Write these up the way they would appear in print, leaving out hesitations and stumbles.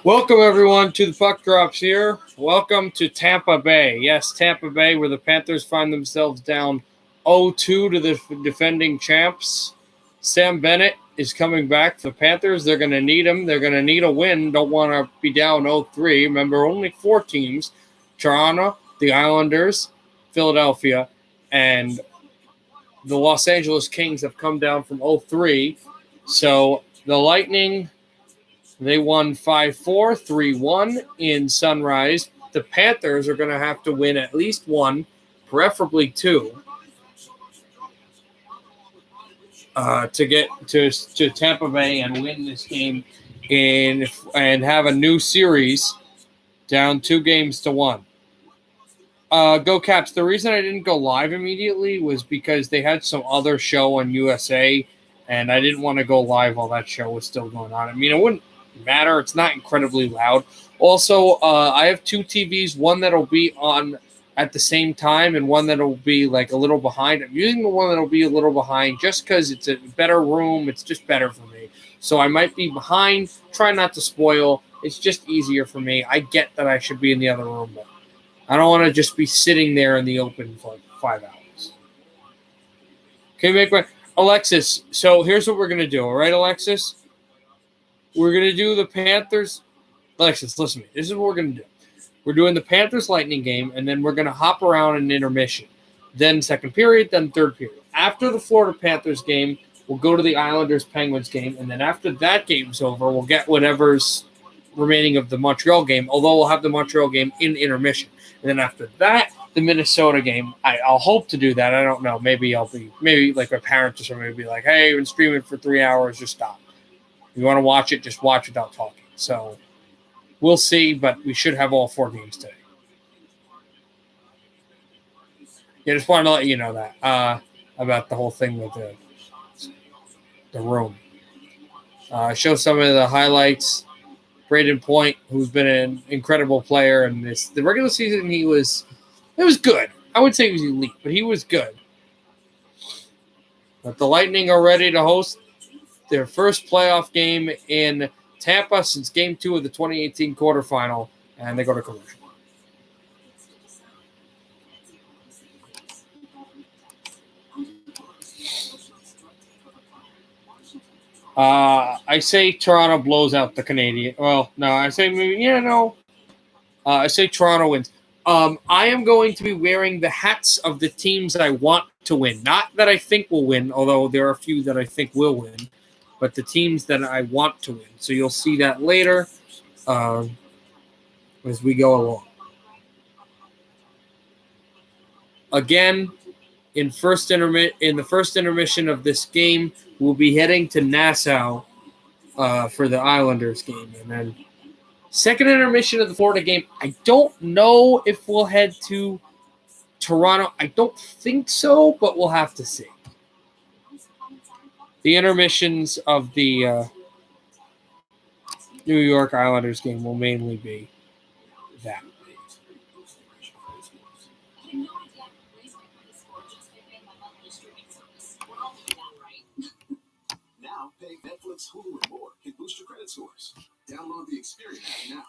Welcome, everyone, to the Puck Drops here. Welcome to Tampa Bay. Yes, Tampa Bay, where the Panthers find themselves down 0-2 to the defending champs. Sam Bennett is coming back for the Panthers. They're going to need him. They're going to need a win. Don't want to be down 0-3. Remember, only 4 teams, Toronto, the Islanders, Philadelphia, and the Los Angeles Kings have come down from 0-3. So the Lightning, they won 5-4, 3-1 in Sunrise. The Panthers are going to have to win at least one, preferably two, to get to Tampa Bay and win this game and have a new series down 2-1. Go Caps. The reason I didn't go live immediately was because they had some other show on USA, and I didn't want to go live while that show was still going on. I mean, it wouldn't matter. It's not incredibly loud. Also, I have 2 TVs, one that'll be on at the same time and one that'll be like a little behind. I'm using the one that'll be a little behind just because it's a better room. It's just better for me. So I might be behind. Try not to spoil. It's just easier for me. I get that I should be in the other room, but I don't want to just be sitting there in the open for like 5 hours. Okay, make my Alexis. So here's what we're gonna do. All right, Alexis. We're gonna do the Panthers. Alexis, listen to me. This is what we're gonna do. We're doing the Panthers Lightning game, and then we're gonna hop around in intermission. Then second period, then third period. After the Florida Panthers game, we'll go to the Islanders Penguins game, and then after that game's over, we'll get whatever's remaining of the Montreal game. Although we'll have the Montreal game in intermission. And then after that, the Minnesota game. I'll hope to do that. I don't know. Maybe like my parents or somebody will be like, hey, you've been streaming for 3 hours. Just stop. If you want to watch it, just watch without talking. So we'll see, but we should have all 4 games today. Yeah, just wanted to let you know that about the whole thing with the room. Show some of the highlights. Braden Point, who's been an incredible player in the regular season, it was good. I would say he was elite, but he was good. But the Lightning are ready to host their first playoff game in Tampa since Game 2 of the 2018 quarterfinal, and they go to commercial. I say Toronto blows out the Canadiens. Well, no, I say I say Toronto wins. I am going to be wearing the hats of the teams I want to win. Not that I think will win, although there are a few that I think will win, but the teams that I want to win. So you'll see that later as we go along. Again, in the first intermission of this game, we'll be heading to Nassau for the Islanders game. And then second intermission of the Florida game, I don't know if we'll head to Toronto. I don't think so, but we'll have to see. The intermissions of the New York Islanders game will mainly be that. Now, pay Netflix, Hulu, and more can boost your credit scores. Download the Experience app now.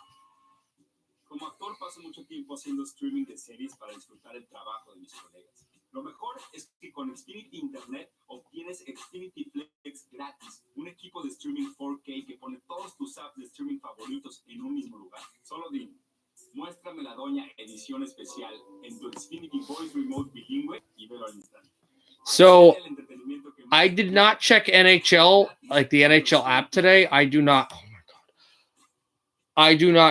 Como actor paso mucho tiempo haciendo streaming de series para disfrutar el trabajo de mis colegas. Lo mejor es que con Xfinity Internet obtienes Xfinity Flex gratis, un equipo de streaming 4K que pone todos tus apps de streaming favoritos en un mismo lugar. Solo dime, muéstrame la doña edición especial en tu Xfinity Voice Remote bilingüe y velo al instante. So, I did not check NHL, like the NHL app today. I do not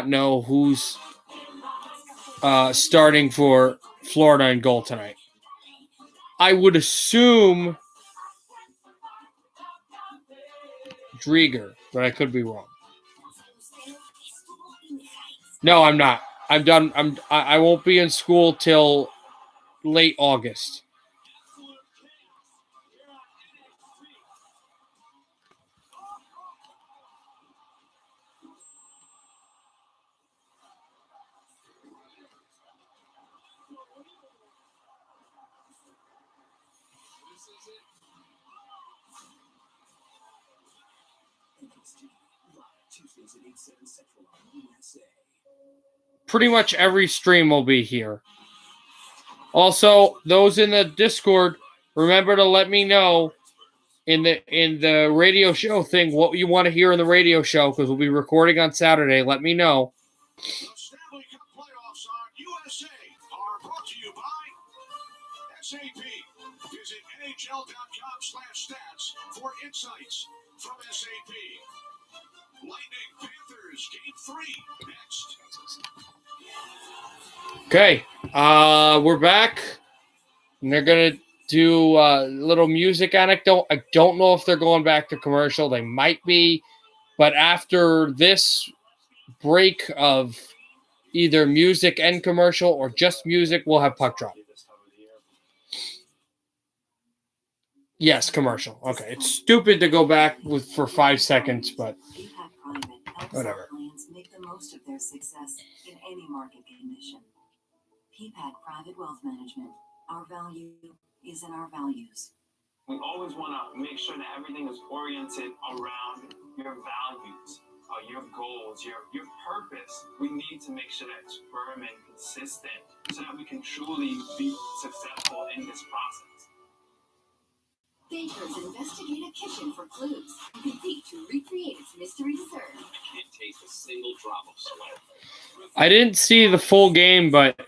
know who's starting for Florida in goal tonight. I would assume Drieger, but I could be wrong. No, I'm not. I'm done. I won't be in school till late August. Tuesdays at 8, 7 Central on USA. Pretty much every stream will be here. Also, those in the Discord, remember to let me know in the radio show thing what you want to hear in the radio show, because we'll be recording on Saturday. Let me know. The Stanley Cup playoffs on USA are brought to you by SAP. Visit NHL.com/stats for insights from SAP. Lightning Panthers Game 3 next. Okay, we're back. And they're going to do a little music anecdote. I don't know if they're going back to commercial. They might be. But after this break of either music and commercial or just music, we'll have puck drop. Yes, commercial. Okay, it's stupid to go back for 5 seconds, but whatever. Make the most of their success in any market condition. PPAC Private Wealth Management. Our value is in our values. We always want to make sure that everything is oriented around your values, your goals, your purpose. We need to make sure that it's firm and consistent so that we can truly be successful in this process. Bakers investigate a kitchen for clues and compete to recreate its mystery dessert. I can't taste a single drop of sweat. I didn't see the full game, but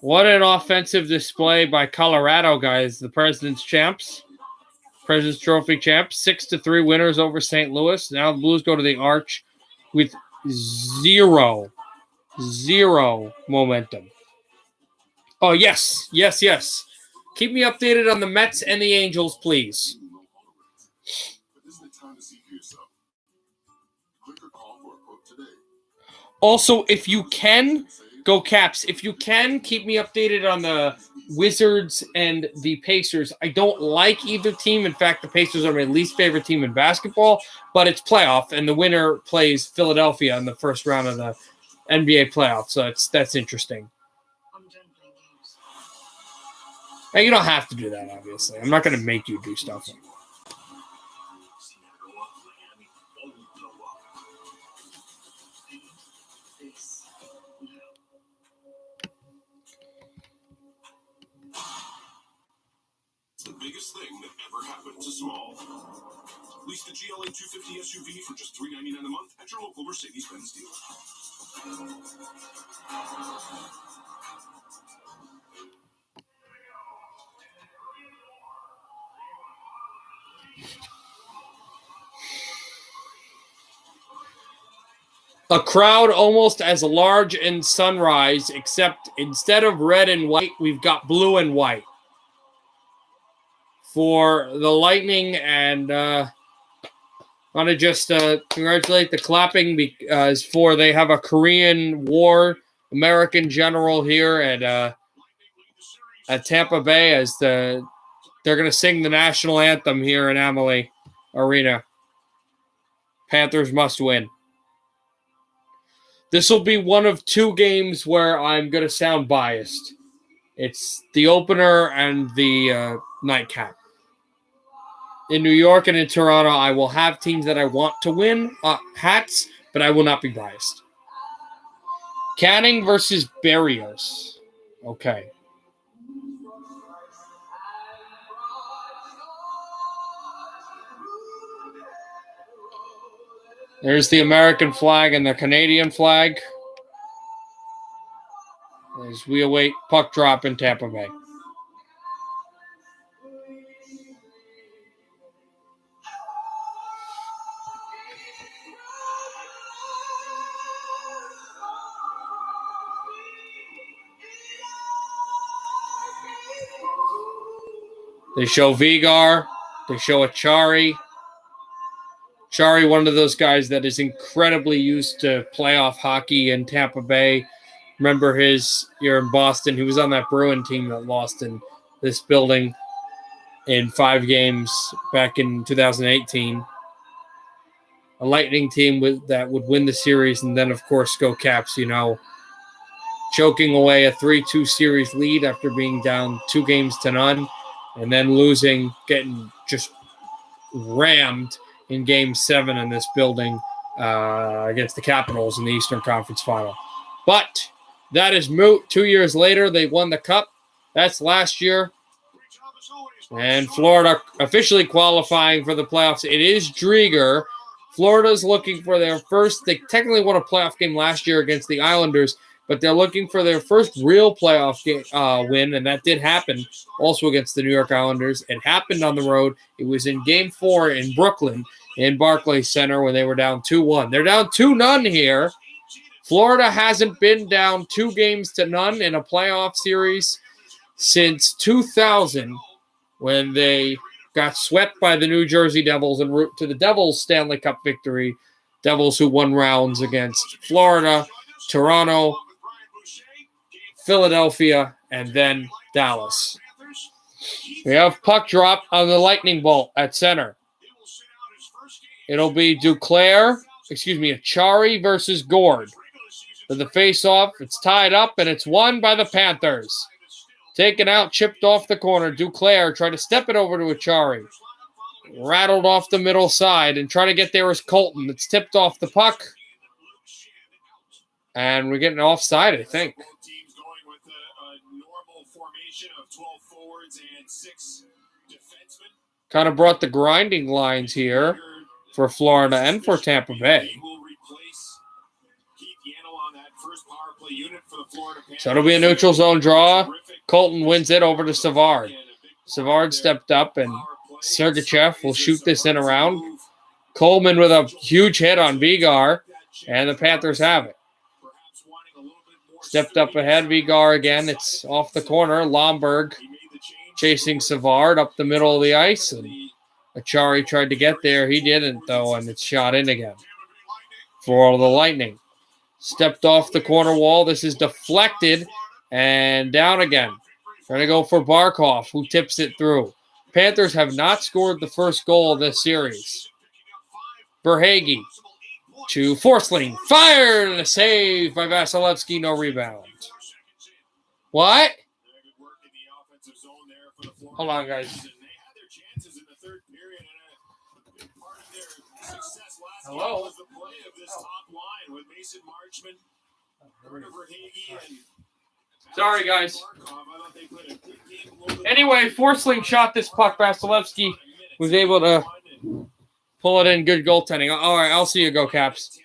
what an offensive display by Colorado, guys. The President's champs. President's Trophy champs. 6-3 winners over St. Louis. Now the Blues go to the Arch with zero momentum. Oh, yes. Keep me updated on the Mets and the Angels, please. But isn't it time to see for yourself? Click or call for a quote today. Also, if you can, go Caps. If you can, keep me updated on the Wizards and the Pacers. I don't like either team. In fact, the Pacers are my least favorite team in basketball, but it's playoff, and the winner plays Philadelphia in the first round of the NBA playoffs, so that's interesting. I'm done playing games. Now, you don't have to do that, obviously. I'm not going to make you do stuff. It's the biggest thing that ever happened to small. Lease the GLA 250 SUV for just $399 a month at your local Mercedes-Benz dealer. A crowd almost as large in Sunrise, except instead of red and white, we've got blue and white for the Lightning. And I want to just congratulate the clapping because they have a Korean War American general here at Tampa Bay as they're going to sing the national anthem here in Amalie Arena. Panthers must win. This will be one of two games where I'm going to sound biased. It's the opener and the nightcap. In New York and in Toronto, I will have teams that I want to win hats, but I will not be biased. Canning versus Berrios. Okay. There's the American flag and the Canadian flag as we await puck drop in Tampa Bay. They show Vigar. They show Achari. Chari, one of those guys that is incredibly used to playoff hockey in Tampa Bay. Remember his year in Boston. He was on that Bruin team that lost in this building in 5 games back in 2018. A Lightning team that would win the series and then, of course, go Caps, choking away a 3-2 series lead after being down 2-0 and then losing, getting just rammed in Game 7 in this building against the Capitals in the Eastern Conference Final. But that is moot. 2 years later, they won the Cup. That's last year. And Florida officially qualifying for the playoffs. It is Drieger. Florida's looking for their first. They technically won a playoff game last year against the Islanders, but they're looking for their first real playoff win, and that did happen also against the New York Islanders. It happened on the road. It was in Game 4 in Brooklyn in Barclays Center when they were down 2-1. They're down 2-0 here. Florida hasn't been down 2-0 in a playoff series since 2000 when they got swept by the New Jersey Devils en route to the Devils' Stanley Cup victory. Devils who won rounds against Florida, Toronto, Philadelphia, and then Dallas. We have puck drop on the Lightning Bolt at center. It'll be Achari versus Gord. For the face-off, it's tied up, and it's won by the Panthers. Taken out, chipped off the corner. Duclair tried to step it over to Achari. Rattled off the middle side, and trying to get there is Colton. It's tipped off the puck. And we're getting offside, I think. Both teams going with a normal formation of 12 forwards and 6 defensemen. Kind of brought the grinding lines here for Florida and for Tampa Bay. So it'll be a neutral zone draw. Colton wins it over to Savard. Savard stepped up, and Sergachev will shoot this in around. Coleman with a huge hit on Vigar, and the Panthers have it. Stepped up ahead, Vigar again. It's off the corner. Lomberg chasing Savard up the middle of the ice, and Achari tried to get there. He didn't, though, and it's shot in again for the Lightning. Stepped off the corner wall. This is deflected and down again. Trying to go for Barkov, who tips it through. Panthers have not scored the first goal of this series. Verhaeghe to Forsling. Fired and a save by Vasilevsky. No rebound. What? Hold on, guys. Hello? Sorry, guys. Anyway, Forsling shot this puck. Vasilevsky was able to pull it in. Good goaltending. All right, I'll see you go, Caps.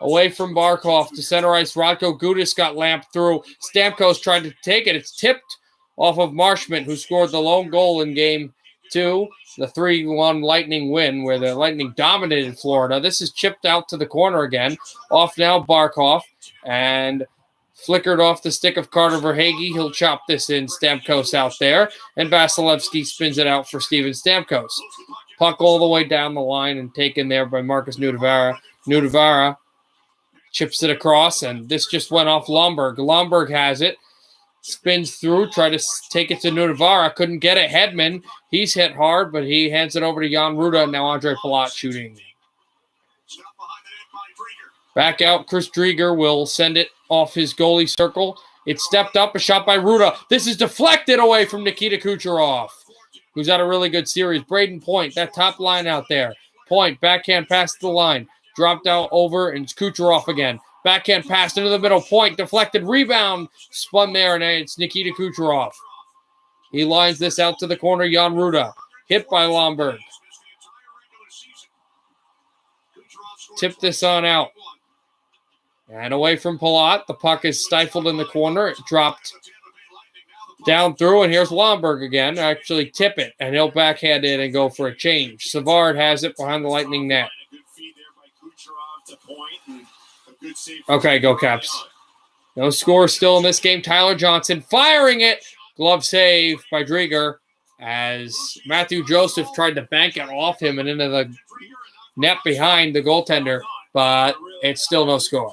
Away from Barkov to center ice. Radko Gudas got lamped through. Stamkos tried to take it. It's tipped off of Marshman, who scored the lone goal in Game 2. The 3-1 Lightning win, where the Lightning dominated Florida. This is chipped out to the corner again. Off now, Barkov. And flickered off the stick of Carter Verhaeghe. He'll chop this in. Stamkos out there. And Vasilevsky spins it out for Steven Stamkos. Puck all the way down the line and taken there by Marcus Nudavara. Nudavara chips it across, and this just went off Lomberg. Lomberg has it. Spins through, try to take it to Nudavara. Couldn't get it. Hedman, he's hit hard, but he hands it over to Jan Ruda. Now Andre Palat shooting. Back out, Chris Drieger will send it off his goalie circle. It's stepped up, a shot by Ruda. This is deflected away from Nikita Kucherov, who's had a really good series. Braden Point, that top line out there. Point, backhand past the line. Dropped out over, and it's Kucherov again. Backhand pass into the middle. Point, deflected, rebound. Spun there, and it's Nikita Kucherov. He lines this out to the corner. Jan Ruda, hit by Lomberg. Tip this on out. And away from Palat. The puck is stifled in the corner. It dropped down through, and here's Lomberg again. Actually tip it, and he'll backhand it and go for a change. Savard has it behind the Lightning net. Okay, go Caps. No score still in this game. Tyler Johnson firing it. Glove save by Drieger as Matthew Joseph tried to bank it off him and into the net behind the goaltender, but it's still no score.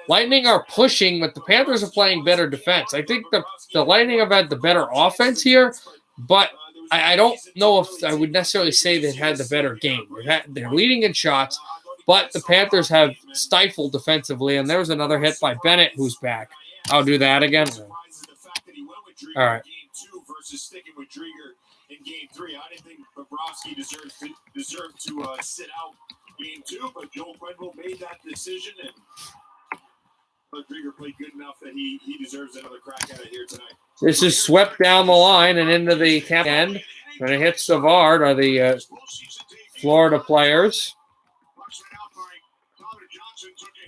Lightning are pushing, but the Panthers are playing better defense. I think the Lightning have had the better offense here, but I don't know if I would necessarily say they had the better game. They're leading in shots, but the Panthers have stifled defensively, and there's another hit by Bennett, who's back. I'll do that again. All right. in Game 3. I didn't think Bobrovsky deserved to sit out Game 2, but Joel Quenneville made that decision, and Rodriguez played good enough that he deserves another crack at it here tonight. This is swept down the line and into the Tampa end. When it hits Savard are the Florida players.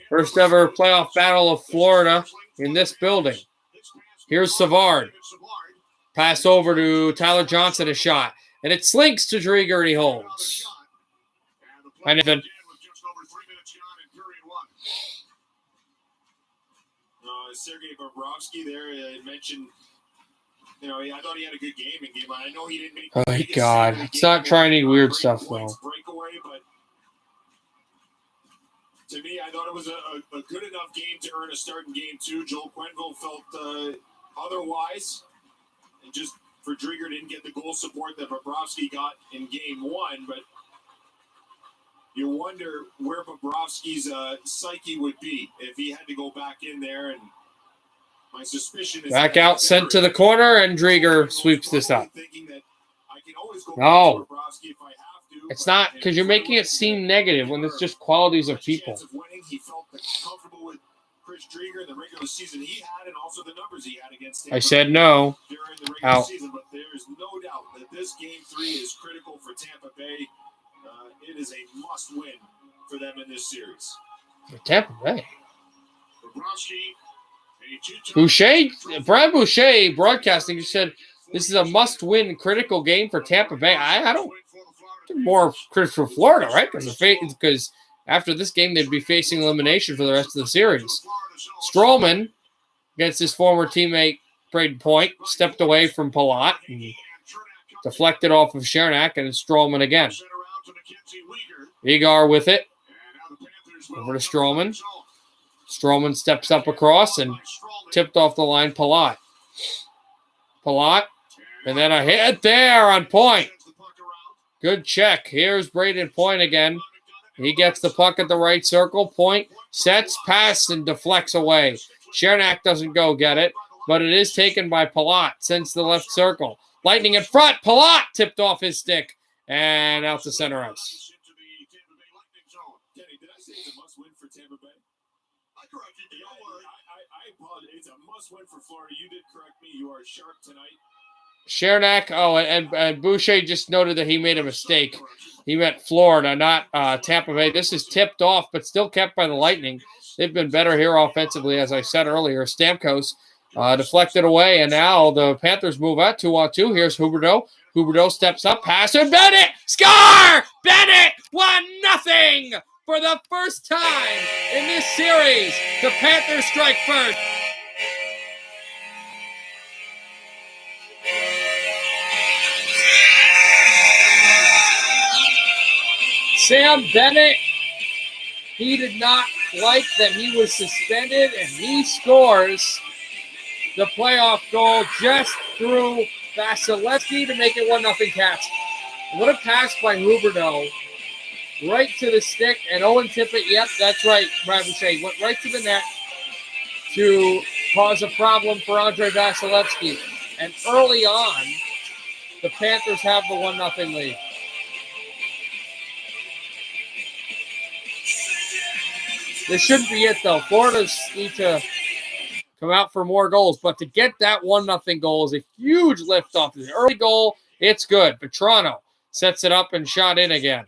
First ever playoff battle of Florida in this building. Here's Savard. Pass over to Tyler Johnson, a shot. And it slinks to Driedger, and he holds. And even Sergei Bobrovsky there mentioned, I thought he had a good game in game. I know he didn't make. Oh my God! It's not trying any weird stuff though. Breakaway, but to me, I thought it was a good enough game to earn a start in Game 2. Joel Quenneville felt otherwise, and just for Driedger didn't get the goal support that Bobrovsky got in Game 1, but. You wonder where Bobrovsky's psyche would be if he had to go back in there, and my suspicion is back out, sent to the corner, and Driedger sweeps this up. No, it's not, because you're making it seem negative when it's just qualities of people. He felt comfortable with Chris Driedger in the regular season he had, and also the numbers he had against him. I said no. During the regular season, but there is no doubt that this Game 3 is critical for Tampa Bay. It is a must-win for them in this series. Tampa Bay. Boucher, Brad Boucher, broadcasting, just said this is a must-win critical game for Tampa Bay. I don't think more critical for Florida, right? Because after this game, they'd be facing elimination for the rest of the series. Stroman, against his former teammate, Braden Point, stepped away from Palat and deflected off of Chernak, and Stroman again. Egar with it. Over to Stroman. Stroman steps up across and tipped off the line. Palat. And then a hit there on Point. Good check. Here's Braden Point again. He gets the puck at the right circle. Point sets, pass, and deflects away. Chernak doesn't go get it, but it is taken by Palat. Sends to the left circle. Lightning in front. Palat tipped off his stick and out to center ice. It's a must-win for Florida. You did correct me. You are sharp tonight. Chernak, and Boucher just noted that he made a mistake. He meant Florida, not Tampa Bay. This is tipped off, but still kept by the Lightning. They've been better here offensively, as I said earlier. Stamkos deflected away, and now the Panthers move out 2-on-2. Here's Huberdeau. Huberdeau steps up, pass, and Bennett! Score! Bennett! 1-0! For the first time in this series, the Panthers strike first. Sam Bennett, he did not like that he was suspended, and he scores the playoff goal just through Vasilevsky to make it 1-0 Cats. What a pass by Huberdeau. Right to the stick, and Owen Tippett, yep, that's right, Brad Boucher, went right to the net to cause a problem for Andre Vasilevsky. And early on, the Panthers have the 1-0 lead. This shouldn't be it, though. Florida's need to come out for more goals, but to get that 1-0 goal is a huge lift off. The early goal, it's good. Petrano sets it up and shot in again.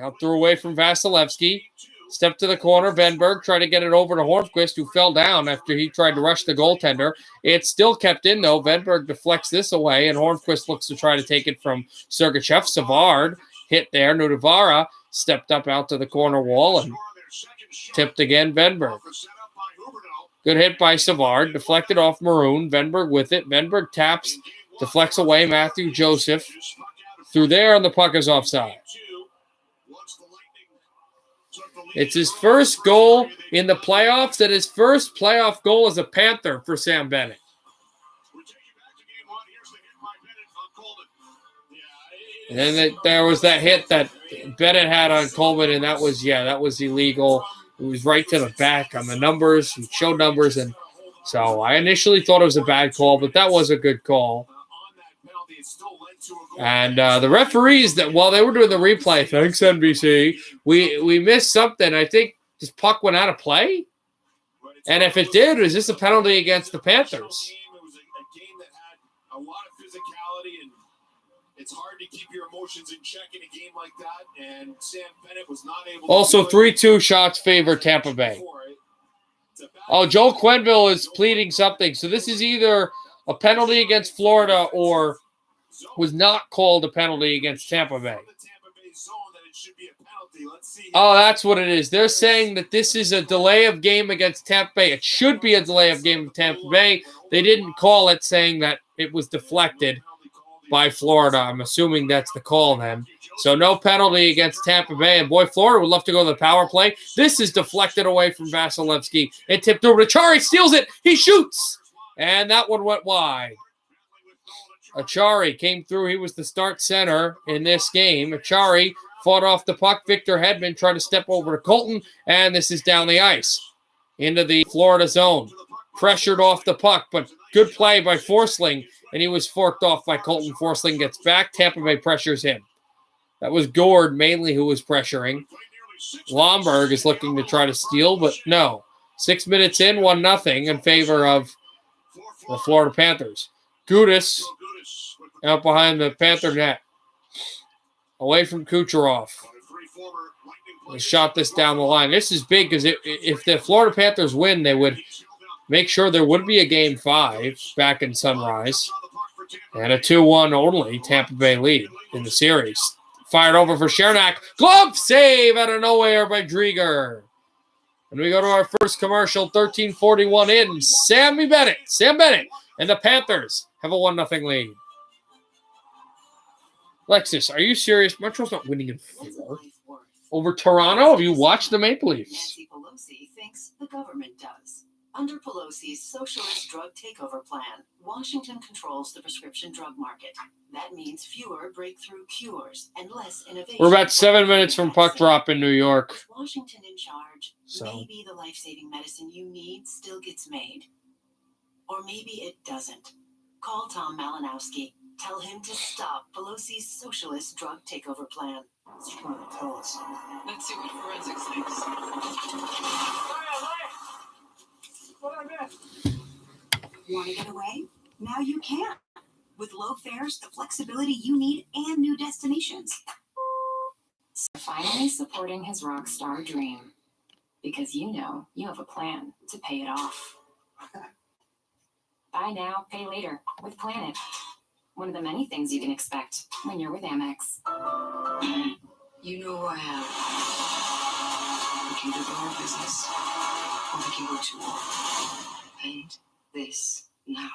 Out threw away from Vasilevsky. Step to the corner. Venberg tried to get it over to Hornqvist, who fell down after he tried to rush the goaltender. It's still kept in, though. Venberg deflects this away, and Hornqvist looks to try to take it from Sergachev. Savard hit there. Nudavara stepped up out to the corner wall and tipped again. Venberg. Good hit by Savard. Deflected off Maroon. Venberg with it. Venberg taps. Deflects away Matthew Joseph. Through there, and the puck is offside. It's his first goal in the playoffs and his first playoff goal as a Panther for Sam Bennett. And then there was that hit that Bennett had on Coleman, and that was illegal. It was right to the back on the numbers. He showed numbers, and so I initially thought it was a bad call, but that was a good call. it still led to a goal. And the referees, that while they were doing the replay, thanks NBC, we missed something. I think this puck went out of play. And if it did, was this a penalty against the Panthers? It was a game that had a lot of physicality, and it's hard to keep your emotions in check in a game like that. And Sam Bennett was not able to. Also, 3-2 shots favor Tampa Bay. Oh, Joel Quenneville is pleading something. So this is either a penalty against Florida or was not called a penalty against Tampa Bay. Oh, that's what it is. They're saying that this is a delay of game against Tampa Bay. It should be a delay of game with Tampa Bay. They didn't call it, saying that it was deflected by Florida. I'm assuming that's the call then. So no penalty against Tampa Bay. And boy, Florida would love to go to the power play. This is deflected away from Vasilevsky. It tipped over to Achari. Steals it. He shoots. And that one went wide. Achari came through. He was the start center in this game. Achari fought off the puck. Victor Hedman tried to step over to Colton. And this is down the ice into the Florida zone. Pressured off the puck, but good play by Forsling. And he was forked off by Colton. Forsling gets back. Tampa Bay pressures him. That was Gord mainly who was pressuring. Lomberg is looking to try to steal, but no. 6 minutes in, 1-0 in favor of the Florida Panthers. Gudis out behind the Panther net. Away from Kucherov. They shot this down the line. This is big because if the Florida Panthers win, they would make sure there would be a Game 5 back in Sunrise. And a 2-1 only Tampa Bay lead in the series. Fired over for Chernak. Glove save out of nowhere by Drieger. And we go to our first commercial, 13:41 in. Sam Bennett, and the Panthers have a 1-0 lead. Lexus, are you serious? Montreal's not winning in 4. Over Toronto? Have you watched the Maple Leafs? Nancy Pelosi thinks the government does. Under Pelosi's socialist drug takeover plan, Washington controls the prescription drug market. That means fewer breakthrough cures and less innovation. We're about 7 minutes from puck drop in New York. With Washington in charge, maybe the life-saving medicine you need still gets made. Or maybe it doesn't. Call Tom Malinowski. Tell him to stop Pelosi's socialist drug takeover plan. What's trying to tell us? Let's see what forensics thinks. What I missed? Want to get away? Now you can. With low fares, the flexibility you need, and new destinations. Finally supporting his rock star dream. Because you know you have a plan to pay it off. Buy now, pay later with Planet. One of the many things you can expect when you're with Amex. You know who I am. We can do the whole business, or we can go to war. And this now.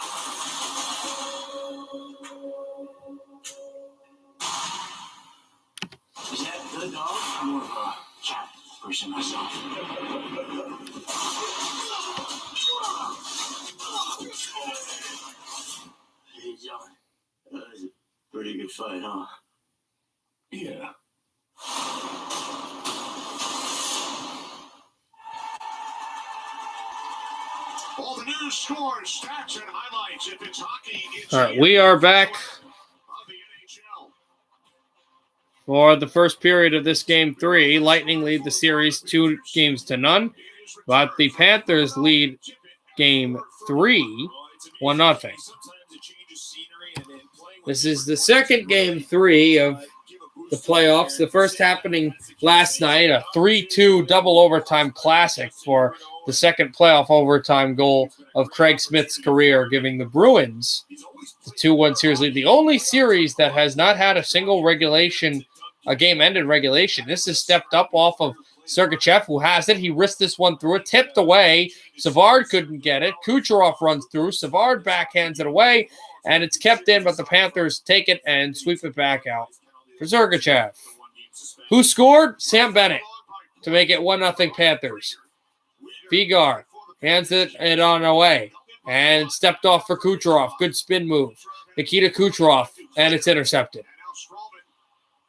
Is that good, dog? I'm more of a cat person myself. Hey, John. That was a pretty good fight, huh? Yeah. All the news, scores, stats, and highlights. If it's hockey, it's All right, we are back of the NHL. for the first period of this Game 3. Lightning lead the series 2-0, but the Panthers lead Game 3 1-0. This is the second Game 3 of the playoffs. The first happening last night, a 3-2 double overtime classic for the second playoff overtime goal of Craig Smith's career, giving the Bruins the 2-1 series lead. The only series that has not had a single a game-ended regulation. This is stepped up off of Sergachev, who has it. He risked this one through it, tipped away. Savard couldn't get it. Kucherov runs through. Savard backhands it away, and it's kept in, but the Panthers take it and sweep it back out for Sergachev. Who scored? Sam Bennett to make it 1-0 Panthers. Vigard hands it on away and stepped off for Kucherov. Good spin move. Nikita Kucherov, and it's intercepted.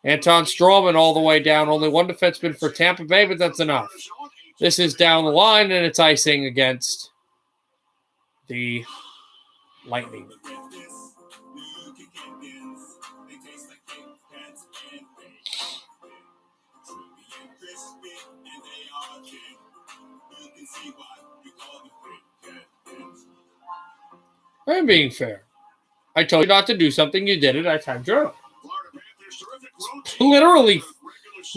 Anton Strawman all the way down. Only one defenseman for Tampa Bay, but that's enough. This is down the line, and it's icing against the Lightning. I'm being fair. I told you not to do something. You did it. I timed you out. Florida Panthers terrific road team.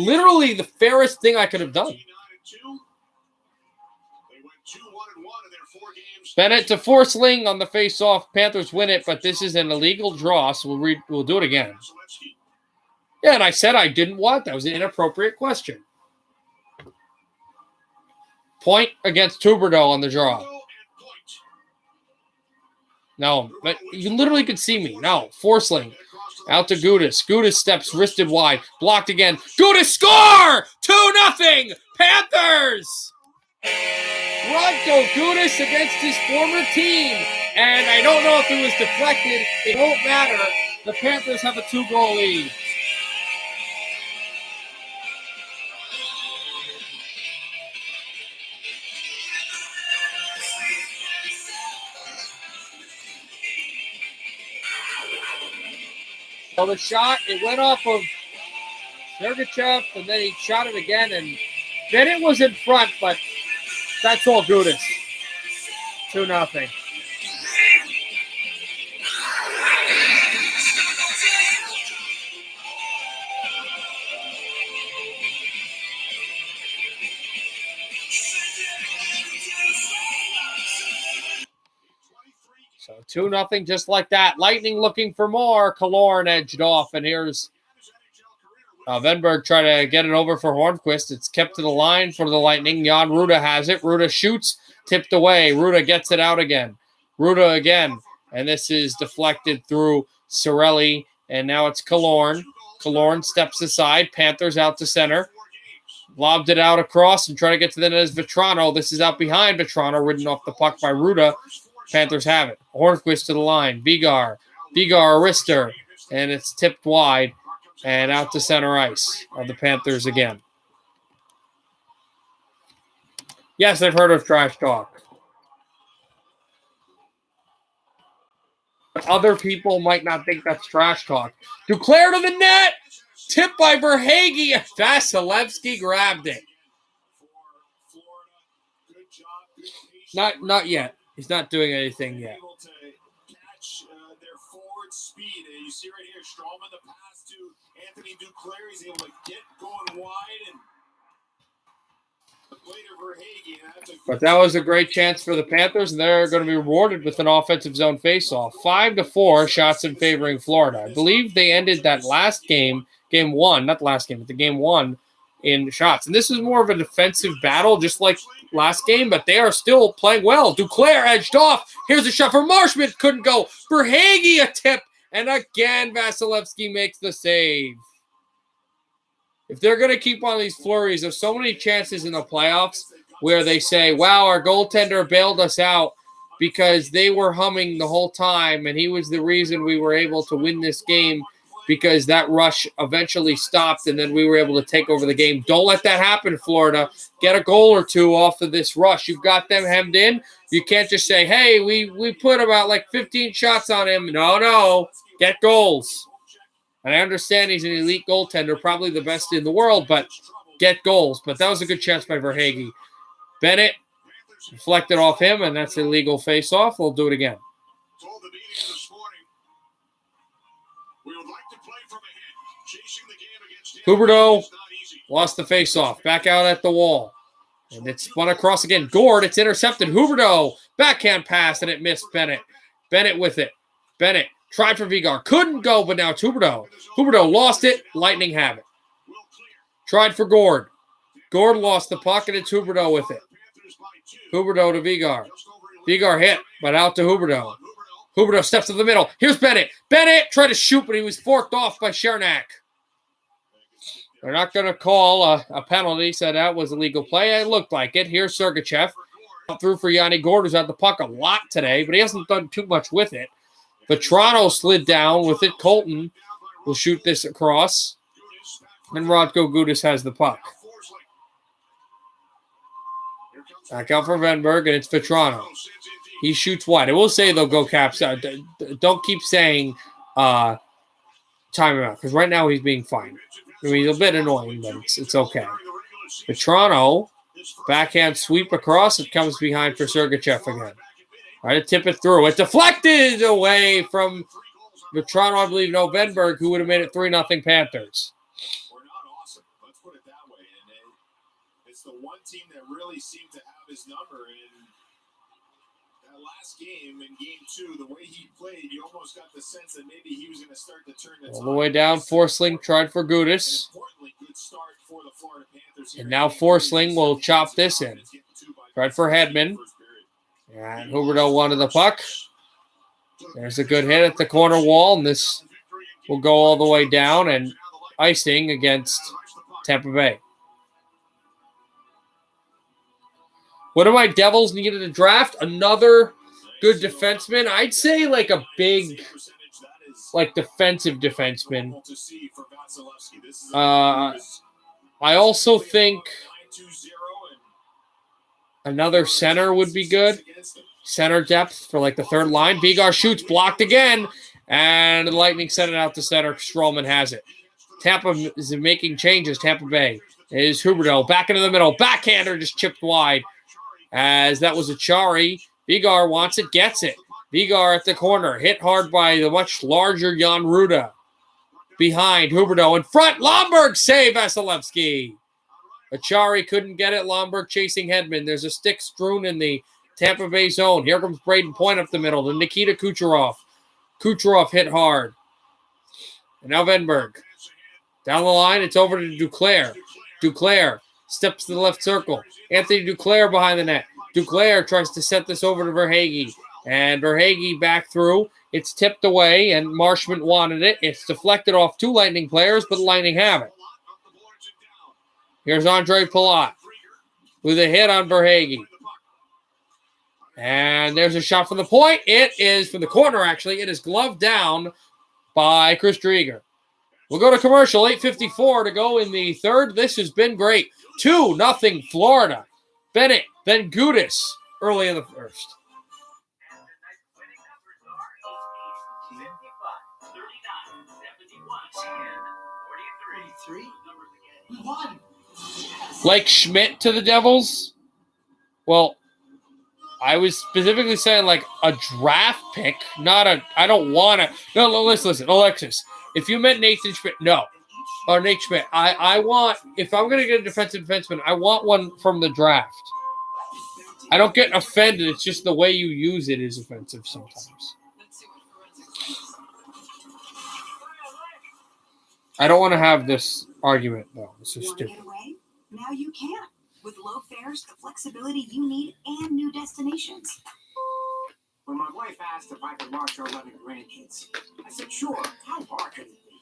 Literally the fairest thing I could have done. 19-2. They went 2-1-1 in their 4 games. Bennett to Forsling on the face-off. Panthers win it, but this is an illegal draw, so we'll do it again. Vasilevsky. Yeah, and I said I didn't want. That was an inappropriate question. Point against Tuberdo on the draw. And point. No, but you literally could see me. No, Forsling out to Gudis. Gudis steps wristed wide. Blocked again. Gudis score! 2-0! Panthers! Rodko Gudis against his former team. And I don't know if it was deflected. It won't matter. The Panthers have a 2-goal lead. So the shot, it went off of Sergachev, and then he shot it again, and then it was in front, but that's all Gudis. 2-0. So 2-0 just like that. Lightning looking for more. Killorn edged off, and here's Venberg trying to get it over for Hornquist. It's kept to the line for the Lightning. Jan Ruda has it. Ruda shoots, tipped away. Ruda gets it out again. Ruda again, and this is deflected through Cirelli, and now it's Killorn. Killorn steps aside. Panthers out to center. Lobbed it out across and trying to get to the net as Vetrano. This is out behind Vetrano, ridden off the puck by Ruda. Panthers have it. Hornquist to the line. Vigar, Arister, and it's tipped wide and out to center ice of the Panthers again. Yes, I've heard of trash talk. But other people might not think that's trash talk. Duclair to the net. Tipped by Verhaeghe. Vasilevsky grabbed it. Not yet. He's not doing anything yet. Able to catch their forward speed. You see right here, Strowman the pass to Anthony Duclair. He's able to get going wide and later Verhaeghe. But that was a great chance for the Panthers, and they're going to be rewarded with an offensive zone faceoff. 5-4 shots in favoring Florida. I believe they ended that last game, game one, not the last game, but the game one in shots. And this is more of a defensive battle, just like last game, but they are still playing well. Duclair edged off. Here's a shot for Marshman. Couldn't go. Verhaeghe a tip. And again, Vasilevsky makes the save. If they're going to keep on these flurries, there's so many chances in the playoffs where they say, wow, our goaltender bailed us out because they were humming the whole time, and he was the reason we were able to win this game because that rush eventually stopped, and then we were able to take over the game. Don't let that happen, Florida. Get a goal or two off of this rush. You've got them hemmed in. You can't just say, hey, we put about like 15 shots on him. No. Get goals. And I understand he's an elite goaltender, probably the best in the world, but get goals. But that was a good chance by Verhaeghe. Bennett deflected off him, and that's a legal face-off. We'll do it again. Told the media this morning, we would like to play from ahead. Chasing the game against him Huberdeau is not easy. lost the face-off. Back out at the wall. And it's spun across again. Gord, it's intercepted. Huberdeau, backhand pass, and it missed Bennett. Bennett with it. Bennett tried for Vigar. Couldn't go, but now it's Huberdeau. Huberdeau lost it. Lightning have it. Tried for Gord. Gord lost the puck, and it's Huberdeau with it. Huberdeau to Vigar. Vigar hit, but out to Huberdeau. Huberdeau steps to the middle. Here's Bennett. Bennett tried to shoot, but he was forked off by Chernak. They're not going to call a penalty, so that was a legal play. It looked like it. Here's Sergachev. Through for Yanni Gord, who's had the puck a lot today, but he hasn't done too much with it. Vetrano slid down with it. Colton will shoot this across. And Rodko Gudis has the puck. Back out for Venberg, and it's Vetrano. He shoots wide. I will say, though, go Caps. Don't keep saying time him out, because right now he's being fine. I mean, he's a bit annoying, but it's okay. Vetrano, backhand sweep across. It comes behind for Sergachev again. Try to tip it through. It deflected away from the Toronto, I believe, Novenberg, who would have made it 3-0 Panthers. We're not awesome. Let's put it that way. And it's the one team that really seemed to have his number. And that last game, in game 2, the way he played, you almost got the sense that maybe he was going to start to turn the All the way down, Forsling tried for Gudis. Good start for the Florida Panthers. And now Forsling will chop this in. Tried for Hedman. And Huberdeau wanted the puck. There's a good hit at the corner wall, and this will go all the way down and icing against Tampa Bay. What do my Devils need in the draft? Another good defenseman. I'd say like a big, like defensive defenseman. I also think another center would be good. Center depth for like the third line. Vigar shoots, blocked again, and the Lightning send it out to center. Stroman has it. Tampa is making changes. Tampa Bay is Huberdeau back into the middle. Backhander just chipped wide, as that was Achari. Vigar wants it, gets it. Vigar at the corner, hit hard by the much larger Jan Ruda. Behind Huberdeau in front. Lomberg save Vasilevsky. Achari couldn't get it. Lomberg chasing Hedman. There's a stick strewn in the Tampa Bay zone. Here comes Braden Point up the middle to Nikita Kucherov. Kucherov hit hard. And now Venberg. Down the line, it's over to Duclair. Duclair steps to the left circle. Anthony Duclair behind the net. Duclair tries to set this over to Verhaeghe. And Verhaeghe back through. It's tipped away, and Marshman wanted it. It's deflected off 2 Lightning players, but the Lightning have it. Here's Andre Palat with a hit on Verhaeghe. And there's a shot from the point. It is from the corner, actually. It is gloved down by Chris Drieger. We'll go to commercial. 8:54 to go in the third. This has been great. 2-0 Florida. Bennett, then Gudis early in the first. Like Schmidt to the Devils? Well, I was specifically saying like a draft pick, not a, I don't want to. No, listen, Alexis. If you meant Nathan Schmidt, no. Or Nate Schmidt. I want, if I'm going to get a defensive defenseman, I want one from the draft. I don't get offended. It's just the way you use it is offensive sometimes. I don't want to have this argument, though. This is stupid. Now you can. With low fares, the flexibility you need, and new destinations. When my wife asked if I could watch our 11 grandkids, I said, sure, how far could it be?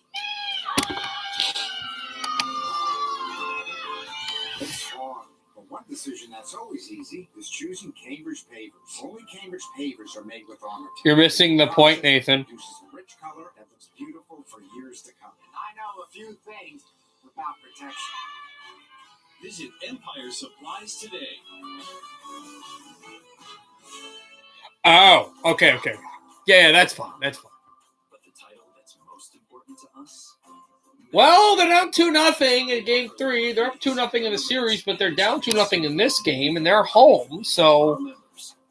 It's far, but one decision that's always easy is choosing Cambridge pavers. Only Cambridge pavers are made with armor. You're missing the point, Nathan. Produces a rich color that looks beautiful for years to come. And I know a few things about protection. Visit Empire Supplies today. Oh, okay. Yeah, that's fine. But the title that's most important to us? Well, they're down 2-0 in Game 3. They're up 2-0 in the series, but they're down 2-0 in this game, and they're home, so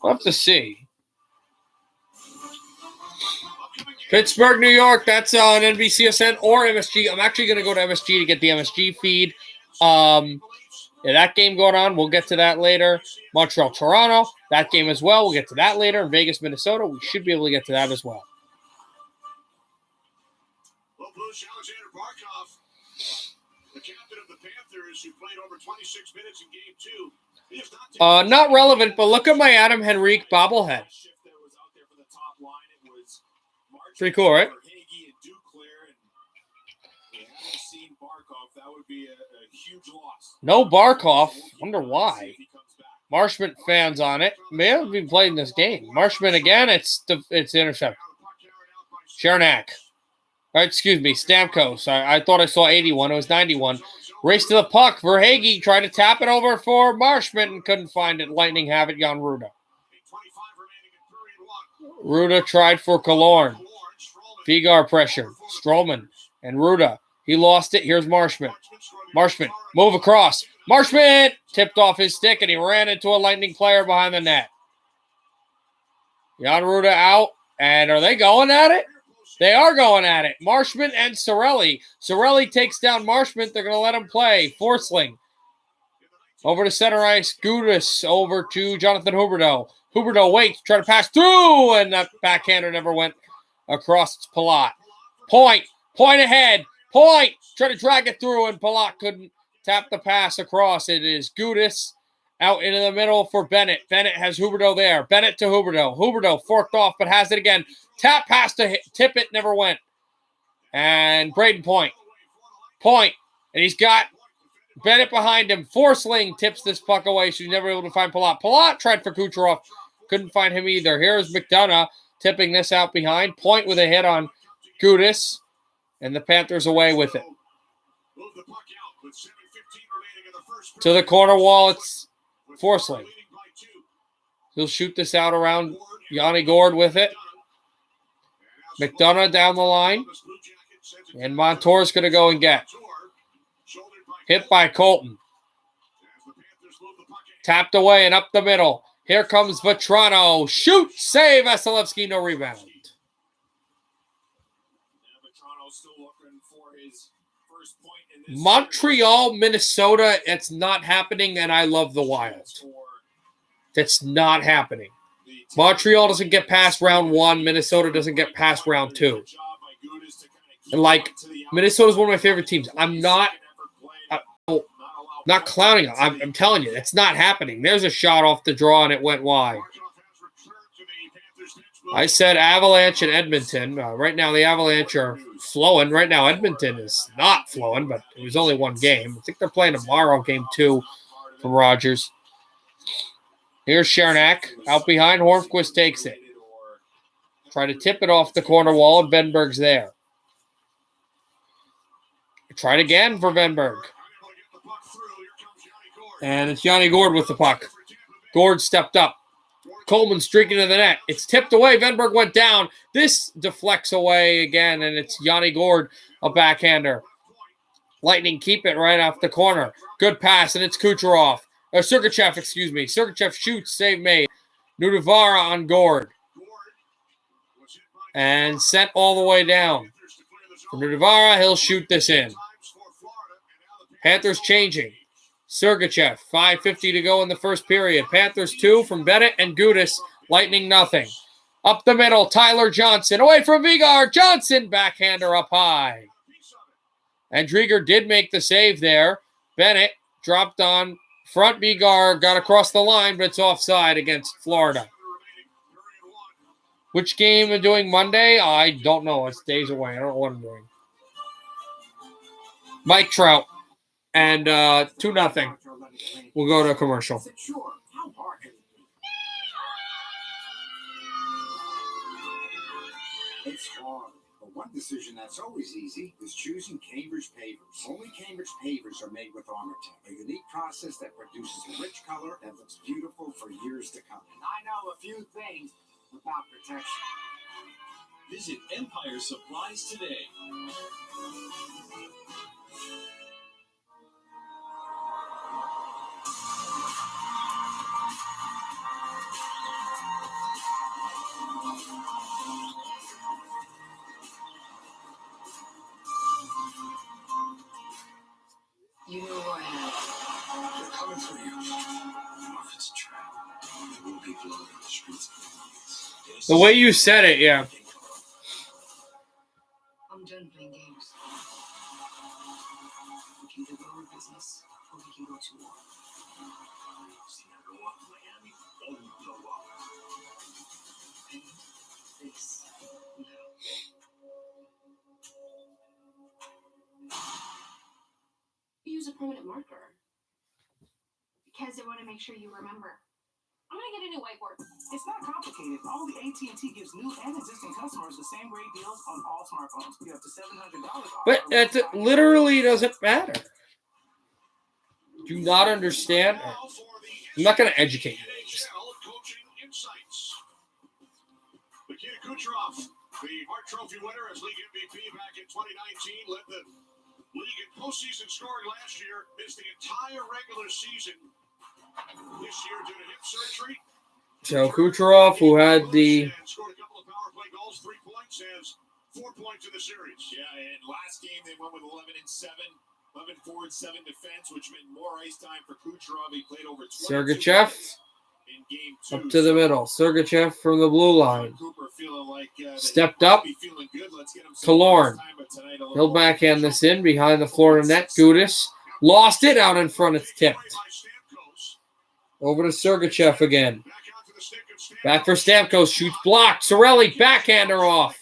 we'll have to see. Pittsburgh, New York, that's on NBCSN or MSG. I'm actually going to go to MSG to get the MSG feed. Yeah, that game going on. We'll get to that later. Montreal, Toronto, that game as well. We'll get to that later. In Vegas, Minnesota, we should be able to get to that as well. Well, Bruce Alexander Barkov, the captain of the Panthers, who played over 26 minutes in Game 2. He is not relevant, but look at my Adam Henrique bobblehead. Pretty cool, right? That would be a huge loss. No Barkov. Wonder why. Marshman fans on it. May have been playing this game. Marshman again. It's intercept. Chernak. Excuse me. Stamkos. I thought I saw 81. It was 91. Race to the puck. Verhaeghe tried to tap it over for Marshman and couldn't find it. Lightning have it. Jan Ruda. Ruda tried for Killorn. Vigar pressure. Stroman and Ruda. He lost it. Here's Marshman. Marshman, move across. Marshman tipped off his stick, and he ran into a Lightning player behind the net. Jan Ruda out. And are they going at it? They are going at it. Marshman and Sorelli. Sorelli takes down Marshman. They're going to let him play. Forsling. Over to center ice. Gudis over to Jonathan Huberdeau. Huberdeau waits. Try to pass through. And that backhander never went across Palat. Point. Point ahead. Point. Try to drag it through. And Palat couldn't tap the pass across. It is Gudis out into the middle for Bennett. Bennett has Huberdeau there. Bennett to Huberdeau. Huberdeau forked off but has it again. Tap pass to tip it. Never went. And Braden Point. Point. And he's got Bennett behind him. Forsling tips this puck away. So he's never able to find Palat. Palat tried for Kucherov. Couldn't find him either. Here's McDonough tipping this out behind. Point with a hit on Gudis. And the Panthers away with it. To the corner wall, it's Forsling. He'll shoot this out around Yanni Gord with it. McDonough down the line. And Montour's going to go and get. Hit by Colton. Tapped away and up the middle. Here comes Vetrano. Shoot! Save! Vasilevsky, no rebound. Montreal, Minnesota, it's not happening, and I love the Wild. That's not happening. Montreal doesn't get past round 1. Minnesota doesn't get past round 2. And, Minnesota's one of my favorite teams. I'm not clowning them. I'm telling you, it's not happening. There's a shot off the draw, and it went wide. I said Avalanche and Edmonton. Right now, the Avalanche are flowing. Right now, Edmonton is not flowing, but it was only one game. I think they're playing tomorrow, game 2 from Rogers. Here's Chernak. Out behind, Hornquist takes it. Try to tip it off the corner wall, and Venberg's there. Try it again for Venberg. And it's Yanni Gord with the puck. Gord stepped up. Coleman streaking to the net. It's tipped away. Venberg went down. This deflects away again, and it's Yanni Gord, a backhander. Lightning keep it right off the corner. Good pass, and it's Kucherov. Or Sergachev, excuse me. Sergachev shoots, save made. Nudivara on Gord. And sent all the way down. For Nudivara, he'll shoot this in. Panthers changing. Sergachev, 5:50 to go in the first period. Panthers 2 from Bennett and Gudis. Lightning nothing. Up the middle, Tyler Johnson. Away from Vigar. Johnson, backhander up high. And Drieger did make the save there. Bennett dropped on front. Vigar got across the line, but it's offside against Florida. Which game are doing Monday? I don't know. It's days away. I don't know what I'm doing. Mike Trout. And 2-0. We'll go to a commercial. It's hard, but one decision that's always easy is choosing Cambridge pavers. Only Cambridge pavers are made with ArmorTech, a unique process that produces a rich color that looks beautiful for years to come. And I know a few things about protection. Visit Empire Supplies today. You know who I am. They're coming for you. If it's a trap, there will be blood in the streets. The way you said it, yeah. I'm done playing games. We can do our business, or we can go to war. See, I go up Miami, or you blow up. And this now. Use a permanent marker. Because I want to make sure you remember. I'm going to get a new whiteboard. It's not complicated. All the AT&T gives new and existing customers the same great deals on all smartphones. You have to $700 off. But it literally doesn't matter. Do you not understand? I'm not going to educate you. Nikita Kucherov, the Hart Trophy winner as league MVP back in 2019, led the league in postseason scoring last year, missed the entire regular season this year due to hip surgery. So Kucherov, who had the scored a couple of power play goals, 3 points, has 4 points in the series. Yeah, and last game they went with 11 and 7, 11 forward, 7 defense, which meant more ice time for Kucherov. He played over 22 Sergachev minutes in game 2. up to the middle. Sergachev from the blue line. Cooper feeling like Stepped up feeling good. Let's get him to Lorne. He'll backhand this in behind the Florida net. Gudis lost it out in front. It's tipped. Over to Sergachev again. Back for Stamkos. Shoots blocked. Sorelli backhander off.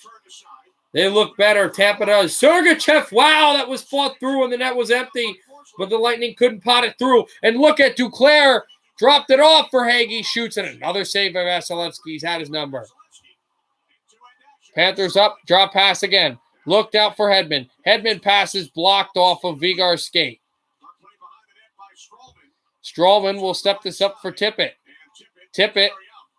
They look better. Tampa does. Sergachev. Wow, that was fought through and the net was empty. But the Lightning couldn't pot it through. And look at Duclair. Dropped it off for Hagee. Shoots it. Another save by Vasilevsky. He's had his number. Panthers up. Drop pass again. Looked out for Hedman. Hedman passes blocked off of Vigar's skate. Strawman will step this up for Tippett. Tippett,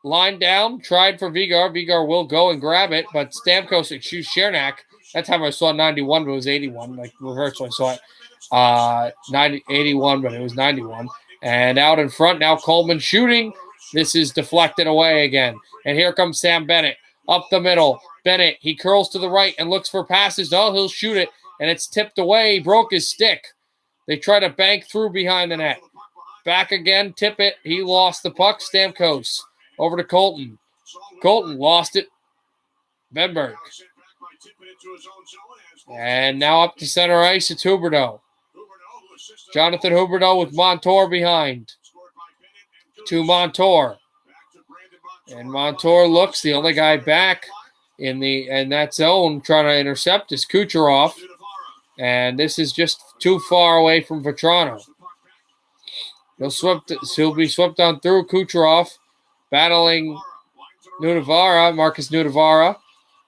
line down, tried for Vigar. Vigar will go and grab it, but Stamkos excused Chernak. That time I saw 91, but it was 81. Like reversal, I saw it 81, but it was 91. And out in front now, Coleman shooting. This is deflected away again. And here comes Sam Bennett up the middle. Bennett, he curls to the right and looks for passes. Oh, he'll shoot it, and it's tipped away. He broke his stick. They try to bank through behind the net. Back again, Tippett. He lost the puck. Stamkos over to Colton. Colton lost it. Benberg. And now up to center ice, it's Huberdeau. Jonathan Huberdeau with Montour behind. To Montour. And Montour looks, the only guy back in that zone trying to intercept is Kucherov. And this is just too far away from Vetrano. He'll be swept on through. Kucherov battling Nudavara, Marcus Nudavara.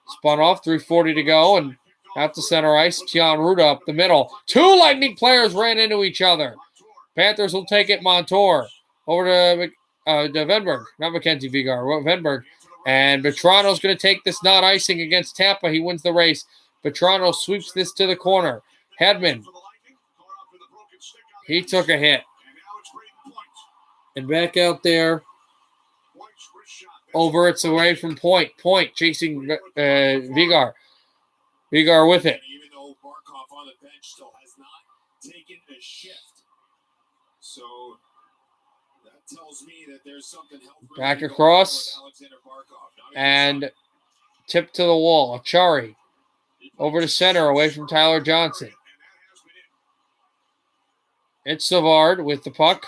Spun off, 3:40 to go, and out to center ice. Tian Ruda up the middle. Two Lightning players ran into each other. Panthers will take it. Montour over to Venberg, not Mackenzie Vigar, Venberg. And Vetrano's going to take this not icing against Tampa. He wins the race. Vetrano sweeps this to the corner. Hedman. He took a hit. And back out there. Over, it's away from Point. Point chasing Vigar. Vigar with it. Even though Barkov on the bench still has not taken a shift. So that tells me that there's something back across. And tip to the wall. Achari. Over to center, away from Tyler Johnson. It's Savard with the puck.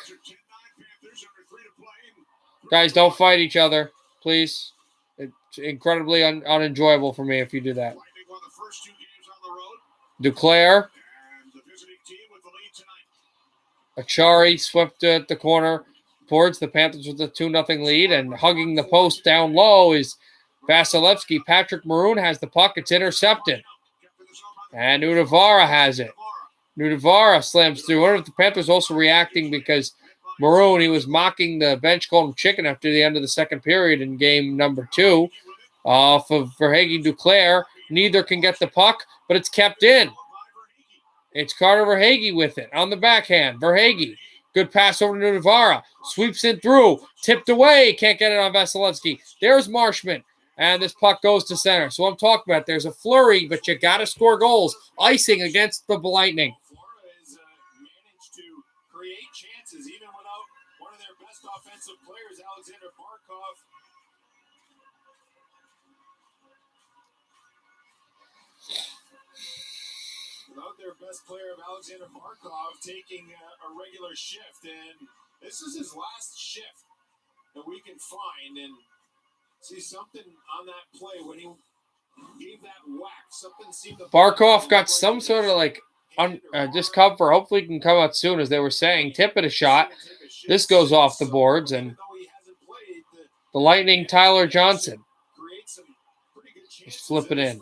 Guys, don't fight each other, please. It's incredibly unenjoyable for me if you do that. Duclair. Achari swept at the corner towards the Panthers with a 2-0 lead, and hugging the post down low is Vasilevsky. Patrick Maroon has the puck. It's intercepted. And Nudavara has it. Nudavara slams through. I wonder if the Panthers also reacting because Maroon, he was mocking the bench, called him chicken after the end of the second period in game number 2 off of Verhaeghe Duclair. Neither can get the puck, but it's kept in. It's Carter Verhaeghe with it on the backhand. Verhaeghe, good pass over to Nudavara. Sweeps it through. Tipped away. Can't get it on Vasilevsky. There's Marshman. And this puck goes to center. So I'm talking about there's a flurry, but you got to score goals. Icing against the Lightning. Florida has managed to create chances even without one of their best offensive players, Alexander Barkov. Without their best player of Alexander Barkov taking a regular shift. And this is his last shift that we can find. And see something on that play when he gave that whack. Something seemed to Barkov got some sort of discomfort. Hopefully he can come out soon, as they were saying. Tip it a shot. This goes off the boards, and the Lightning, Tyler Johnson. Just flip it in.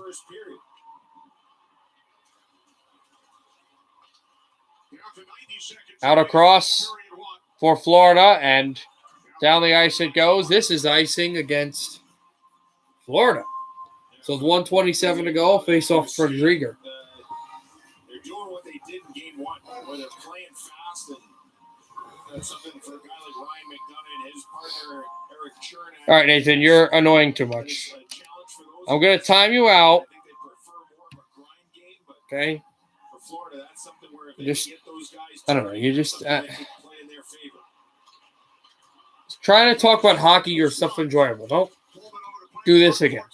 Out across for Florida, and down the ice it goes. This is icing against Florida. So with 1:27 to go, face off for Drieger. They're doing what they did in game 1, where they're playing fast and That's something for a guy like Ryan McDonough and his partner Eric Chernak. All right, Nathan, you're annoying too much. I'm going to time you out. I think they prefer more of a grind game, but Okay? for Florida, that's something where if they Just, can get those guys, I don't know. You just they could play in their favor. trying to talk about hockey or stuff enjoyable. Don't do this again.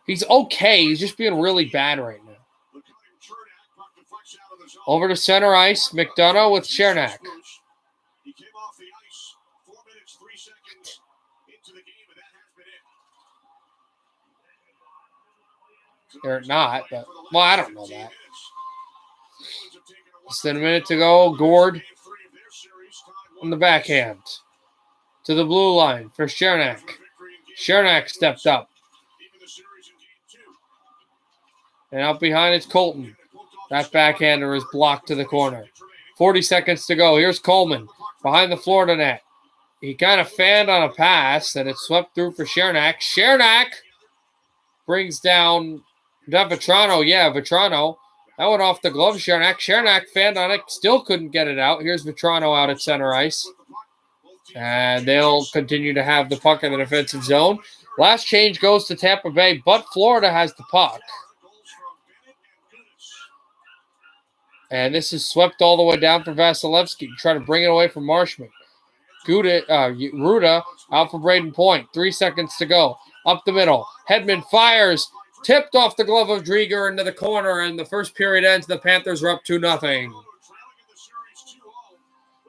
He's okay. He's just being really bad right now. Over to center ice. McDonough with Chernak. He came off the ice 4 minutes, 3 seconds into the game, and that has been it. They're not, but, well, I don't know that. Less than a minute to go. Gord on the backhand. To the blue line for Chernak. Chernak stepped up. And out behind it's Colton. That backhander is blocked to the corner. 40 seconds to go. Here's Coleman behind the Florida net. He kind of fanned on a pass, and it swept through for Chernak. Chernak brings down Vetrano. Yeah, Vetrano. That went off the glove. Chernak fanned on it. Still couldn't get it out. Here's Vetrano out at center ice. And they'll continue to have the puck in the defensive zone. Last change goes to Tampa Bay, but Florida has the puck. And this is swept all the way down for Vasilevsky, trying to bring it away from Marshman. Ruda out for Braden Point. 3 seconds to go. Up the middle. Hedman fires. Tipped off the glove of Drieger into the corner, and the first period ends. The Panthers are up 2-0.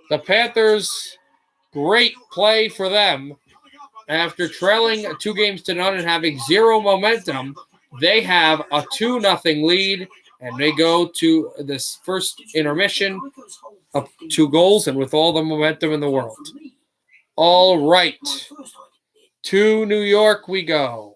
The Panthers, great play for them. After trailing 2-0 and having zero momentum, they have a 2-0 lead, and they go to this first intermission up 2 goals and with all the momentum in the world. All right. To New York we go.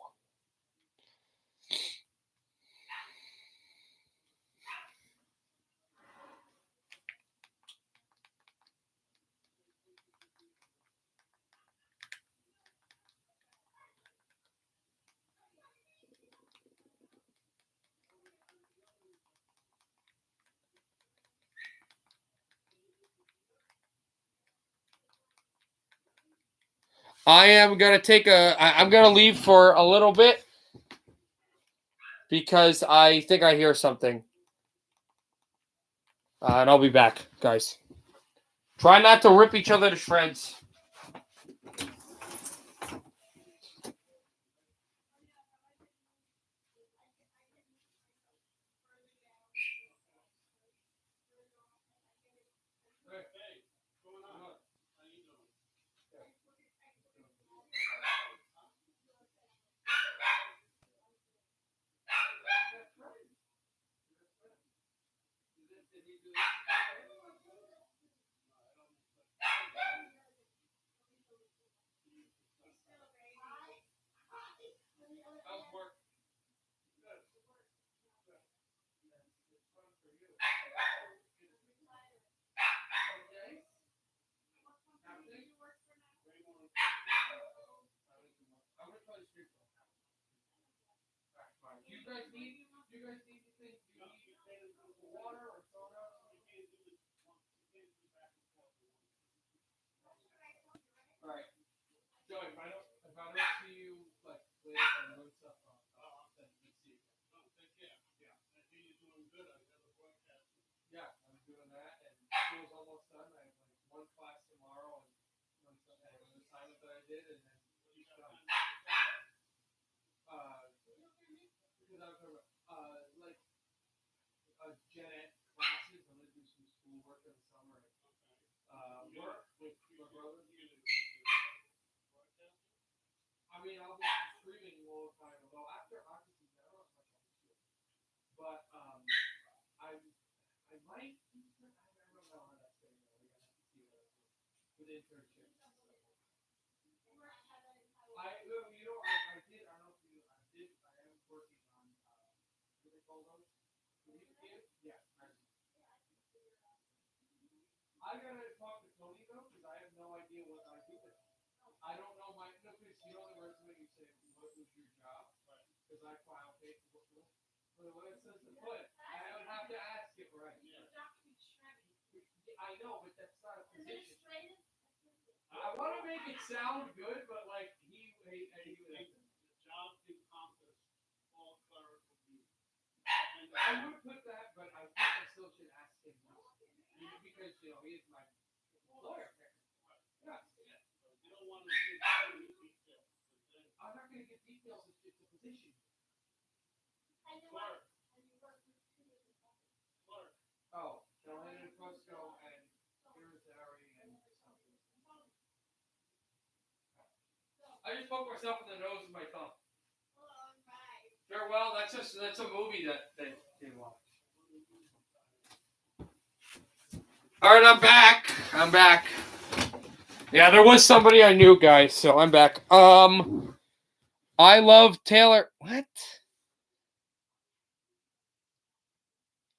I am going to I'm going to leave for a little bit because I think I hear something. And I'll be back, guys. Try not to rip each other to shreds. know, but that's not a position. I want to make it sound good, but like he job to accomplish all clerical duties. I would put that, but I think I still should ask him because he is my lawyer. Yeah. You don't want to give any details. I'm not going to give details. It's a position. Clerk. Oh, Carolina Fusco and Irizarry and something. I just poked myself in the nose with my thumb. Farewell. That's a movie that they watch. All right, I'm back. Yeah, there was somebody I knew, guys, so I'm back. I love Taylor. What?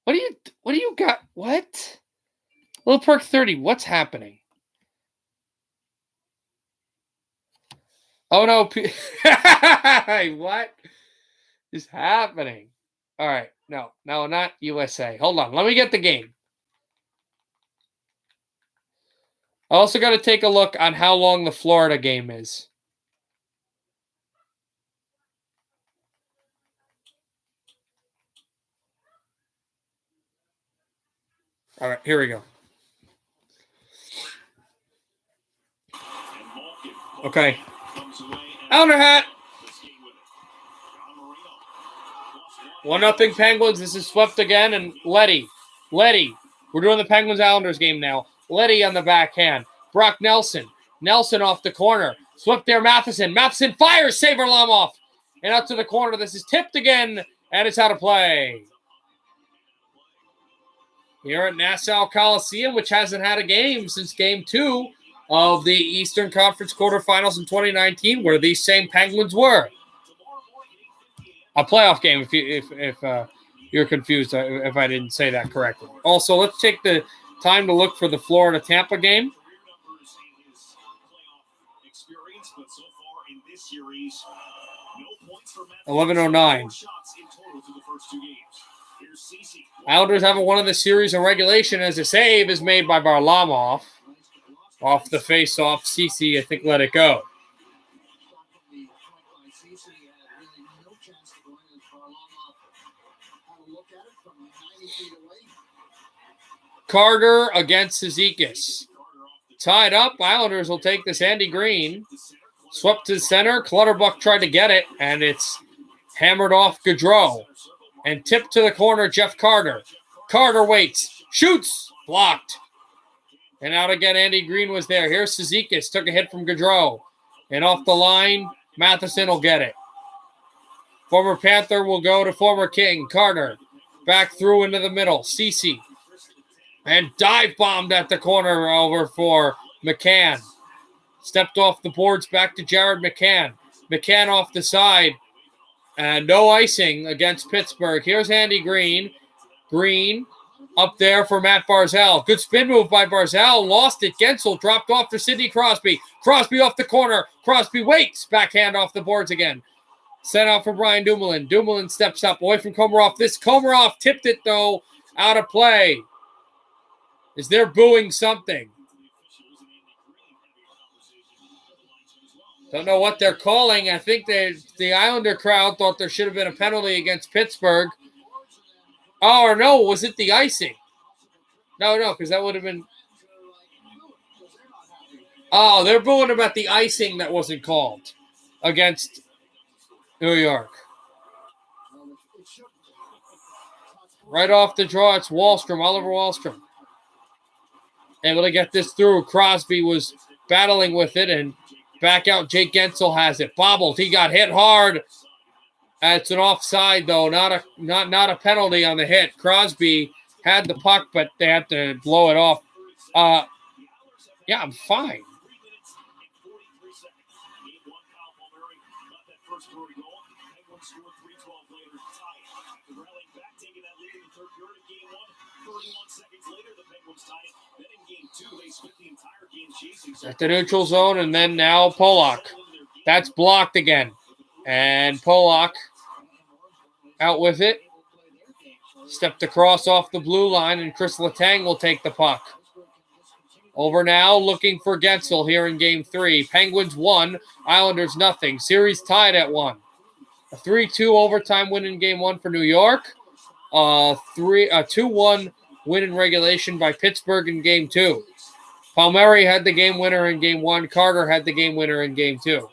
What do you got? What? Little Perk 30, what's happening? Oh no, what is happening? All right, no, not USA. Hold on, let me get the game. I also got to take a look on how long the Florida game is. All right, here we go. Okay. Elder hat. 1-0 Penguins. This is swept again, and Letty. We're doing the Penguins Islanders game now. Letty on the backhand. Brock Nelson. Nelson off the corner. Swept there, Matheson. Matheson fires. Save Varlamov. And out to the corner. This is tipped again, and it's out of play. Here at Nassau Coliseum, which hasn't had a game since Game 2 of the Eastern Conference quarterfinals in 2019, where these same Penguins were. A playoff game, if you're confused, if I didn't say that correctly. Also, let's take the time to look for the Florida-Tampa game. 11:09. Islanders haven't won in the series in regulation as a save is made by Varlamov. Off the face-off, Ceci, I think, let it go. Carter against Zizekas. Tied up, Islanders will take this. Andy Green. Swept to the center. Clutterbuck tried to get it, and it's hammered off Gaudreau. And tipped to the corner, Jeff Carter. Carter waits. Shoots. Blocked. And out again, Andy Green was there. Here's Zizekas. Took a hit from Gaudreau. And off the line, Matheson will get it. Former Panther will go to former King. Carter. Back through into the middle. Ceci. And dive bombed at the corner over for McCann. Stepped off the boards back to Jared McCann. McCann off the side. And no icing against Pittsburgh. Here's Andy Green. Green up there for Matt Barzal. Good spin move by Barzal. Lost it. Gensel dropped off to Sidney Crosby. Crosby off the corner. Crosby waits. Backhand off the boards again. Sent out for Brian Dumoulin. Dumoulin steps up away from Komarov. This Komarov tipped it, though, out of play. Is they're booing something. Don't know what they're calling. I think the Islander crowd thought there should have been a penalty against Pittsburgh. Oh, or no, was it the icing? No, because that would have been... Oh, they're booing about the icing that wasn't called against New York. Right off the draw, it's Wahlstrom, Oliver Wahlstrom. Able to get this through. Crosby was battling with it, and back out, Jake Gensel has it. Bobbled. He got hit hard. It's an offside, though. Not a penalty on the hit. Crosby had the puck, but they had to blow it off. Yeah, I'm fine. At the neutral zone, and then now Polak. That's blocked again. And Polak out with it. Stepped across off the blue line, and Chris Letang will take the puck. Over now, looking for Gensel here in Game 3. Penguins 1, Islanders nothing. Series tied at 1. A 3-2 overtime win in Game 1 for New York. A 2-1 win in regulation by Pittsburgh in Game 2. Palmieri had the game winner in Game 1. Carter had the game winner in Game 2.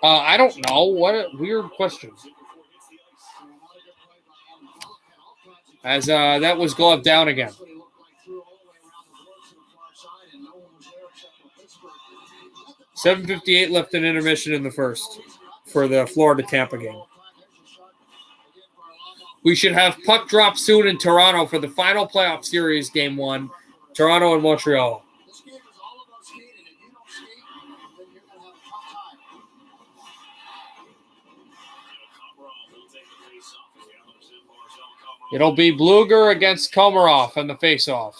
I don't know. What a weird question. As that was gloved down again. 7:58 left in intermission in the first for the Florida-Tampa game. We should have puck drop soon in Toronto for the final playoff series, Game 1, Toronto and Montreal. It'll be Bluger against Komarov in the faceoff.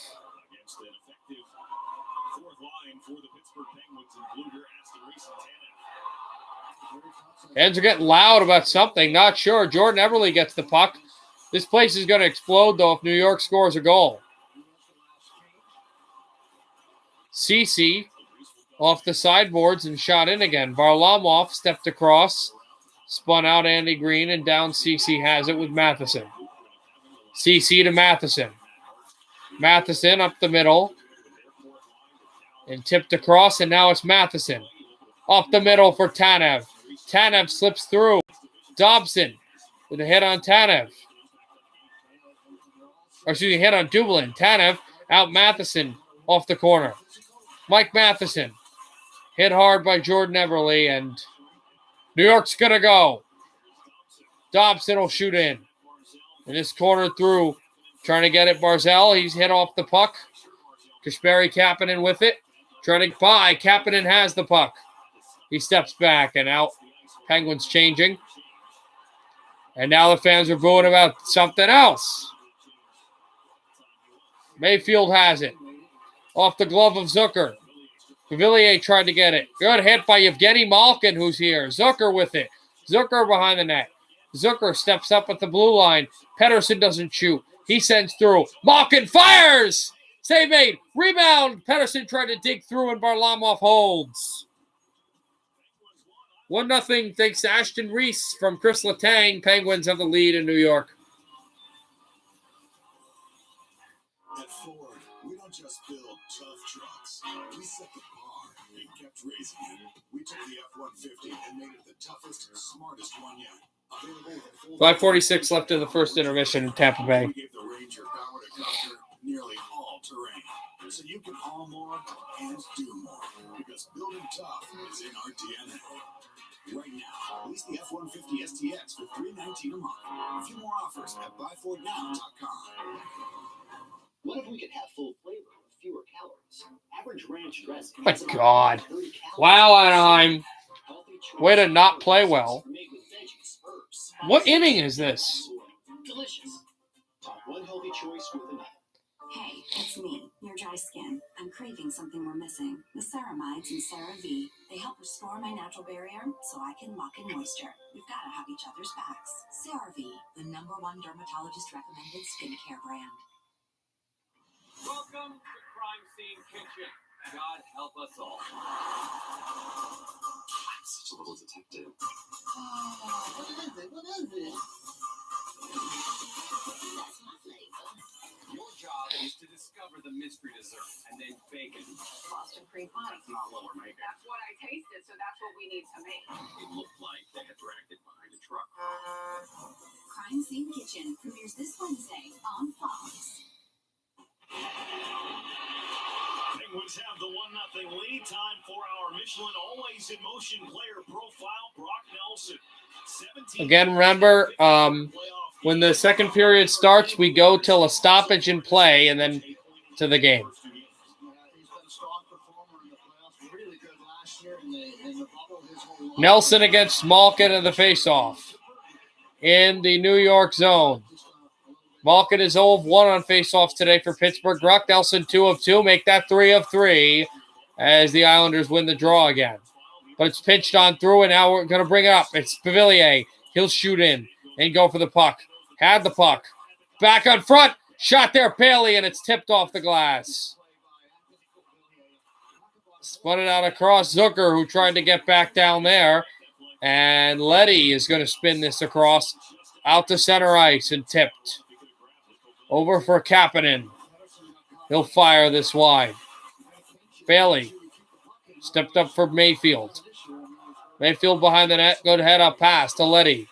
Fans are getting loud about something. Not sure. Jordan Eberle gets the puck. This place is going to explode, though, if New York scores a goal. Ceci off the sideboards and shot in again. Varlamov stepped across, spun out Andy Green, and down Ceci has it with Matheson. Ceci to Matheson. Matheson up the middle. And tipped across, and now it's Matheson. Up the middle for Tanev. Tanev slips through. Dobson with a hit on Tanev. Or excuse me, hit on Dublin. Tanev out Matheson off the corner. Mike Matheson. Hit hard by Jordan Eberle, and New York's going to go. Dobson will shoot in. In this corner through, trying to get it Barzell. He's hit off the puck. Kasperi Kapanen with it. Trying to get by. Kapanen has the puck. He steps back and out. Penguins changing. And now the fans are booing about something else. Mayfield has it. Off the glove of Zucker. Pavillier tried to get it. Good hit by Evgeny Malkin, who's here. Zucker with it. Zucker behind the net. Zucker steps up at the blue line. Pettersson doesn't shoot. He sends through. Malkin fires! Save made. Rebound. Pettersson tried to dig through, and Varlamov holds. 1-0 thanks to Ashton Reese from Chris Letang. Penguins have the lead in New York. At Ford, we don't just build tough trucks. We set the bar and kept raising it. We took the F-150 and made it the toughest, smartest one yet. 5:46 left in the first intermission in Tampa Bay. We gave the Ranger power to conquer nearly all terrain. So you can haul more and do more. Because building tough is in our DNA. Right now, lease the F-150 STX for $319 a month. A few more offers at buyfordnow.com. What if we could have full flavor with fewer calories? Average ranch dress. My God. Wow, Anaheim. Way to not play well. What inning is this? Delicious. Top one healthy choice with another. Hey, it's me, your dry skin. I'm craving something we're missing. The ceramides in CeraVe. They help restore my natural barrier so I can lock in moisture. We've got to have each other's backs. CeraVe, the #1 dermatologist recommended skincare brand. Welcome to Crime Scene Kitchen. God help us all. I'm such a little detective. What is it? What is it? That's my flavor. Your job is to discover the mystery dessert and then bake it. Boston cream pie. That's not what we're making. That's what I tasted, so that's what we need to make. It looked like they had dragged it behind a truck. Crime Scene Kitchen premieres this Wednesday on Fox. Penguins have the 1-0 lead. Time for our Michelin Always in Motion player profile, Brock Nelson. Again, remember, when the second period starts, we go till a stoppage in play and then to the game. Nelson against Malkin in the faceoff in the New York zone. Malkin is 0 of 1 on faceoffs today for Pittsburgh. Brock Nelson 2 of 2. Make that 3 of 3 as the Islanders win the draw again. But it's pitched on through, and now we're going to bring it up. It's Pavillier. He'll shoot in and go for the puck. Had the puck. Back on front. Shot there, Bailey, and it's tipped off the glass. Spun it out across Zucker, who tried to get back down there. And Letty is going to spin this across out to center ice and tipped. Over for Kapanen. He'll fire this wide. Bailey stepped up for Mayfield. Mayfield behind the net. Good head-up pass to Letty.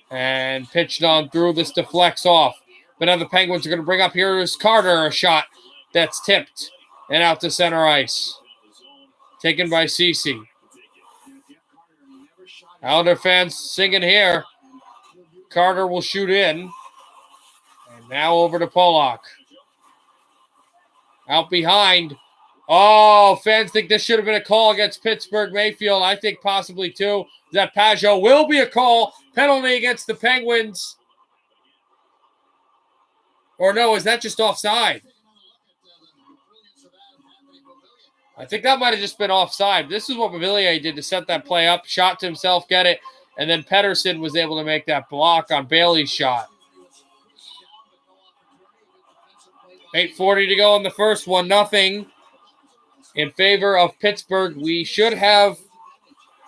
And pitched on through. This deflects off. But now the Penguins are going to bring up here is Carter. A shot that's tipped and out to center ice. Taken by Cece. Islander fans singing here. Carter will shoot in. And now over to Pollock. Out behind. Oh, fans think this should have been a call against Pittsburgh Mayfield. I think possibly too. That Pajot will be a call. Penalty against the Penguins. Or no, is that just offside? I think that might have just been offside. This is what Mavillier did to set that play up. Shot to himself, get it. And then Pettersson was able to make that block on Bailey's shot. 8:40 to go in the first, 1-0 in favor of Pittsburgh. We should have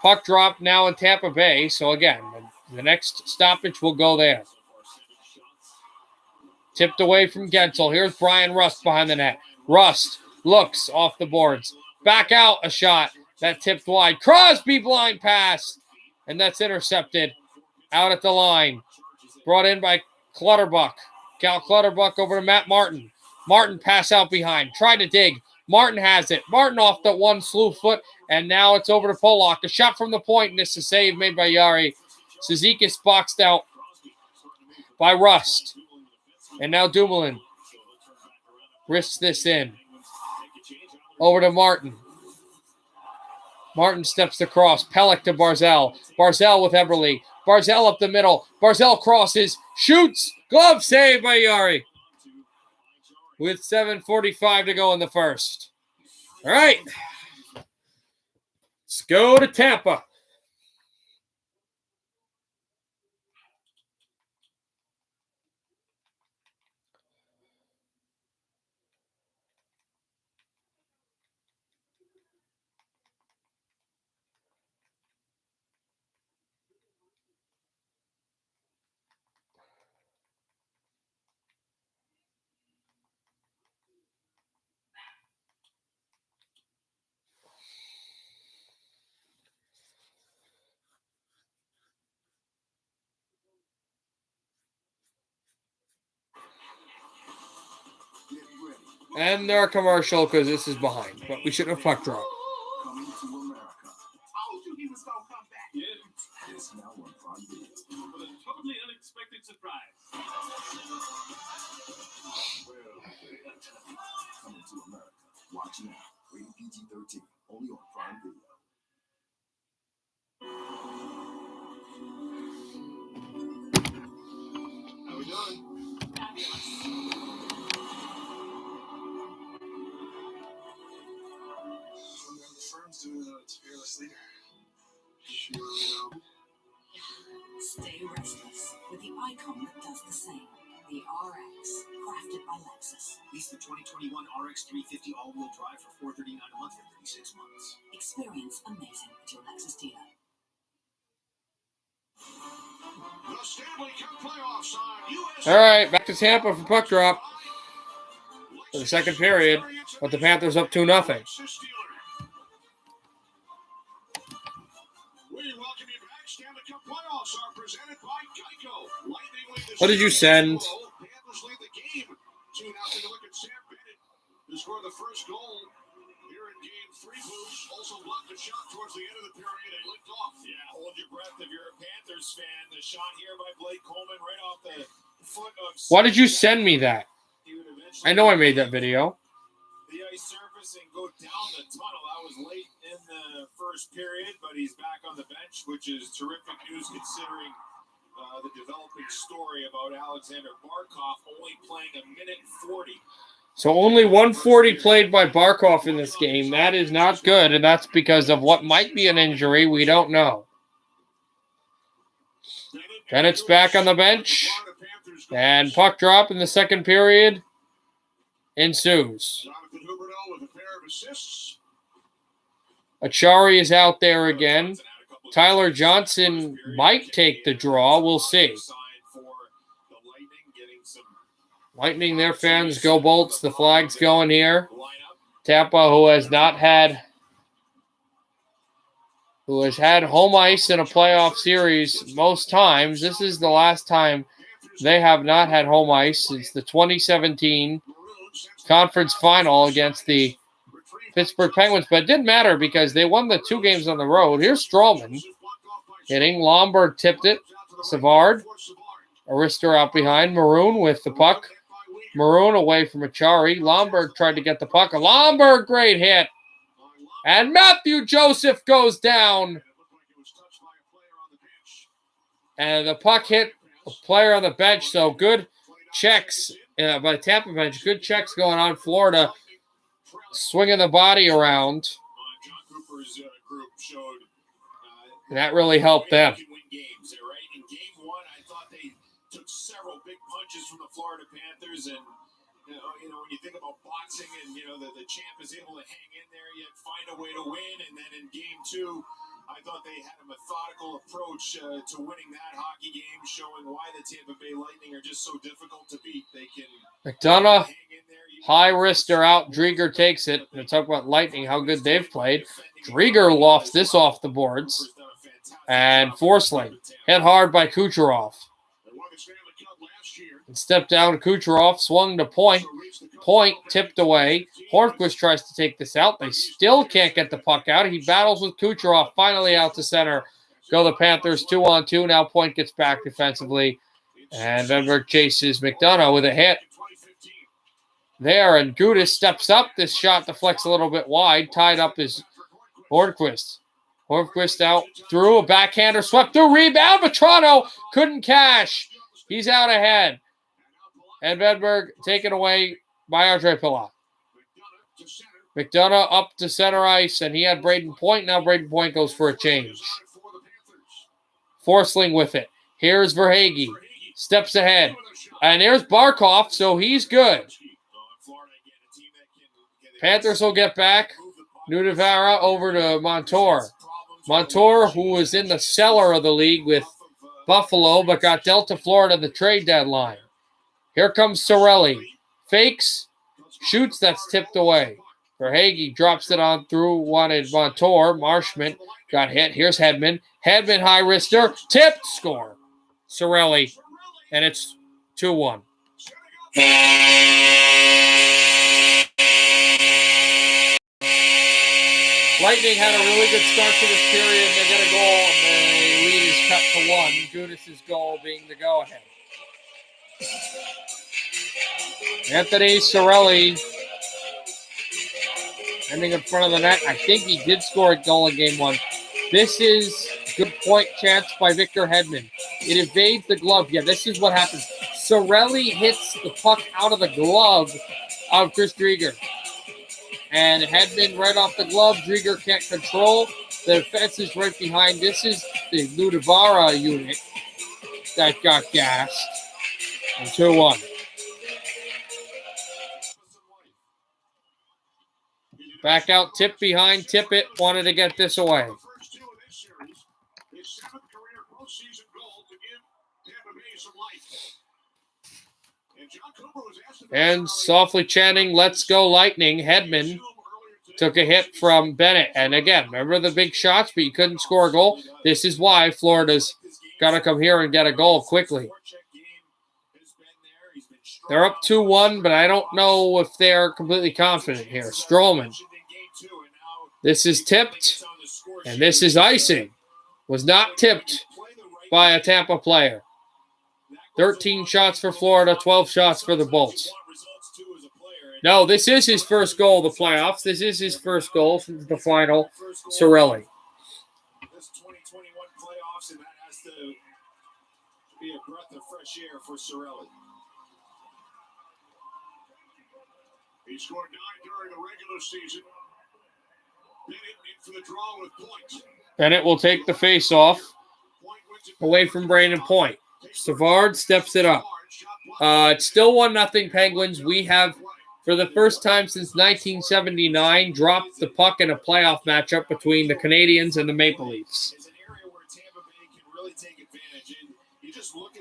puck drop now in Tampa Bay. So again, the next stoppage will go there. Tipped away from Gensel. Here's Brian Rust behind the net. Rust looks off the boards. Back out a shot. That tipped wide. Crosby blind pass. And that's intercepted out at the line. Brought in by Clutterbuck. Cal Clutterbuck over to Matt Martin. Martin pass out behind. Tried to dig. Martin has it. Martin off the one slew foot. And now it's over to Pollock. A shot from the point. And it's a save made by Yari. Cizikas boxed out by Rust. And now Dumoulin risks this in. Over to Martin. Martin steps across. Pelech to Barzal. Barzal with Eberle. Barzal up the middle. Barzal crosses. Shoots. Glove save by Yari. With 7:45 to go in the first. All right. Let's go to Tampa. And our commercial because this is behind. But we shouldn't have puck drop. Coming to America. Told you he was gonna come back. Yeah, It's now on Prime Video. with a totally unexpected surprise. Well, coming to America. Watch now. Rated PG-13. Only on Prime Video. How we doing? Fabulous. The firm's doing its fearless leader. She really know. Stay restless with the icon that does the same. The RX, crafted by Lexus. Lease the 2021 RX 350 all-wheel drive for $439 a month for 36 months. Experience amazing at your Lexus dealer. The Stanley Cup playoffs on US. All right, back to Tampa for puck drop for the second period. But the Panthers up 2-0. We welcome you back. Stanley Cup playoffs are presented by Geico. Lightning lead the What did you send? Panthers lead the game 2-0. Look at Sam Bennett, who scored the first goal here in Game 3. Blues also blocked a shot towards the end of the period and licked off. Yeah, hold your breath if you're a Panthers fan. The shot here by Blake Coleman right off the foot of. Why did you send me that? He would eventually I know I made that video. the ice surface and go down the tunnel. That was late in the first period, but he's back on the bench, which is terrific news considering the developing story about Alexander Barkov only playing a minute 40. So only 140 played by Barkov in this game. That is not good, and that's because of what might be an injury. We don't know. Bennett's back on the bench. And puck drop in the second period ensues. Achari is out there again. Tyler Johnson might take the draw. We'll see. Lightning, their fans, go Bolts. The flag's going here. Tampa, who has had home ice in a playoff series most times. This is the last time they have not had home ice since the 2017 conference final against the Pittsburgh Penguins. But it didn't matter because they won the 2 games on the road. Here's Stroman hitting. Lomberg tipped it. Savard. Arister out behind. Maroon with the puck. Maroon away from Achari. Lomberg tried to get the puck. Lomberg, great hit. And Matthew Joseph goes down. And the puck hit a player on the bench. So good checks by Tampa bench. Good checks going on. Florida swinging the body around. And that really helped them. In game 1, I thought they took several big punches from the Florida Panthers, and you know when you think about boxing, and the champ is able to hang in there, yet find a way to win. And then in game 2, I thought they had a methodical approach to winning that hockey game, showing why the Tampa Bay Lightning are just so difficult to beat. They can McDonough, hang in there. high wrister out. Drieger takes it. We'll talk about Lightning, how good they've played. Drieger lofts this off the boards. And Forsling hit hard by Kucherov. And stepped down Kucherov, swung to Point. Point tipped away. Hornquist tries to take this out. They still can't get the puck out. He battles with Kucherov, finally out to center. Go the Panthers 2-on-2. Now Point gets back defensively. And Venberg chases McDonough with a hit. There, and Gudis steps up. This shot deflects a little bit wide. Tied up is Hornquist. Hornquist out through a backhander, swept through, rebound, but Toronto couldn't cash. He's out ahead. And Venberg taken away by Andre Palat. McDonough up to center ice, and he had Braden Point. Now Braden Point goes for a change. Forsling with it. Here's Verhaeghe. Steps ahead. And there's Barkov, so he's good. Panthers will get back. Nudavara over to Montour. Montour, who was in the cellar of the league with Buffalo, but got dealt to Florida at the trade deadline. Here comes Sorelli. Fakes, shoots, that's tipped away. Verhaeghe drops it on through, wanted Montour. Marshman got hit. Here's Hedman. Hedman, high wrister, tipped, score. Sorelli, and it's 2-1. Lightning had a really good start to this period. They get a goal, and the lead is cut to 1. Gudis' goal being the go-ahead. Anthony Sorelli ending in front of the net. I think he did score a goal in game 1. This is good point chance by Victor Hedman. It evades the glove. Yeah, this is what happens. Sorelli hits the puck out of the glove of Chris Drieger. And Hedman right off the glove. Drieger can't control. The defense is right behind. This is the Ludavara unit that got gassed. And 2-1. Back out, tip behind, Tippett wanted to get this away. And softly chanting, "Let's go Lightning." Hedman took a hit from Bennett. And again, remember the big shots, but you couldn't score a goal? This is why Florida's got to come here and get a goal quickly. They're up 2-1, but I don't know if they're completely confident here. Stroman. This is tipped, and this is icing. Was not tipped by a Tampa player. 13 shots for Florida, 12 shots for the Bolts. No, this is his first goal of the playoffs. This is his first goal since the final. Sorelli. This 2021 playoffs, and that has to be a breath of fresh air for Sorelli. He scored 9 during the regular season. Bennett in for the draw with points. Bennett will take the face-off. away from Brandon Point. Savard steps it up. It's still 1-0 Penguins. We have, for the first time since 1979, dropped the puck in a playoff matchup between the Canadiens and the Maple Leafs.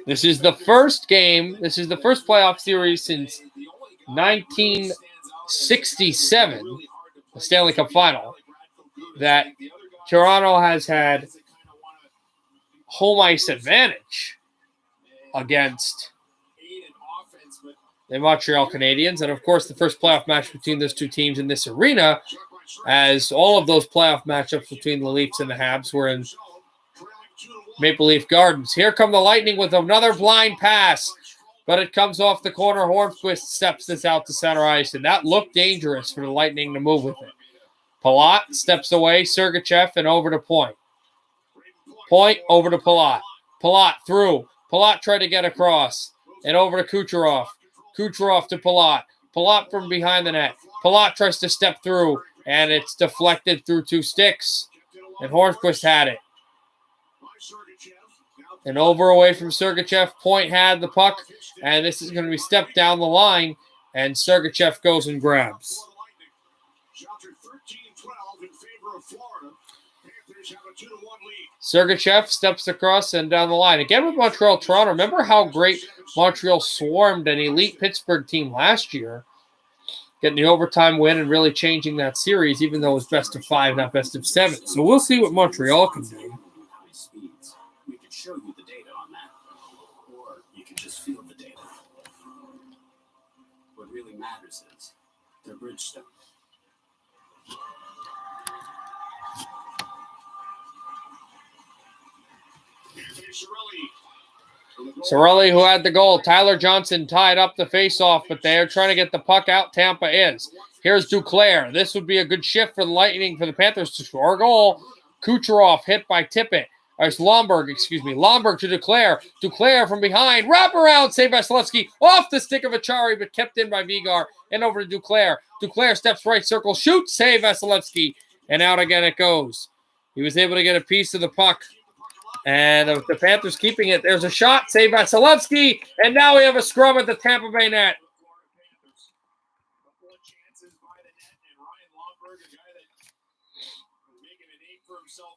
This is the first game. This is the first playoff series since 1967, the Stanley Cup Final, that Toronto has had home ice advantage against the Montreal Canadiens. And, of course, the first playoff match between those two teams in this arena, as all of those playoff matchups between the Leafs and the Habs were in Maple Leaf Gardens. Here come the Lightning with another blind pass, but it comes off the corner. Hornquist steps this out to center ice, and that looked dangerous for the Lightning to move with it. Palat steps away, Sergachev, and over to Point. Point over to Palat. Palat through. Palat tried to get across, and over to Kucherov. Kucherov to Palat. Palat from behind the net. Palat tries to step through, and it's deflected through two sticks, and Hornquist had it. And over away from Sergachev. Point had the puck, and this is going to be stepped down the line, and Sergachev goes and grabs. Sergachev steps across and down the line. Again with Montreal, Toronto. Remember how great Montreal swarmed an elite Pittsburgh team last year, getting the overtime win and really changing that series, even though it was best of 5, not best of 7. So we'll see what Montreal can do. We could show you the data on that, or you can just feel the data. What really matters is the Bridgestone. Cirelli, who had the goal. Tyler Johnson tied up the faceoff, but they're trying to get the puck out. Tampa is. Here's Duclair. This would be a good shift for the Lightning, for the Panthers to score a goal. Kucherov hit by Tippett. It's Lomberg to Duclair. Duclair from behind. Wrap around. Save Vasilevsky. Off the stick of Achari, but kept in by Vigar. And over to Duclair. Duclair steps right circle. Shoots. Save Vasilevsky. And out again it goes. He was able to get a piece of the puck. And the Panthers keeping it. There's a shot. Save Vasilevsky. And now we have a scrum at the Tampa Bay net.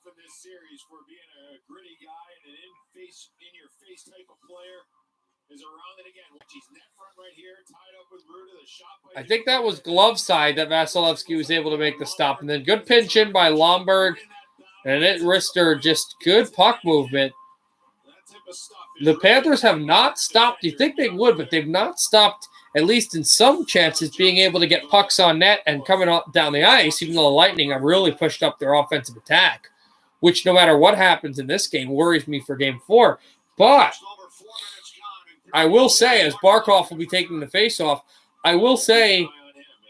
In this series for being a gritty guy and an in-your-face type of player is around it again. He's net front right here, tied up with Ruda. The shot by I think that was glove side that Vasilevsky was able to make the stop. And then good pinch in by Lomberg. And it Rister, just good puck movement. The Panthers have not stopped. You think they would, but they've not stopped, at least in some chances, being able to get pucks on net and coming up down the ice, even though the Lightning have really pushed up their offensive attack, which no matter what happens in this game worries me for Game 4. But I will say, as Barkov will be taking the faceoff, I will say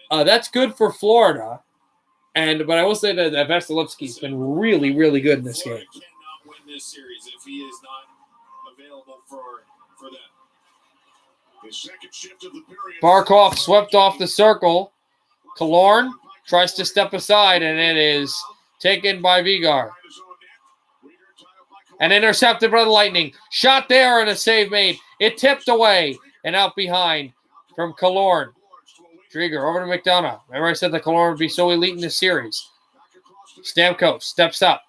that's good for Florida. But I will say that Vasilevsky's been really, really good in this game. cannot win this series if he is not available for them. The second shift of the period. Barkov swept off the circle. Killorn tries to step aside, and it is taken by Vigar. And intercepted by the Lightning. Shot there and a save made. It tipped away and out behind from Killorn. Drieger over to McDonough. Remember I said that Killorn would be so elite in this series. Stamkos steps up.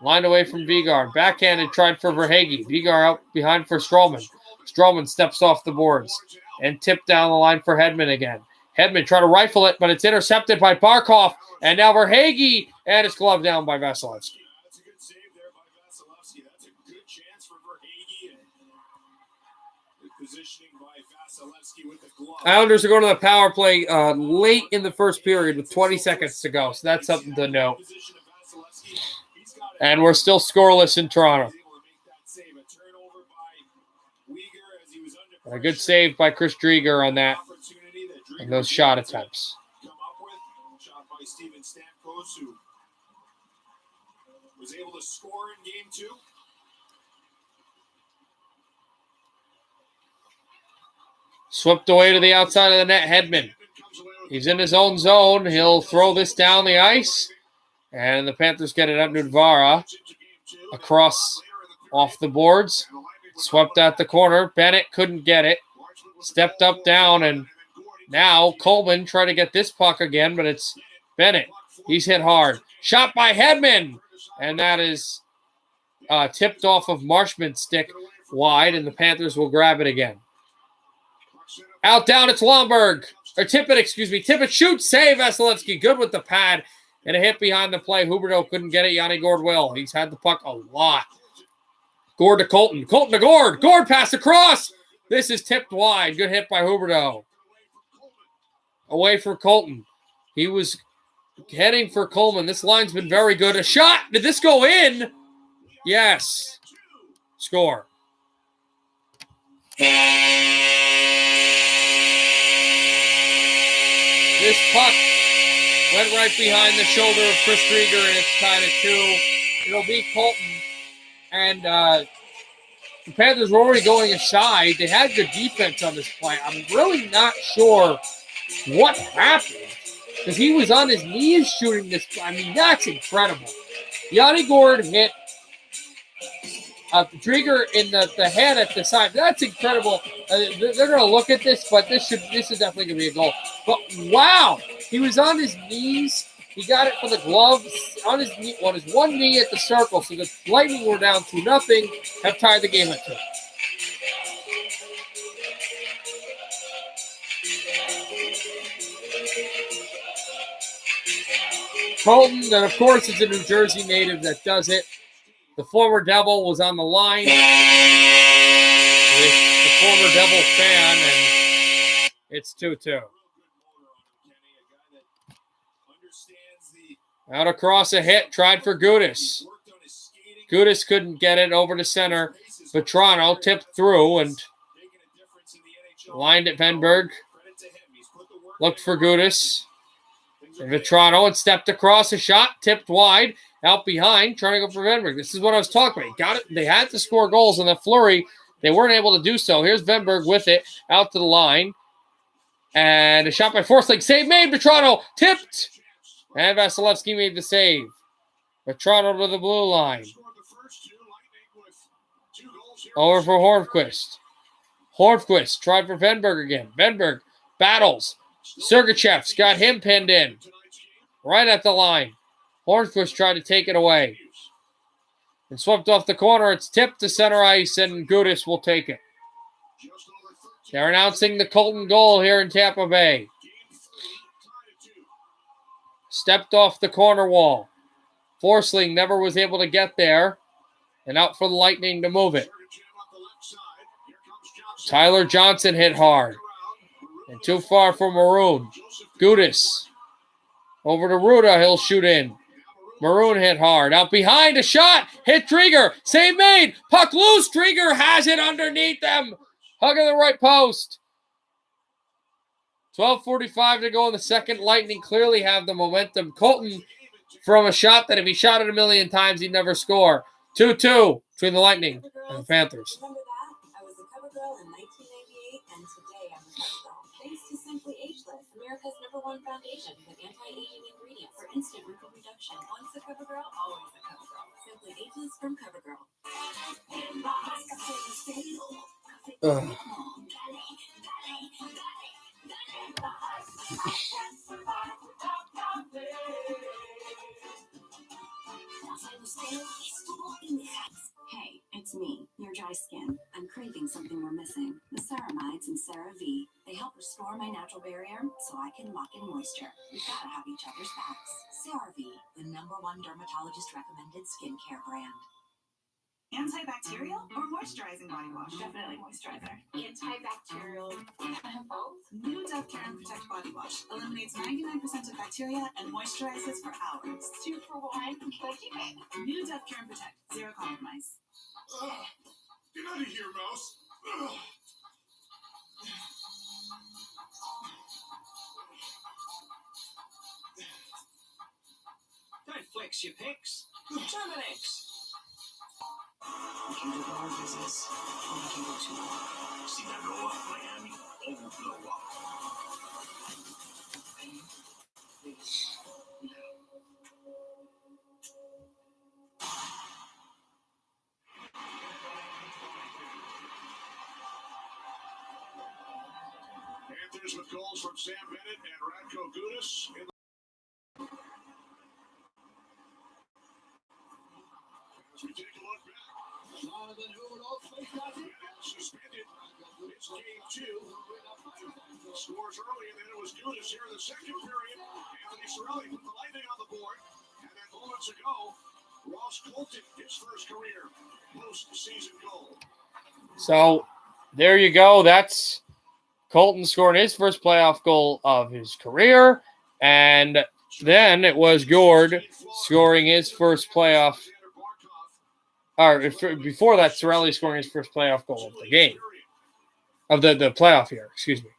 Lined away from Vigar. Backhanded tried for Verhaeghe. Vigar out behind for Stroman. Stroman steps off the boards and tipped down the line for Hedman again. Hedman tried to rifle it, but it's intercepted by Barkov. And now Verhaeghe, and it's gloved down by Vasilevsky. That's a good save there by Vasilevsky. That's a good chance for Verhaeghe. And positioning by Vasilevsky with the glove. Islanders are going to the power play late in the first period with 20 seconds to go. So that's something to note. And we're still scoreless in Toronto. And a good save by Chris Drieger on that. And those shot attempts. Shot by Steven Stamkos, who was able to score in Game 2. Swept away to the outside of the net, Hedman. He's in his own zone. He'll throw this down the ice. And the Panthers get it up to Nudvara across Off the boards. Swept out the corner. Bennett couldn't get it. Stepped up, down, and now Coleman trying to get this puck again, but it's Bennett. He's hit hard. Shot by Hedman. And that is tipped off of Marshman's stick wide, and the Panthers will grab it again. Out, down, it's Lomberg. Or Tippett, excuse me. Tippett shoots, save, Vasilevsky. Good with the pad. And a hit behind the play. Huberdeau couldn't get it. Yanni Gourde will. He's had the puck a lot. Gourde to Colton. Colton to Gourde. Gourde pass across. This is tipped wide. Good hit by Huberdeau. Away for Colton. He was heading for Coleman. This line's been very good. A shot. Did this go in? Yes. Score. This puck went right behind the shoulder of Chris Drieger, and it's tied at 2. It'll be Colton. And the Panthers were already going aside. They had good defense on this play. I'm really not sure what happened, because he was on his knees shooting this. I mean, that's incredible. Yanni Gourde hit Drieger in the head at the side. That's incredible. They're going to look at this, but this is definitely going to be a goal. But wow, he was on his knees. He got it for the glove on his knee, on his one knee at the circle. So the Lightning were down 2-0, have tied the game at 2. Colton, and of course, it's a New Jersey native that does it. The former Devil was on the line with the former Devil fan, and it's 2-2. Out across a hit, tried for Gudis. Gudis couldn't get it over to center. Vetrano tipped through and lined at Venberg. Looked for Gudis. And Vetrano and stepped across a shot, tipped wide, out behind, trying to go for Venberg. This is what I was talking about. Got it. They had to score goals in the flurry. They weren't able to do so. Here's Venberg with it, out to the line. And a shot by Forsling. Save made. Vetrano tipped. And Vasilevsky made the save. Vetrano to the blue line. Over for Hornquist. Hornquist tried for Venberg again. Venberg battles. Sergachev's got him pinned in. Right at the line. Hornquist tried to take it away. And swept off the corner. It's tipped to center ice, and Gudis will take it. They're announcing the Colton goal here in Tampa Bay. Stepped off the corner wall. Forsling never was able to get there. And out for the Lightning to move it. Tyler Johnson hit hard. And too far for Maroon. Gudis. Over to Ruda. He'll shoot in. Maroon hit hard. Out behind. A shot. Hit Drieger. Save made. Puck loose. Drieger has it underneath them. Hugging the right post. 12:45 to go in the second. Lightning clearly have the momentum. Colton from a shot that if he shot it a million times, he'd never score. 2-2 between the Lightning and the Panthers. Remember that? I was a cover girl in 1998, and today I'm a cover girl. Thanks to Simply Ageless, America's #1 foundation with anti-aging ingredients for instant wrinkle reduction. Once a cover girl, always a cover girl. Simply Ageless from CoverGirl. Hey, it's me, your dry skin. I'm craving something we're missing. The ceramides and CeraVe. They help restore my natural barrier so I can lock in moisture. We've got to have each other's backs. CeraVe, the #1 dermatologist recommended skincare brand. Antibacterial or moisturizing body wash? Definitely moisturizer. Antibacterial. I have both. New Dove Care and Protect body wash eliminates 99% of bacteria and moisturizes for hours. 2 for $1. What do you mean? New Dove Care and Protect, zero compromise. Get out of here, Mouse. Don't flex your pecs. Terminex. We can do our business, or we can go to war. See that blow up, Miami? Oh, blow up. Please, no. Panthers with goals from Sam Bennett and Radko Gudas. As we take a look back, Jonathan Huberdeau suspended. It's game 2. Scores early, and then it was Gudas here in the second period. Anthony Cirelli put the Lightning on the board. And then moments ago, Ross Colton, his first career postseason goal. So there you go. That's Colton scoring his first playoff goal of his career. And then it was Gord scoring his first playoff. Or before that, Cirelli scoring his first playoff goal of the game. Of the playoff year, excuse me.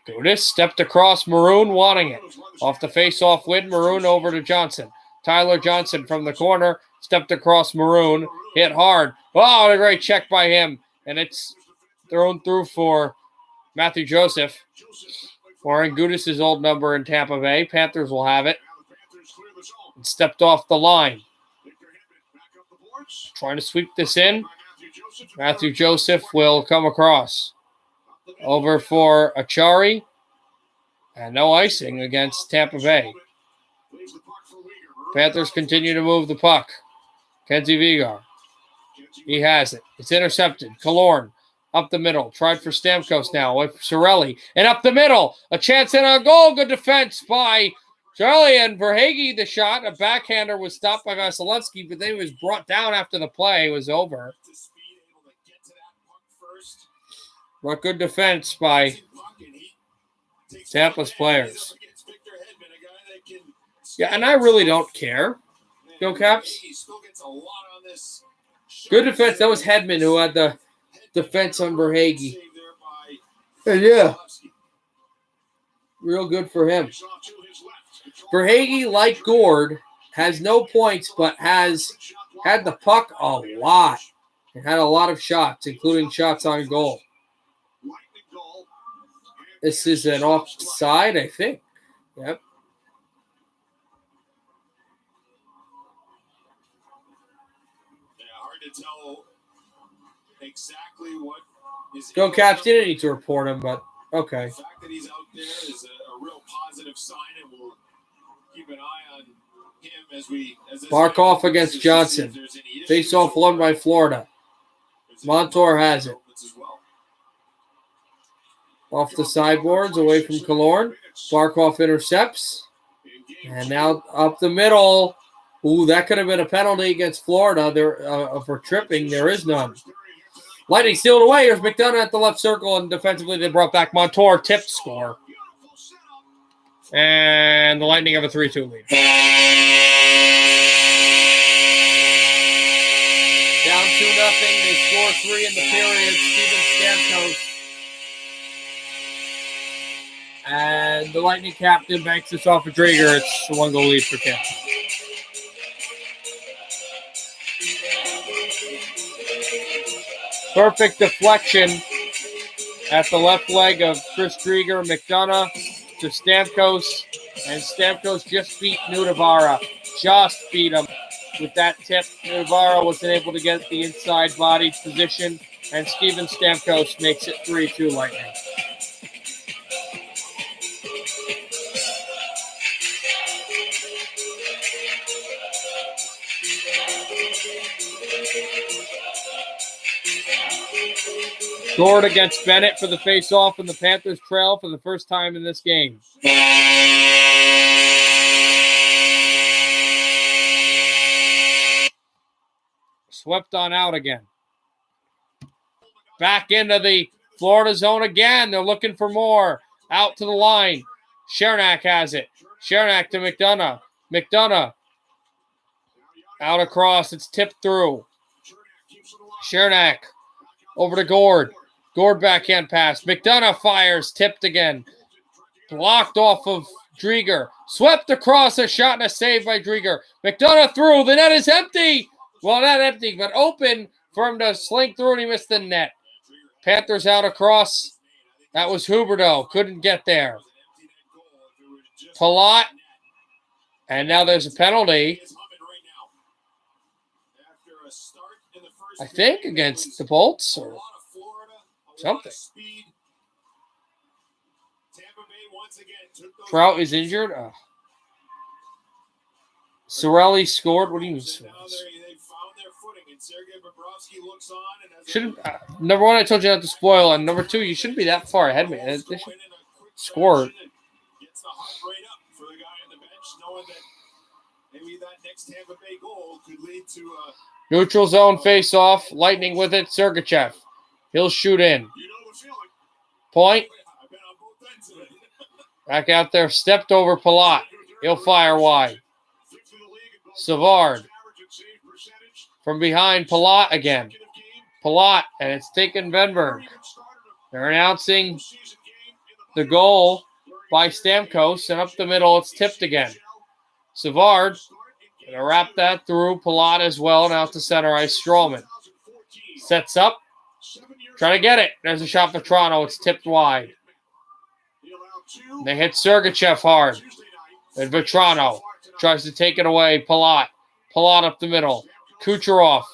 Gudas stepped across Maroon, wanting it. Off the face-off win, Maroon over to Johnson. Tyler Johnson from the corner, stepped across Maroon, hit hard. Oh, a great check by him. And it's thrown through for Matthew Joseph. Wearing Gudas' old number in Tampa Bay. Panthers will have it. And stepped off the line. Trying to sweep this in. Matthew Joseph will come across. Over for Achari. And no icing against Tampa Bay. Panthers continue to move the puck. Kenzie Vigar. He has it. It's intercepted. Killorn up the middle. Tried for Stamkos now with Cirelli. And up the middle. A chance and a goal. Good defense by Cirelli and Verhaeghe. The shot. A backhander was stopped by Vasilevsky, but then he was brought down after the play was over. But good defense by Tampa's players. Yeah, and I really don't care. Go Caps. Good defense. That was Hedman who had the defense on Verhaeghe. And yeah. Real good for him. Verhaeghe, like Gord, has no points, but has had the puck a lot. And had a lot of shots, including shots on goal. This is an offside, I think. Yep. Hard to tell exactly what is. Go Caps didn't need to report him, but okay. The fact that he's out there is a real positive sign, and we'll keep an eye on him as Barkov against Johnson. Face-off won by Florida. Montour has it. Off the sideboards, away from Killorn. Barkov intercepts. And now up the middle. Ooh, that could have been a penalty against Florida for tripping. There is none. Lightning stealed away. Here's McDonough at the left circle, and defensively they brought back Montour. Tipped score. And the Lightning have a 3-2 lead. Down 2-0. They score 3 in the period. Steven Stamkos. And the Lightning captain banks this off of Drieger. It's a 1-goal lead for Tampa. Perfect deflection at the left leg of Chris Drieger. McDonough to Stamkos. And Stamkos just beat Nudavara. Just beat him with that tip. Nudavara wasn't able to get the inside body position. And Steven Stamkos makes it 3-2 Lightning. Gord against Bennett for the face-off, and the Panthers trail for the first time in this game. Swept on out again. Back into the Florida zone again. They're looking for more. Out to the line. Chernak has it. Chernak to McDonough. McDonough. Out across. It's tipped through. Chernak. Over to Gord. Gord backhand pass. McDonough fires. Tipped again. Blocked off of Drieger. Swept across. A shot and a save by Drieger. McDonough through. The net is empty. Well, not empty, but open for him to slink through, and he missed the net. Panthers out across. That was Huberdeau. Couldn't get there. Palat. And now there's a penalty. I think against the Bolts or something. once again took those Trout is injured. Sorelli scored. What do you mean? and now they found their footing, and Sergei Bobrovsky looks on and has Shouldn't number one, I told you not to spoil, and number two, you shouldn't be that far ahead, man. They should score. gets the heart rate up for the guy on the bench, knowing that maybe that next Tampa Bay goal could lead to Neutral zone face off. Lightning with it. Sergachev. He'll shoot in. you know the feeling. Point. I've been on both ends of it. Back out there. Stepped over Palat. He'll fire wide. Savard. From behind Palat again. Palat. And it's taken Venberg. They're announcing the goal by Stamkos. And up the middle, it's tipped again. Savard. Going to wrap that through. Palat as well. Now to center ice. Stroman. Sets up. Trying to get it. There's a shot for Toronto. It's tipped wide. They hit Sergachev hard. And Vetrano tries to take it away. Palat. Palat up the middle. Kucherov.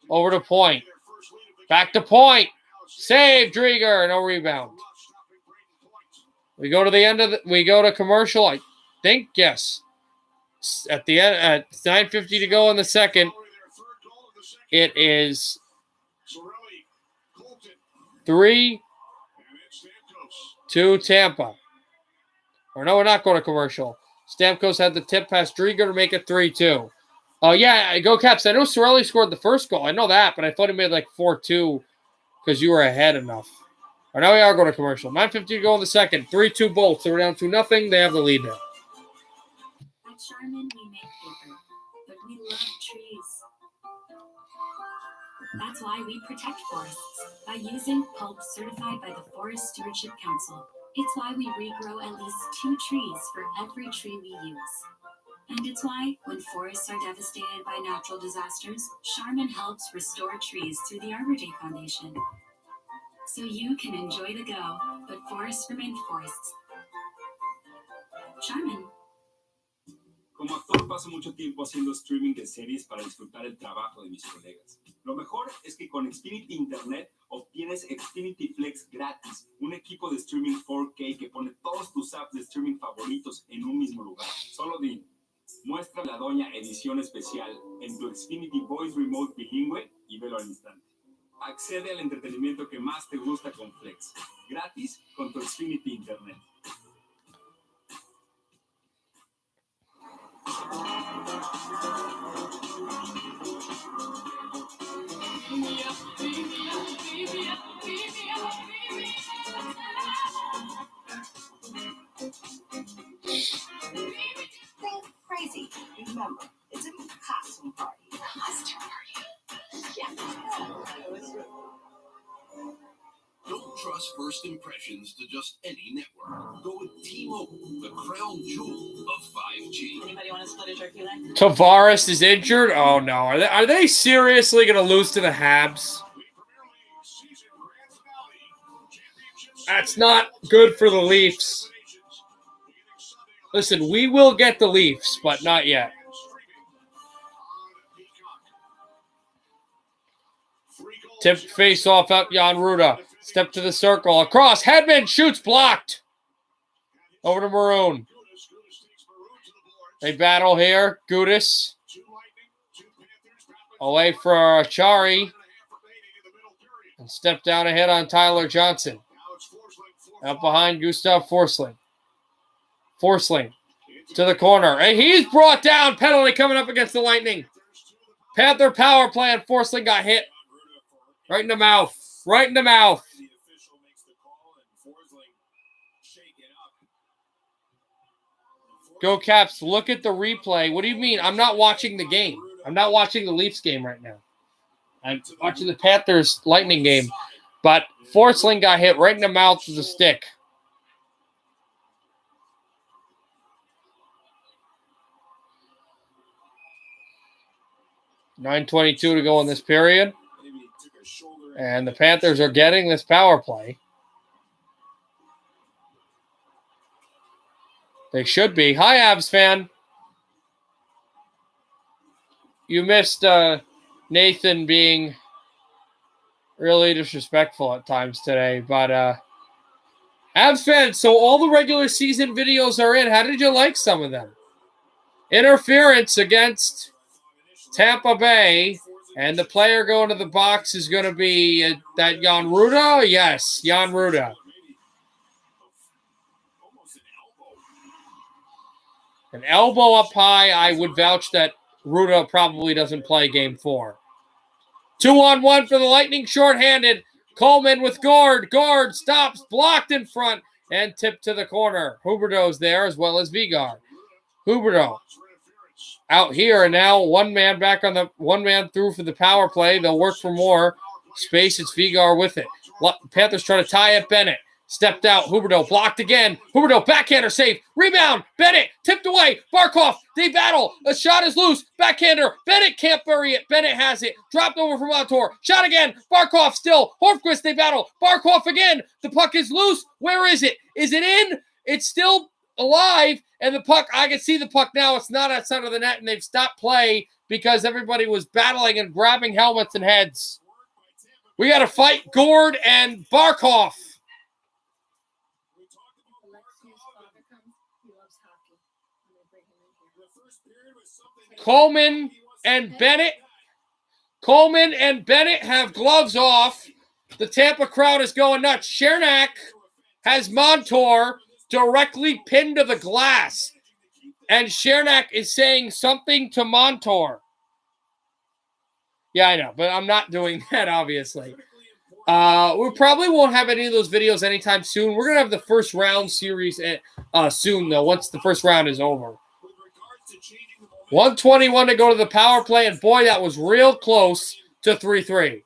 Over to Point. Back to Point. Save Drieger. No rebound. We go to the end of we go to commercial. I think, yes. At the end, at 9:50 to go in the second, it is 3-2 Tampa. Or no, we're not going to commercial. Stamkos had the tip past Drieger to make it 3-2. Oh, yeah, go Caps. I know Sorelli scored the first goal. I know that, but I thought he made like 4-2 because you were ahead enough. Or now we are going to commercial. 9:50 to go in the second. 3-2 Bolts. So we're down 2-0. They have the lead now. At Charmin, we make paper, but we love trees. That's why we protect forests by using pulp certified by the Forest Stewardship Council. It's why we regrow at least 2 trees for every tree we use. And it's why, when forests are devastated by natural disasters, Charmin helps restore trees through the Arbor Day Foundation. So you can enjoy the go, but forests remain forests. Charmin. Como actor paso mucho tiempo haciendo streaming de series para disfrutar el trabajo de mis colegas. Lo mejor es que con Xfinity Internet obtienes Xfinity Flex gratis, un equipo de streaming 4K que pone todos tus apps de streaming favoritos en un mismo lugar. Solo di, muestra la doña edición especial en tu Xfinity Voice Remote bilingüe y velo al instante. Accede al entretenimiento que más te gusta con Flex, gratis con tu Xfinity Internet. Think crazy. Remember, it's a costume party. Costume party? Yeah. Don't trust first impressions to just any network. Go with T-Mobile, the crown jewel of 5G. Anybody want to split a turkey leg? Tavares is injured? Oh, no. Are they seriously going to lose to the Habs? That's not good for the Leafs. Listen, we will get the Leafs, but not yet. Tipped face off up Jan Ruda. Step to the circle. Across. Hedman shoots blocked. Over to Maroon. They battle here. Gudis. Away for Achari. And step down ahead on Tyler Johnson. Out behind Gustav Forsling. Forsling to the corner. And he's brought down. Penalty coming up against the Lightning. Panther power play and Forsling got hit. Right in the mouth. Right in the mouth. Go Caps. Look at the replay. What do you mean? I'm not watching the game. I'm not watching the Leafs game right now. I'm watching the Panthers Lightning game. But Forsling got hit right in the mouth with a stick. .9:22 to go in this period. And the Panthers are getting this power play. They should be. Hi, Avs fan. You missed Nathan being really disrespectful at times today, but Avs fans, so all the regular season videos are in. How did you like some of them? Interference against Tampa Bay, and the player going to the box is going to be that Jan Ruda? Yes, Jan Ruda. An elbow up high, I would vouch that Ruda probably doesn't play game 4. 2-on-1 for the Lightning, shorthanded. Coleman with Gord. Gord stops, blocked in front, and tipped to the corner. Huberdeau's there as well as Vigar. Huberdeau out here, and now one man through for the power play. They'll work for more space. It's Vigar with it. Panthers trying to tie up Bennett. Stepped out. Huberdeau blocked again. Huberdeau backhander save. Rebound. Bennett tipped away. Barkov. They battle. A shot is loose. Backhander. Bennett can't bury it. Bennett has it. Dropped over from Montour. Shot again. Barkov still. Horfquist. They battle. Barkov again. The puck is loose. Where is it? Is it in? It's still alive. And the puck, I can see the puck now. It's not outside of the net, and they've stopped play because everybody was battling and grabbing helmets and heads. We got to fight Gord and Barkov. Coleman and Bennett have gloves off. The Tampa crowd is going nuts. Chernak has Montour directly pinned to the glass. And Chernak is saying something to Montour. Yeah, I know, but I'm not doing that, obviously. We probably won't have any of those videos anytime soon. We're going to have the first round series soon, though, once the first round is over. 1:21 to go to the power play, and boy, that was real close to 3-3.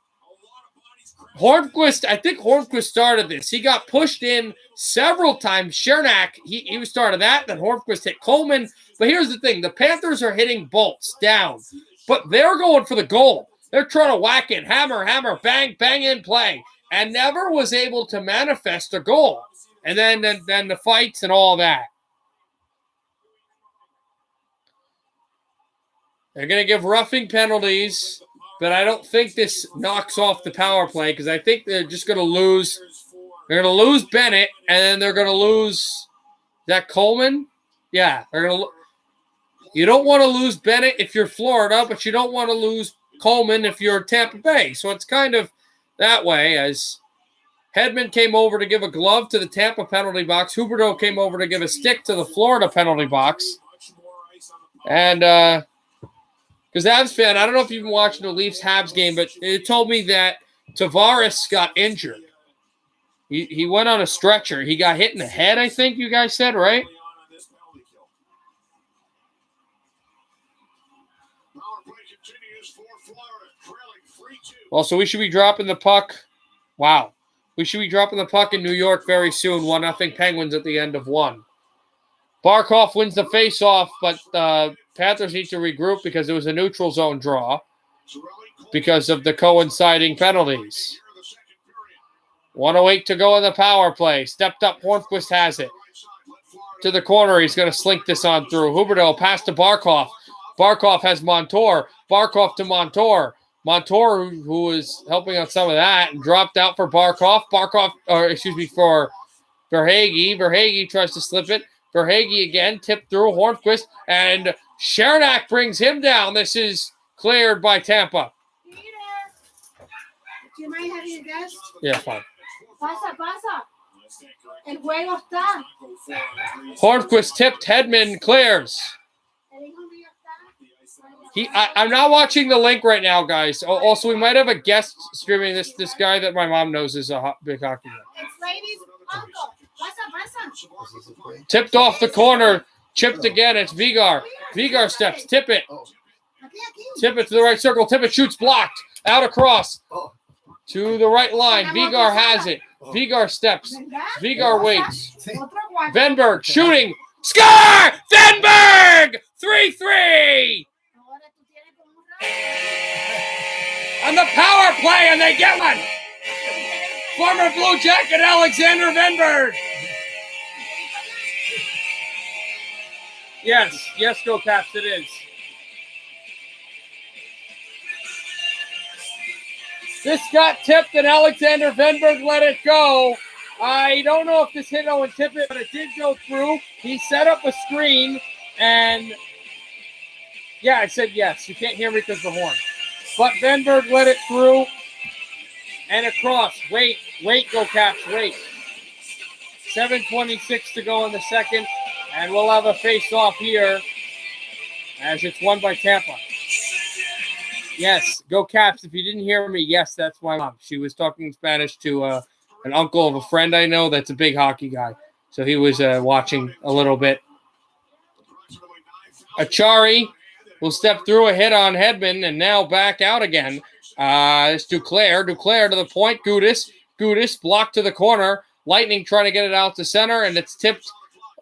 Hornquist, I think Hornquist started this. He got pushed in several times. Chernak, he started that. Then Hornquist hit Coleman. But here's the thing. The Panthers are hitting bolts down. But they're going for the goal. They're trying to whack it. Hammer, hammer, bang, bang in play. And never was able to manifest a goal. And then the fights and all that. They're going to give roughing penalties. But I don't think this knocks off the power play because I think they're just going to lose. They're going to lose Bennett, and then they're going to lose. Is that Coleman? Yeah. You don't want to lose Bennett if you're Florida, but you don't want to lose Coleman if you're Tampa Bay. So it's kind of that way as Hedman came over to give a glove to the Tampa penalty box. Huberdeau came over to give a stick to the Florida penalty box. And, because Avs fan, I don't know if you've been watching the Leafs-Habs game, but it told me that Tavares got injured. He went on a stretcher. He got hit in the head, I think you guys said, right? Well, so we should be dropping the puck. Wow. We should be dropping the puck in New York very soon. 1-0 Penguins at the end of 1. Barkov wins the face-off, but Panthers need to regroup because it was a neutral zone draw because of the coinciding penalties. 1:08 to go in the power play. Stepped up, Hornquist has it. To the corner, he's going to slink this on through. Huberdeau pass to Barkov. Barkov has Montour. Barkov to Montour. Montour, who was helping on some of that, and dropped out for Barkov. For Verhaeghe. Verhaeghe tries to slip it. Verhaeghe again, tipped through Hornquist, and Chernak brings him down. This is cleared by Tampa. Peter, do you mind having a guest? Yeah, fine. Pasa. El juego está. Hornquist tipped, Hedman clears. I'm not watching the link right now, guys. Also, we might have a guest streaming this guy that my mom knows is a big hockey guy. It's ladies' uncle. Pasa. Tipped off the corner. Chipped again. It's Vigar. Vigar steps. Tip it. Tip it to the right circle. Tip it. Shoots blocked. Out across. To the right line. Vigar has it. Vigar steps. Vigar waits. Venberg shooting. Score! Venberg! 3-3! On the power play, and they get one. Former Blue Jacket Alexander Venberg. Yes, go Caps, it is. This got tipped, and Alexander Venberg let it go. I don't know if this hit Owen Tippett, but it did go through. He set up a screen, and yeah, I said yes. You can't hear me because of the horn. But Benberg let it through and across. Wait, go Caps, wait. 7:26 to go in the second, and we'll have a face-off here as it's won by Tampa. Yes, go Caps. If you didn't hear me, yes, that's my mom. She was talking Spanish to an uncle of a friend I know that's a big hockey guy. So he was watching a little bit. Achari will step through a hit on Hedman and now back out again. It's Duclair. Duclair to the point. Gudis blocked to the corner. Lightning trying to get it out to center, and it's tipped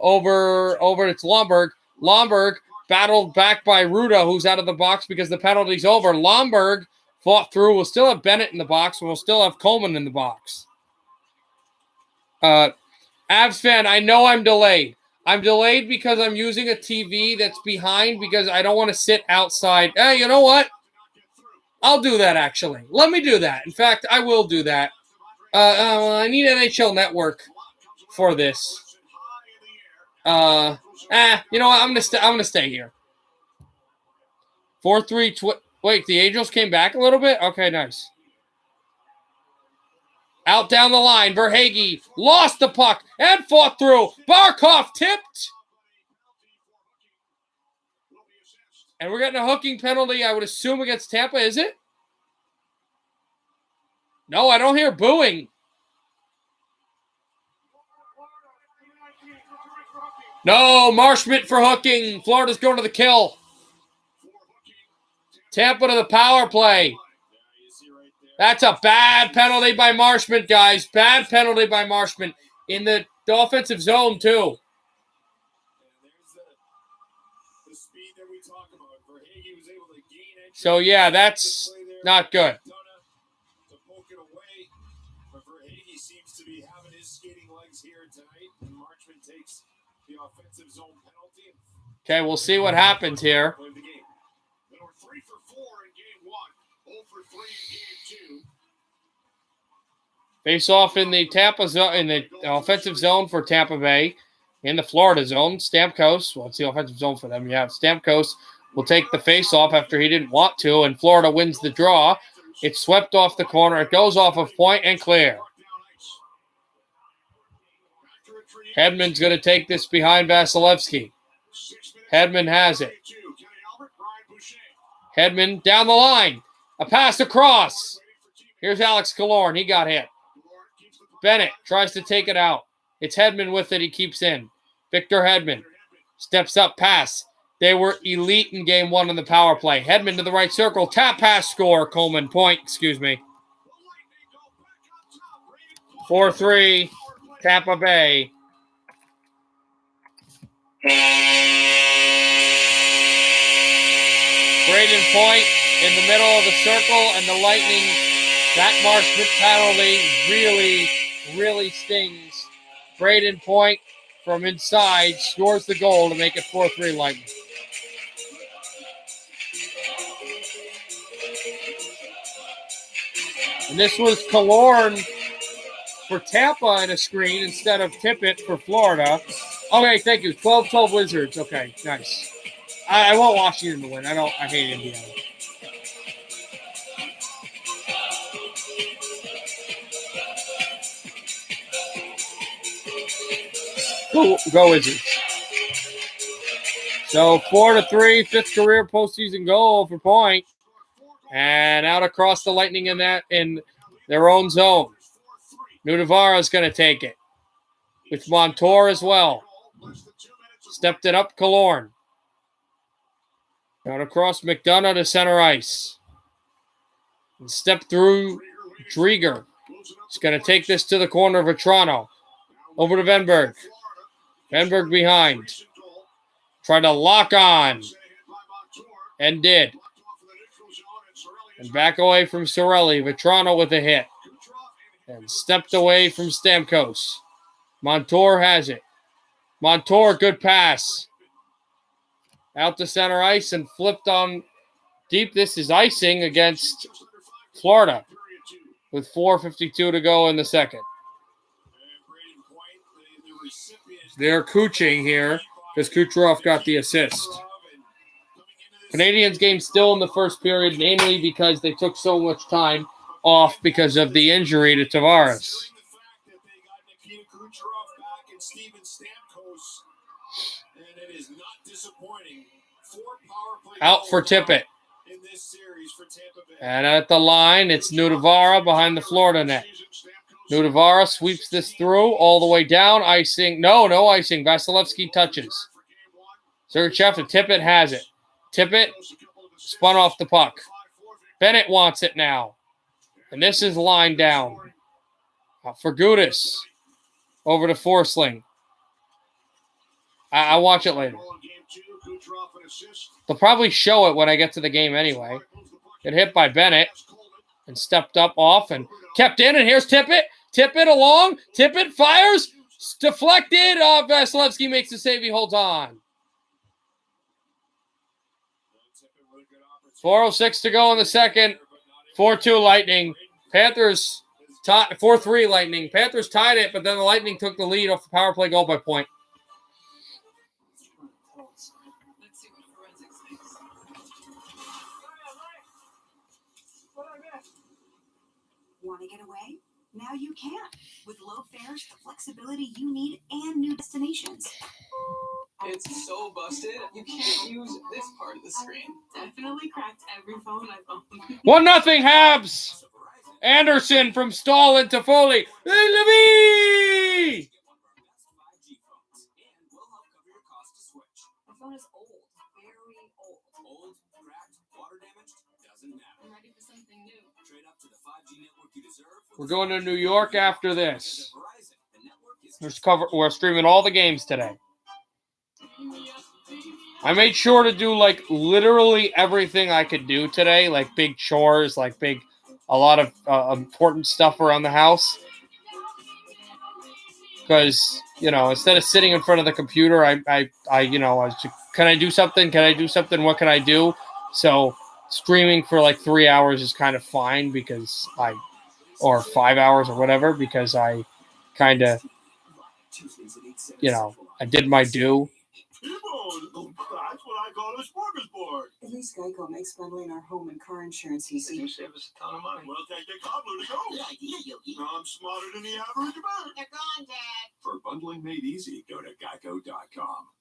over. It's Lomberg. Lomberg battled back by Ruda, who's out of the box because the penalty's over. Lomberg fought through. We'll still have Bennett in the box, and we'll still have Coleman in the box. Avs fan, I know I'm delayed. I'm delayed because I'm using a TV that's behind because I don't want to sit outside. Hey, you know what? I'll do that, actually. Let me do that. In fact, I will do that. I need NHL Network for this. You know what? I'm gonna stay here. 4-3. Wait, the Angels came back a little bit? Okay, nice. Out down the line, Verhaeghe lost the puck and fought through. Barkov tipped. And we're getting a hooking penalty, I would assume, against Tampa, is it? No, I don't hear booing. No, Marshmitt for hooking. Florida's going to the kill. Tampa to the power play. That's a bad penalty by Marshmitt, guys. Bad penalty by Marshmitt in the offensive zone, too. So, yeah, that's not good. Okay, we'll see what happens here. Face off in the Tampa zone, in the offensive zone for Tampa Bay. In the Florida zone, Stamkos. Well, it's the offensive zone for them. Yeah, Stamkos will take the face off after he didn't want to, and Florida wins the draw. It's swept off the corner. It goes off of point and clear. Hedman's going to take this behind Vasilevsky. Hedman has it. Hedman down the line. A pass across. Here's Alex Killorn. He got hit. Bennett tries to take it out. It's Hedman with it. He keeps in. Victor Hedman steps up, pass. They were elite in game one on the power play. Hedman to the right circle. Tap pass, score. Coleman point. 4-3. Tampa Bay. Braden Point in the middle of the circle, and the Lightning, that Marshmitt penalty really stings. Braden Point from inside scores the goal to make it 4-3 Lightning. And this was Killorn for Tampa in a screen instead of Tippett for Florida. Okay, thank you. 12-12 Wizards. Okay, nice. I want Washington to win. I hate Indiana. Go Wizards. So 4-3, fifth career postseason goal for Point. And out across the Lightning in their own zone. Nudavara's going to take it. With Montour as well. Stepped it up, Killorn. Out across McDonough to center ice. And step through Drieger. He's going to take this to the corner of Vetrano. Over to Venberg. Venberg behind. Trying to lock on. And did. And back away from Cirelli. Vetrano with a hit. And stepped away from Stamkos. Montour has it. Montour, good pass. Out to center ice and flipped on deep. This is icing against Florida with 4:52 to go in the second. They're cooching here because Kucherov got the assist. Canadiens game still in the first period, namely because they took so much time off because of the injury to Tavares. Out for Tippett. And at the line, it's Nudavara behind the Florida net. Nudavara sweeps this through all the way down. Icing. No icing. Vasilevsky touches. Sergachev to Tippett has it. Tippett spun off the puck. Bennett wants it now. And this is line down. For Gudis. Over to Forsling. I'll watch it later. They'll probably show it when I get to the game anyway. Get hit by Bennett. And stepped up off and kept in. And here's Tippett. Tippett along. Tippett fires. Deflected. Vasilevsky makes the save. He holds on. 4:06 to go in the second. 4-2 Lightning. Panthers 4-3 Lightning. Panthers tied it, but then the Lightning took the lead off the power play goal by point. Want to get away? Now you can. With low fares, the flexibility you need, and new destinations. It's so busted, you can't use this part of the screen. Definitely cracked every phone I've owned. 1-0 Habs. Anderson from Stahl into Foley. Levy! My phone is old. Very old. Old, cracked, water damaged, doesn't matter. I'm ready for something new. Trade up to the 5G network you deserve. We're going to New York after this. We're streaming all the games today. I made sure to do like literally everything I could do today, like big chores, like a lot of important stuff around the house. Because, instead of sitting in front of the computer, I was just, can I do something? Can I do something? What can I do? So streaming for like 3 hours is kind of fine or 5 hours or whatever, because I kind of, I did my due. That's what I call a smorgasbord. At least Geico makes bundling our home and car insurance easy. You save us a ton of money. Well, take the cobbler to go. Good idea, Yogi. I'm smarter than the average man. They're gone, Dad. For bundling made easy, go to geico.com.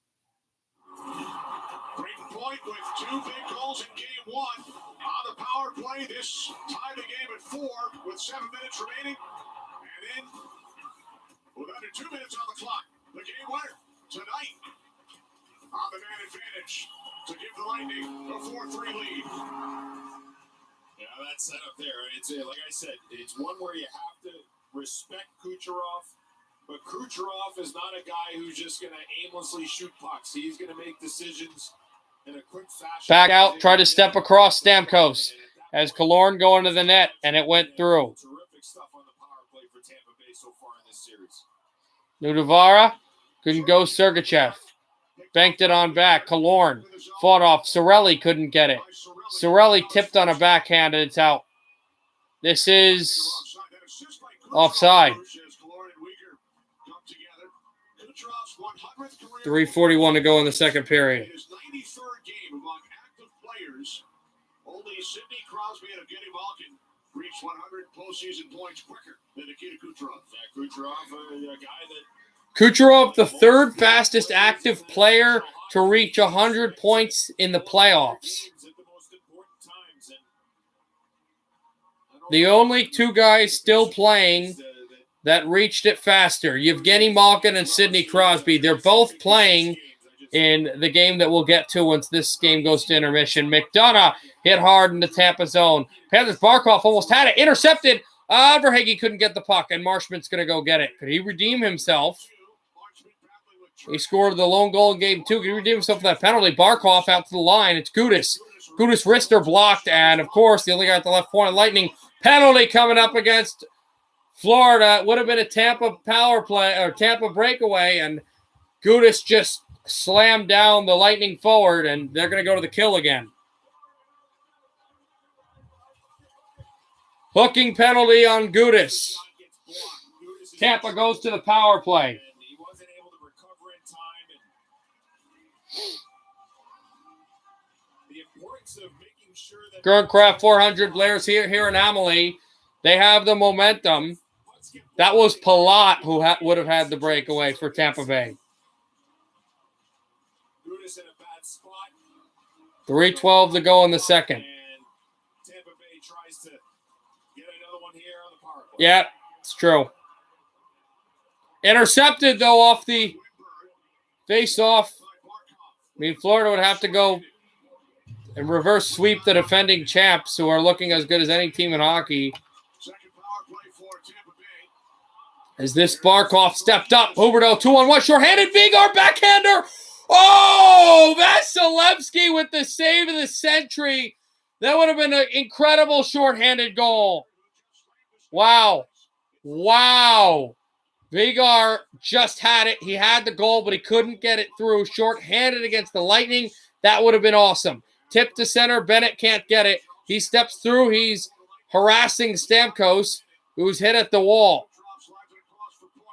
Brayton Point with 2 big goals in game 1. On the power play, this tied the game at 4 with 7 minutes remaining. And then, with under 2 minutes on the clock, the game winner tonight. On the man advantage to give the Lightning a 4-3 lead. Yeah, that setup there. It's like I said, it's one where you have to respect Kucherov, but Kucherov is not a guy who's just going to aimlessly shoot pucks. He's going to make decisions in a quick fashion. Back out, try to step across Stamkos as Killorn going to the net, and it went through. Terrific stuff on the power play for Tampa Bay so far in this series. Nudavara couldn't go. Sergachev banked it on back. Killorn fought off. Cirelli couldn't get it. Cirelli tipped on a backhand, and it's out. This is offside. 3:41 to go in the second period. His 93rd game among active players. Only Sidney Crosby and Evgeny Malkin reached 100 postseason points quicker than Nikita Kucherov. Kucherov, a guy that. Kucherov, the third fastest active player to reach 100 points in the playoffs. The only 2 guys still playing that reached it faster, Evgeny Malkin and Sidney Crosby. They're both playing in the game that we'll get to once this game goes to intermission. McDonough hit hard in the Tampa zone. Panthers Barkov almost had it. Intercepted. Verhaeghe couldn't get the puck, and Marchment's going to go get it. Could he redeem himself? He scored the lone goal in game 2. Could he redeem himself for that penalty? Barkov out to the line. It's Gudis. Gudis' wrists are blocked, and, of course, the only guy at the left point, Lightning. Penalty coming up against Florida. It would have been a Tampa power play or Tampa breakaway, and Gudis just slammed down the Lightning forward, and they're going to go to the kill again. Hooking penalty on Gudis. Tampa goes to the power play. He wasn't able to recover Gernkraft 400, Blair's here in Amelie. They have the momentum. That was Palat who would have had the breakaway for Tampa Bay. 3:12 to go in the second. Yeah, it's true. Intercepted, though, off the face-off. I mean, Florida would have to go and reverse sweep the defending champs, who are looking as good as any team in hockey. As this Barkov stepped up, Huberdeau 2-on-1, shorthanded, Vigar backhander. Oh, Vasilevsky with the save of the century. That would have been an incredible shorthanded goal. Wow. Vigar just had it. He had the goal, but he couldn't get it through. Shorthanded against the Lightning. That would have been awesome. Tip to center. Bennett can't get it. He steps through. He's harassing Stamkos, who's hit at the wall.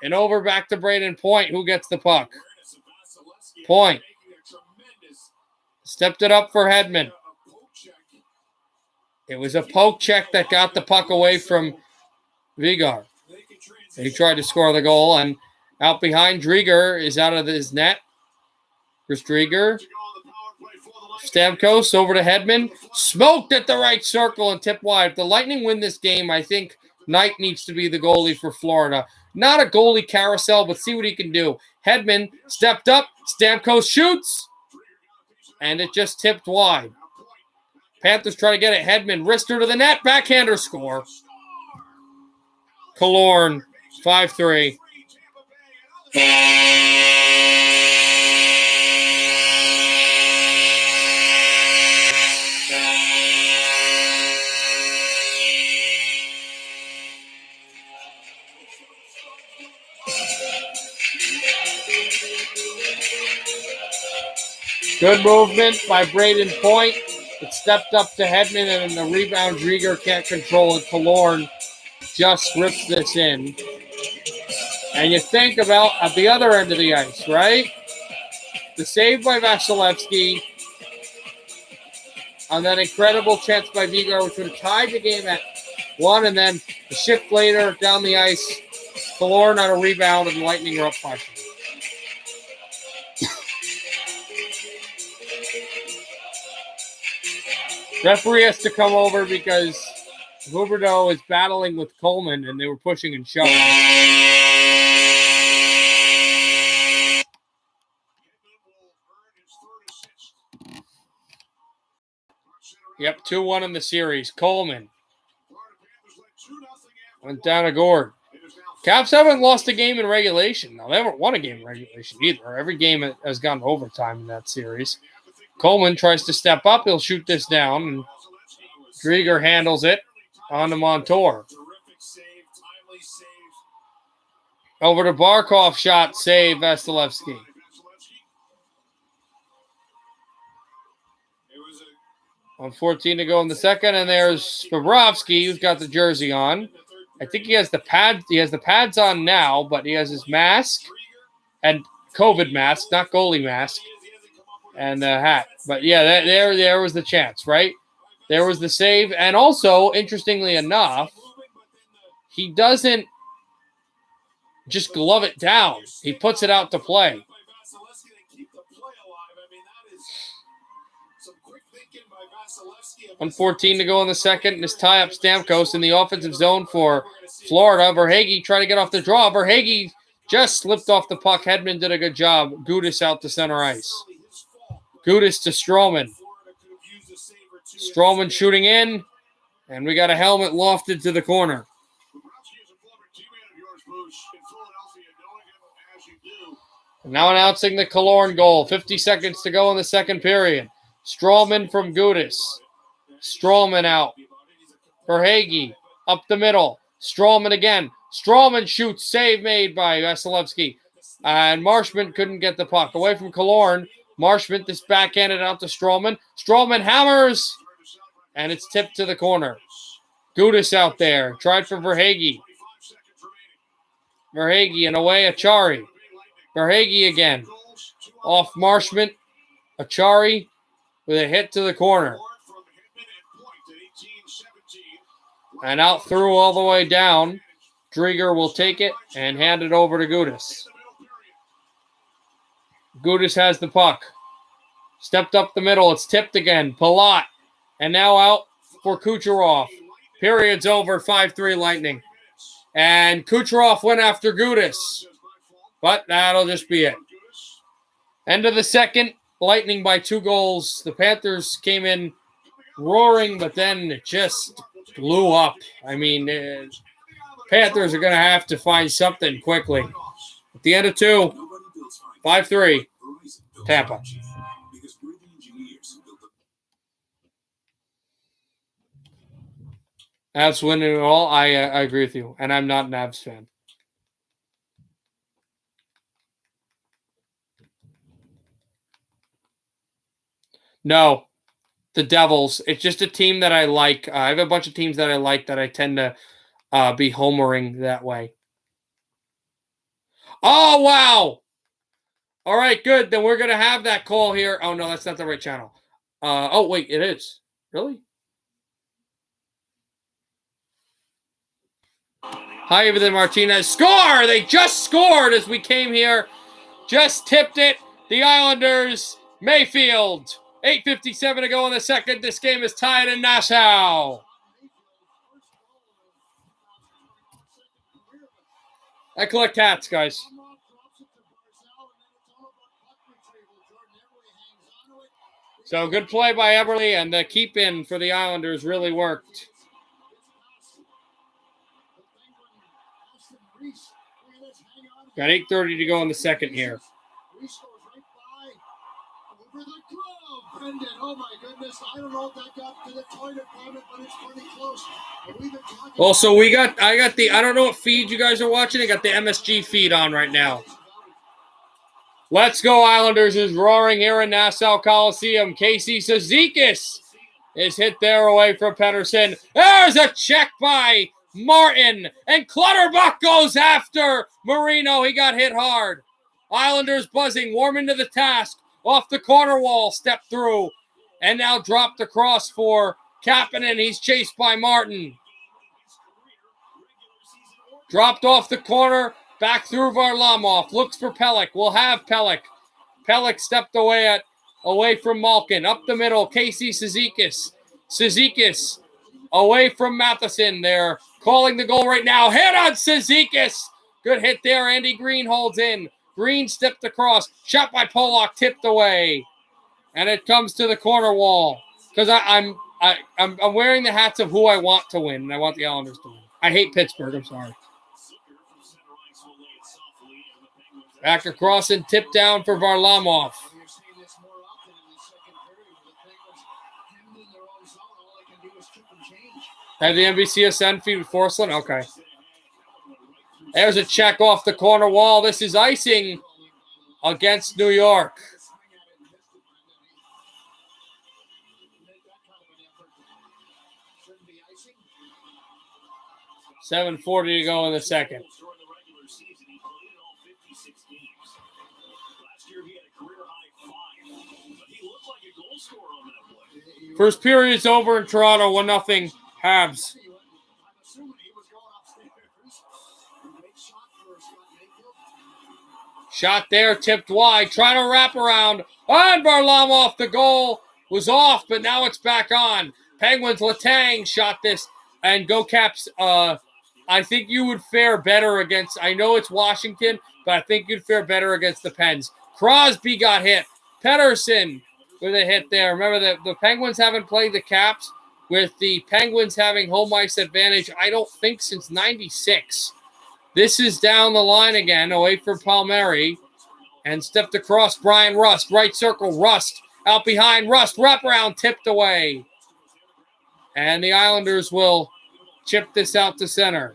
And over back to Braden Point, who gets the puck. Point. Stepped it up for Hedman. It was a poke check that got the puck away from Vigar. He tried to score the goal, and out behind, Drieger is out of his net. Chris Drieger. Stamkos over to Hedman. Smoked at the right circle and tipped wide. If the Lightning win this game, I think Knight needs to be the goalie for Florida. Not a goalie carousel, but see what he can do. Hedman stepped up. Stamkos shoots. And it just tipped wide. Panthers try to get it. Hedman, wrister to the net. Backhander score. Killorn, 5-3. Good movement by Braden Point. It stepped up to Hedman, and in the rebound, Drieger can't control it. Killorn just rips this in. And you think about at the other end of the ice, right? The save by Vasilevsky on that incredible chance by Vigar, which would have tied the game at 1, and then a shift later down the ice, Killorn on a rebound, and the Lightning are up 5. Referee has to come over because Huberdeau is battling with Coleman, and they were pushing and shoving. Yep, 2-1 in the series. Coleman went down to Gord. Caps haven't lost a game in regulation. Now, they haven't won a game in regulation either. Every game has gone to overtime in that series. Coleman tries to step up. He'll shoot this down. And Drieger handles it on to Montour. Over to Barkov. Shot. Save Vasilevsky. On 14 to go in the second. And there's Bobrovsky, who's got the jersey on. I think he has the pads. He has the pads on now, but he has his mask and COVID mask, not goalie mask, and the hat. But yeah, there was the chance, right? There was the save, and also, interestingly enough, he doesn't just glove it down. He puts it out to play. On 14 to go in the second, and this tie up Stamkos in the offensive zone for Florida. Verhaeghe tried to get off the draw. Verhaeghe just slipped off the puck. Hedman did a good job. Gudis out to center ice. Gudis to Stroman. Stroman shooting in, and we got a helmet lofted to the corner. And now announcing the Killorn goal. 50 seconds to go in the second period. Stroman from Gudis. Stroman out. Verhaeghe up the middle. Stroman again. Stroman shoots. Save made by Vasilevsky. And Marshman couldn't get the puck. Away from Killorn. Marshman, this backhanded out to Stroman. Stroman hammers. And it's tipped to the corner. Gudis out there. Tried for Verhaeghe. Verhaeghe and away Achari. Verhaeghe again. Off Marshman. Achari with a hit to the corner. And out through all the way down. Drieger will take it and hand it over to Gudis. Gudis has the puck. Stepped up the middle. It's tipped again. Palat. And now out for Kucherov. Period's over. 5-3 Lightning. And Kucherov went after Gudis. But that'll just be it. End of the second. Lightning by 2 goals. The Panthers came in roaring, but then it just blew up. I mean, Panthers are going to have to find something quickly. At the end of 2, 5-3, Tampa. Avs winning it all. I agree with you, and I'm not an Avs fan. No, the Devils. It's just a team that I like. I have a bunch of teams that I like that I tend to be homering that way. Oh, wow. All right, good. Then we're going to have that call here. Oh, no, that's not the right channel. Oh, wait, it is. Really? Hi, Everything Martinez. Score! They just scored as we came here. Just tipped it. The Islanders, Mayfield. 8:57 to go in the second. This game is tied in Nassau. I collect hats, guys. So good play by Eberle, and the keep-in for the Islanders really worked. Got 8:30 to go in the second here. Oh my goodness, I don't know if that got to the toilet climate, but it's pretty close. Also, I don't know what feed you guys are watching. I got the MSG feed on right now. Let's go Islanders is roaring here in Nassau Coliseum. Casey Cizikas is hit there away from Pettersson. There's a check by Martin, and Clutterbuck goes after Marino. He got hit hard. Islanders buzzing, warming to the task. Off the corner wall, step through, and now dropped across for Kapanen. He's chased by Martin. Dropped off the corner, back through Varlamov. Looks for Pelech. We'll have Pelech. Pelech stepped away from Malkin. Up the middle, Casey Cizikas. Cizikas away from Matheson. They're calling the goal right now. Hit on Cizikas. Good hit there. Andy Green holds in. Green stepped across. Shot by Pollock. Tipped away. And it comes to the corner wall. Because I'm wearing the hats of who I want to win. And I want the Islanders to win. I hate Pittsburgh. I'm sorry. Back across and tipped down for Varlamov. Have the NBCSN feed with Forslund? Okay. There's a check off the corner wall. This is icing against New York. $7:40 to go in the second. First period is over in Toronto. 1-0 Habs. Shot there, tipped wide. Trying to wrap around. And Varlamov, the goal was off, but now it's back on. Penguins, Letang shot this. And Go Caps, I think you would fare better against, I know it's Washington, but I think you'd fare better against the Pens. Crosby got hit. Pettersson with a hit there. Remember that the Penguins haven't played the Caps with the Penguins having home ice advantage, I don't think, since 96. This is down the line again, away from Palmieri. And stepped across Brian Rust. Right circle, Rust. Out behind Rust. Wraparound, tipped away. And the Islanders will chip this out to center.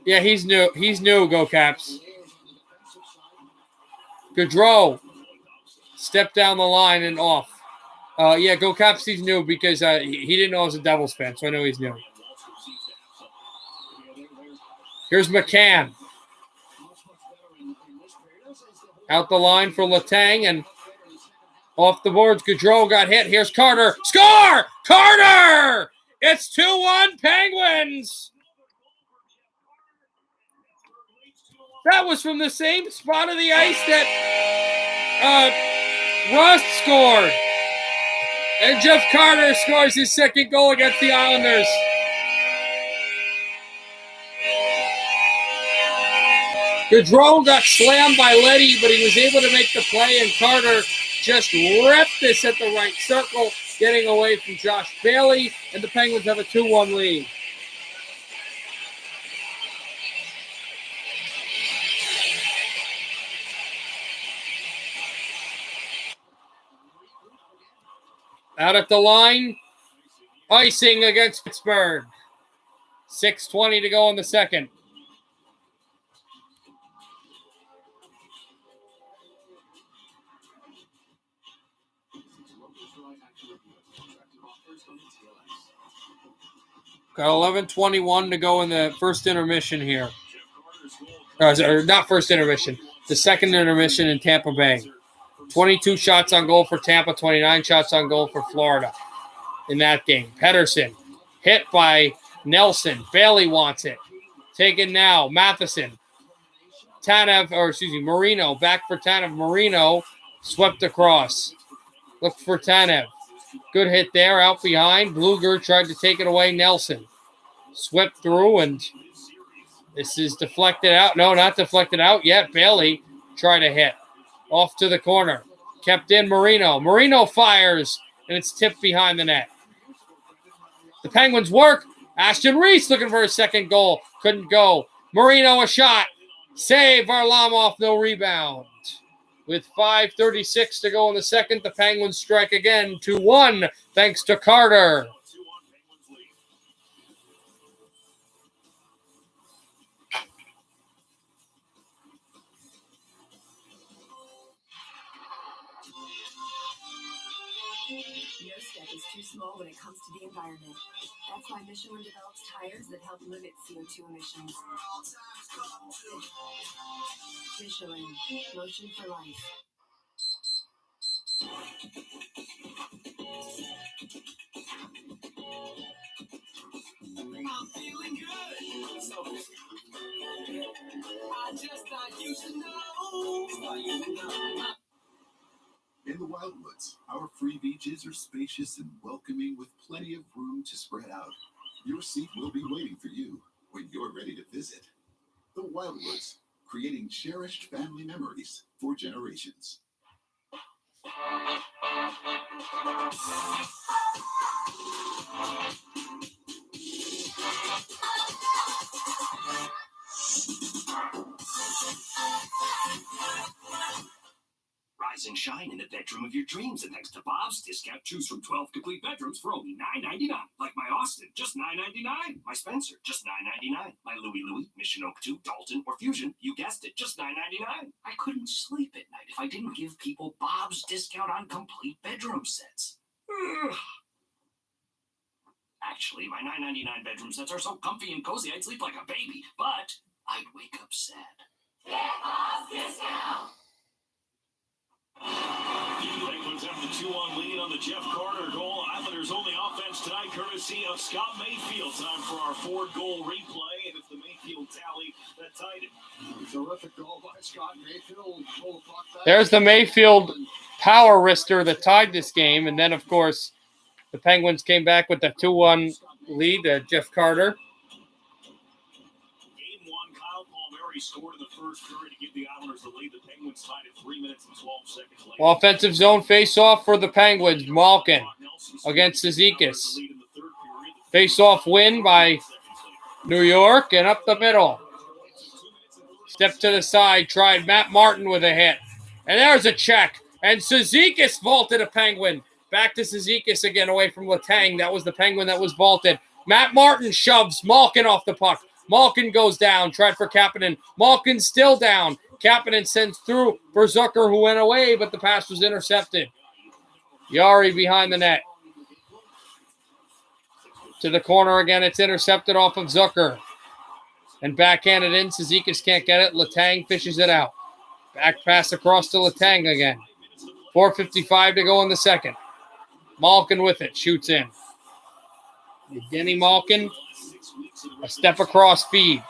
Yeah, he's new. He's new, Go Caps. Gaudreau. Step down the line and off. Yeah, Go Caps, he's new because he didn't know I was a Devils fan, so I know he's new. Here's McCann. Out the line for Letang and off the boards. Gaudreau got hit. Here's Carter. Score! Carter! It's 2-1 Penguins. That was from the same spot of the ice that Rust scored. And Jeff Carter scores his second goal against the Islanders. Gaudreau got slammed by Leddy, but he was able to make the play, and Carter just ripped this at the right circle, getting away from Josh Bailey, and the Penguins have a 2-1 lead. Out at the line, icing against Pittsburgh. 6:20 to go in the second. Got 11:21 to go in the first intermission here. Or not first intermission, the second intermission in Tampa Bay. 22 shots on goal for Tampa, 29 shots on goal for Florida in that game. Pedersen hit by Nelson. Bailey wants it. Taken now. Matheson. Marino. Back for Tanev. Marino swept across. Look for Tanev. Good hit there. Out behind. Bluger tried to take it away. Nelson swept through, and this is deflected out. No, not deflected out yet. Bailey tried to hit. Off to the corner. Kept in Marino. Marino fires, and it's tipped behind the net. The Penguins work. Ashton Reese looking for his second goal. Couldn't go. Marino a shot. Save Varlamov, no rebound. With 5:36 to go in the second, the Penguins strike again 2-1 thanks to Carter. No step is too small when it comes to the environment. That's why Michelin develops tires that help limit CO2 emissions. Michelin, motion for life. I'm feeling good. So I just thought you should know. In the Wildwoods, our free beaches are spacious and welcoming with plenty of room to spread out. Your seat will be waiting for you when you're ready to visit. The Wildwoods, creating cherished family memories for generations. Rise and shine in the bedroom of your dreams, and thanks to Bob's Discount, choose from 12 complete bedrooms for only $9.99. Like my Austin, just $9.99. My Spencer, just $9.99. My Louis, Mission Oak 2, Dalton, or Fusion, you guessed it, just $9.99. I couldn't sleep at night if I didn't give people Bob's Discount on complete bedroom sets. Actually, my $9.99 bedroom sets are so comfy and cozy I'd sleep like a baby, but I'd wake up sad. Get Bob's Discount! Penguins have the 2-1 lead on the Jeff Carter goal. Islanders' only offense tonight, courtesy of Scott Mayfield. Time for our 4-goal replay, and it's the Mayfield tally that tied it. Terrific goal by Scott Mayfield. There's the Mayfield power wrister that tied this game, and then, of course, the Penguins came back with the 2-1 lead. Jeff Carter. Game 1, Kyle Palmieri scored in the first period to give the Islanders the lead. The Penguins tied at 3 minutes and 12 seconds later. Offensive zone face-off for the Penguins. Malkin against Zizekas. Face-off win by New York, and up the middle. Step to the side, tried Matt Martin with a hit. And there's a check. And Zizekas vaulted a Penguin. Back to Zizekas again, away from Letang. That was the Penguin that was vaulted. Matt Martin shoves Malkin off the puck. Malkin goes down, tried for Kapanen. Malkin still down. Kapanen sends through for Zucker, who went away, but the pass was intercepted. Yari behind the net. To the corner again, it's intercepted off of Zucker. And backhanded in, Zizekas can't get it. Letang fishes it out. Back pass across to Letang again. 4:55 to go in the second. Malkin with it, shoots in. Evgeny Malkin, a step across feed.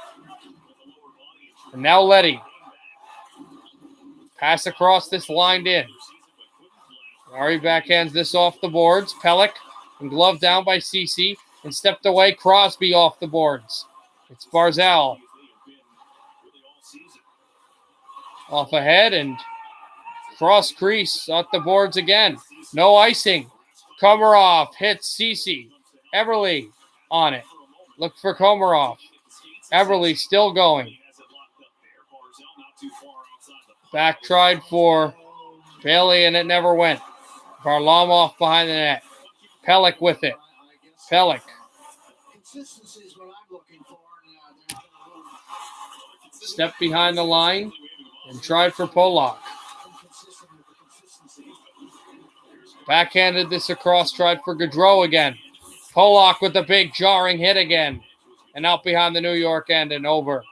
And now Letty. Pass across this lined in. Ari backhands this off the boards. Pelech and glove down by Cece and stepped away. Crosby off the boards. It's Barzal. Off ahead and cross crease off the boards again. No icing. Komarov hits Cece. Everly on it. Look for Komarov. Everly still going. Back tried for Bailey and it never went. Varlamov behind the net. Pelech with it. Pelech. Step behind the line and tried for Polak. Backhanded this across, tried for Gaudreau again. Polak with the big jarring hit again. And out behind the New York end and over.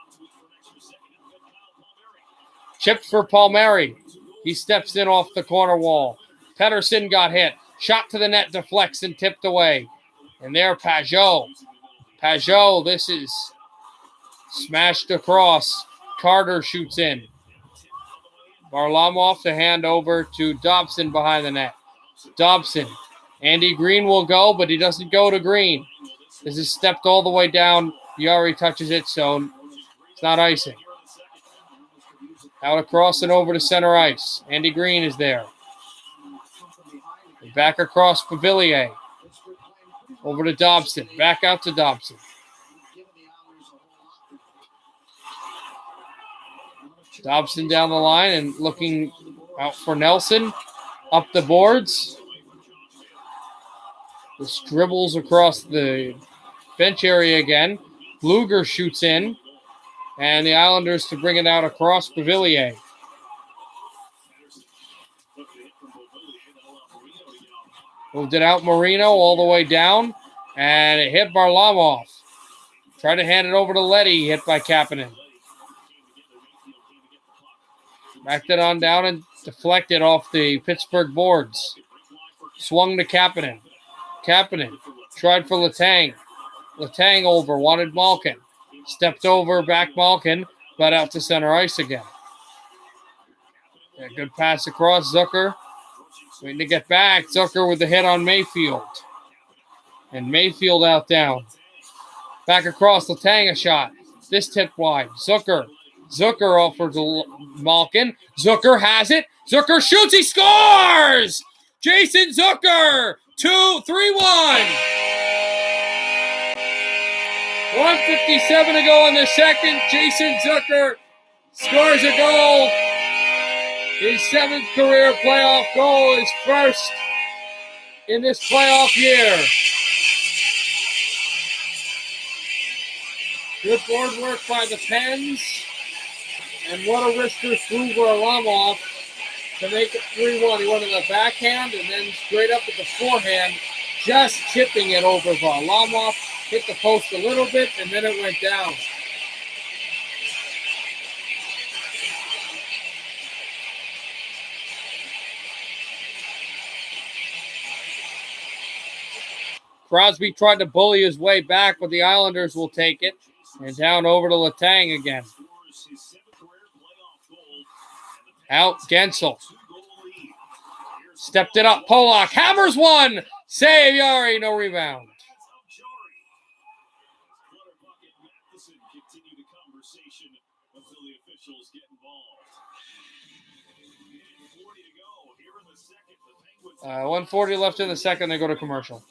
Chipped for Palmieri. He steps in off the corner wall. Pettersson got hit. Shot to the net, deflects and tipped away. And there, Pajot. Pajot, this is smashed across. Carter shoots in. Varlamov to hand over to Dobson behind the net. Dobson. Andy Green will go, but he doesn't go to Green. This is stepped all the way down. Yari touches it, so it's not icing. Out across and over to center ice. Andy Green is there. And back across Pavilier. Over to Dobson. Back out to Dobson. Dobson down the line and looking out for Nelson. Up the boards. This dribbles across the bench area again. Luger shoots in. And the Islanders to bring it out across Pavilier. Moved it out Marino all the way down. And it hit Varlamov. Tried to hand it over to Letty. Hit by Kapanen. Backed it on down and deflected off the Pittsburgh boards. Swung to Kapanen. Kapanen tried for Letang. Letang over. Wanted Malkin. Stepped over, back Malkin, but out to center ice again. Yeah, good pass across. Zucker waiting to get back. Zucker with the hit on Mayfield. And Mayfield out down. Back across, Letang a shot. This tip wide. Zucker offers to Malkin. Zucker has it. Zucker shoots. He scores! Jason Zucker! 3-1. 1:57 to go in the second. Jason Zucker scores a goal. His 7th career playoff goal, his first in this playoff year. Good board work by the Pens. And what a wrister through Varlamov to make it 3-1. He went to the backhand and then straight up with the forehand, just chipping it over Varlamov. Hit the post a little bit, and then it went down. Crosby tried to bully his way back, but the Islanders will take it. And down over to Letang again. Out, Gensel. Stepped it up, Polak. Hammers one! Save Yari, no rebound. Officials get involved. 1:40 left in the second. They go to commercial.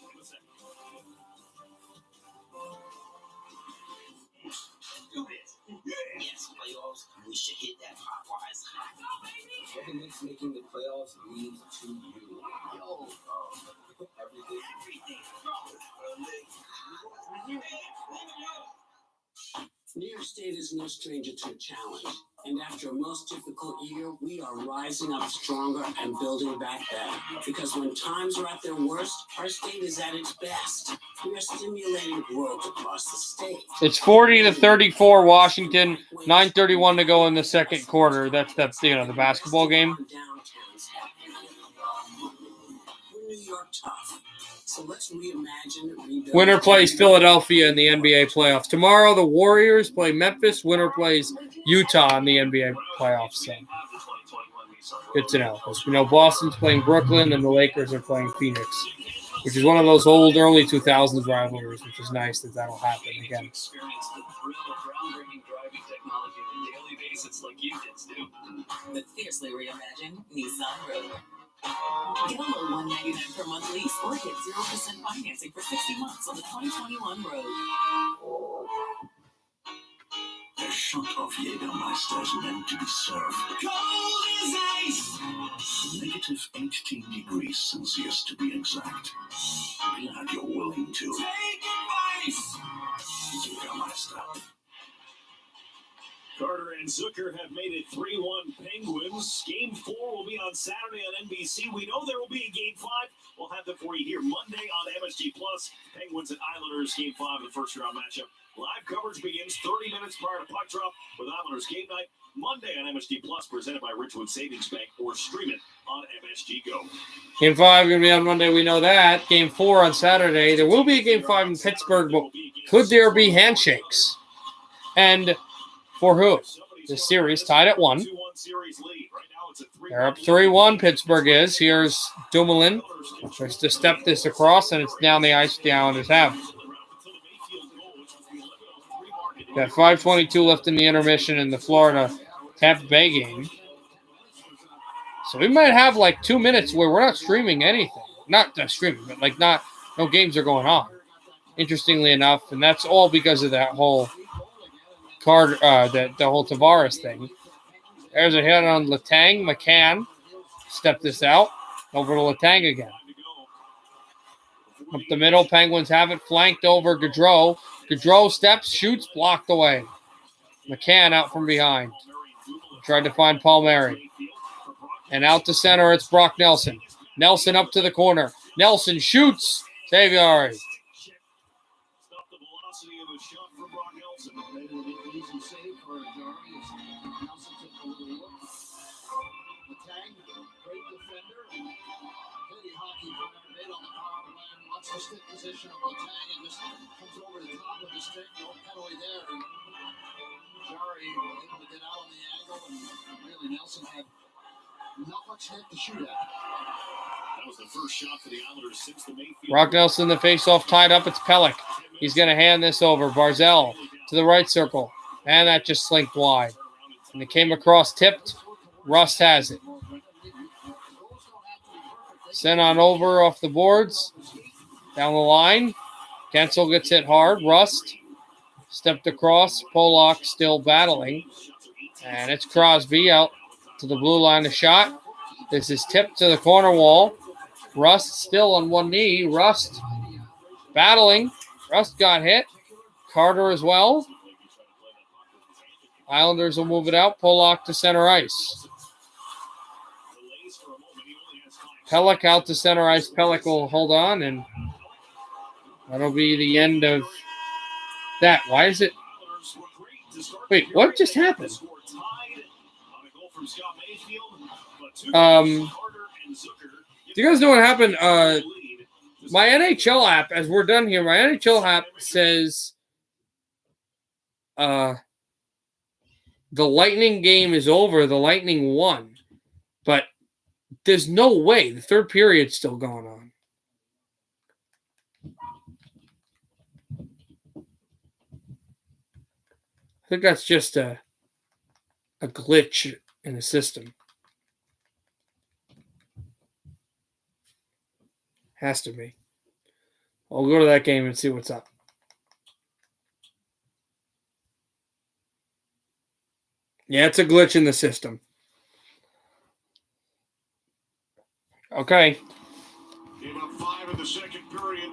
Yes, playoffs. We should hit that Popeyes. What makes making the playoffs mean to you? Yo, everything. New York State is no stranger to a challenge. And after a most difficult year, we are rising up stronger and building back better. Because when times are at their worst, our state is at its best. We are stimulating growth across the state. It's 40-34 Washington. 9:31 to go in the second quarter. That's the basketball game. We're New York tough. So let's reimagine, rebuild. Winner plays Philadelphia in the NBA playoffs. Tomorrow, the Warriors play Memphis. Winner plays Utah in the NBA playoffs. So good to know. Because we know Boston's playing Brooklyn and the Lakers are playing Phoenix, which is one of those old early 2000s rivalries, which is nice that that'll happen again. Experience the thrill of groundbreaking driving technology on a daily basis like you kids do. The fiercely reimagined Nissan Rogue. Get a low $199 per month lease or get 0% financing for 60 months on the 2021 Rogue. A shot of Jägermeister is meant to be served. Cold as ice. Negative 18 degrees Celsius to be exact. Glad you're willing to. Take advice. Jägermeister. Carter and Zucker have made it 3-1 Penguins. Game 4 will be on Saturday on NBC. We know there will be a Game 5. We'll have that for you here Monday on MSG+. Penguins and Islanders, Game 5 of the first-round matchup. Live coverage begins 30 minutes prior to puck drop with Islanders Game Night. Monday on MSG+, presented by Ridgewood Savings Bank, or stream it on MSG Go. Game 5 going to be on Monday. We know that. Game 4 on Saturday. There will be a Game 5 in Pittsburgh, but could there be handshakes? And for who? The series tied at 1. They're up 3-1. Pittsburgh is. Here's Dumoulin. Tries to step this across, and it's down the ice, down his half. Got 5:22 left in the intermission in the Florida Tampa Bay game. So we might have like 2 minutes where we're not streaming anything. Not streaming, but like no games are going on. Interestingly enough, and that's all because of that whole the whole Tavares thing. There's a hit on Letang. McCann stepped this out. Over to Letang again. Up the middle, Penguins have it flanked over Gaudreau. Gaudreau steps, shoots, blocked away. McCann out from behind. Tried to find Palmieri. And out to center, it's Brock Nelson. Nelson up to the corner. Nelson shoots. Saviari. The stick position of Letang and just comes over the top of the stick, no penalty there. And Jari able to get out on the angle, and really Nelson had not much net to shoot at. That was the first shot for the Islanders since the Mayfield. Brock Nelson, the face-off tied up. It's Pelech. He's going to hand this over. Barzell to the right circle. And that just slinked wide. And it came across tipped. Rust has it. Sent on over off the boards. Down the line. Gensel gets hit hard. Rust stepped across. Polak still battling. And it's Crosby out to the blue line of shot. This is tipped to the corner wall. Rust still on one knee. Rust battling. Rust got hit. Carter as well. Islanders will move it out. Polak to center ice. Pelech out to center ice. Pelech will hold on, and that'll be the end of that. Why is it? Wait, what just happened? Do you guys know what happened? My NHL app, as we're done here, my NHL app says the Lightning game is over. The Lightning won. But there's no way. The third period's still going on. I think that's just a glitch in the system. Has to be. I'll go to that game and see what's up. Yeah, it's a glitch in the system. Okay. Gave up 5 in the second period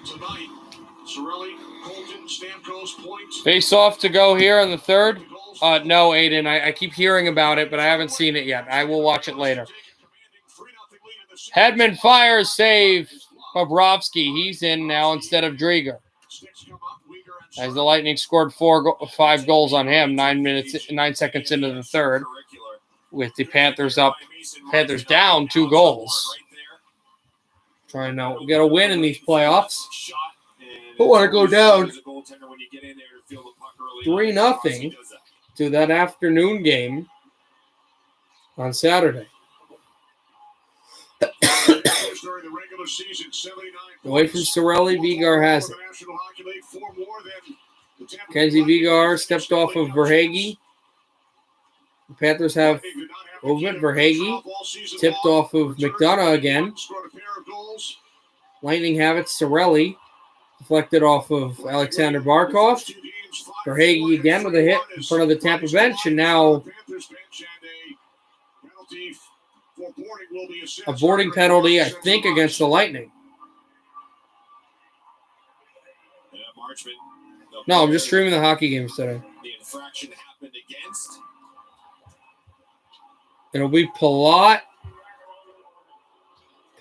tonight. Cirelli, Colton, Stamkos, points. Face off to go here in the third. No, Aiden. I keep hearing about it, but I haven't seen it yet. I will watch it later. Hedman fires, save Bobrovsky. He's in now instead of Drieger. As the Lightning scored 5 goals on him, 9 seconds into the third, with the Panthers down 2 goals. Trying to get a win in these playoffs. Don't want to go down 3-0 to that afternoon game on Saturday. Away from Sorelli, Vigar has it. Kenzie Vigar stepped off of Verhaeghe. The Panthers have movement. Verhaeghe tipped off of McDonough again. Lightning have it. Sorelli deflected off of Alexander Barkov. Verhaeghe again with a hit in front of the Tampa bench, and now a boarding penalty, I think, against the Lightning. No, I'm just streaming the hockey games today. The infraction happened against. It'll be Palat.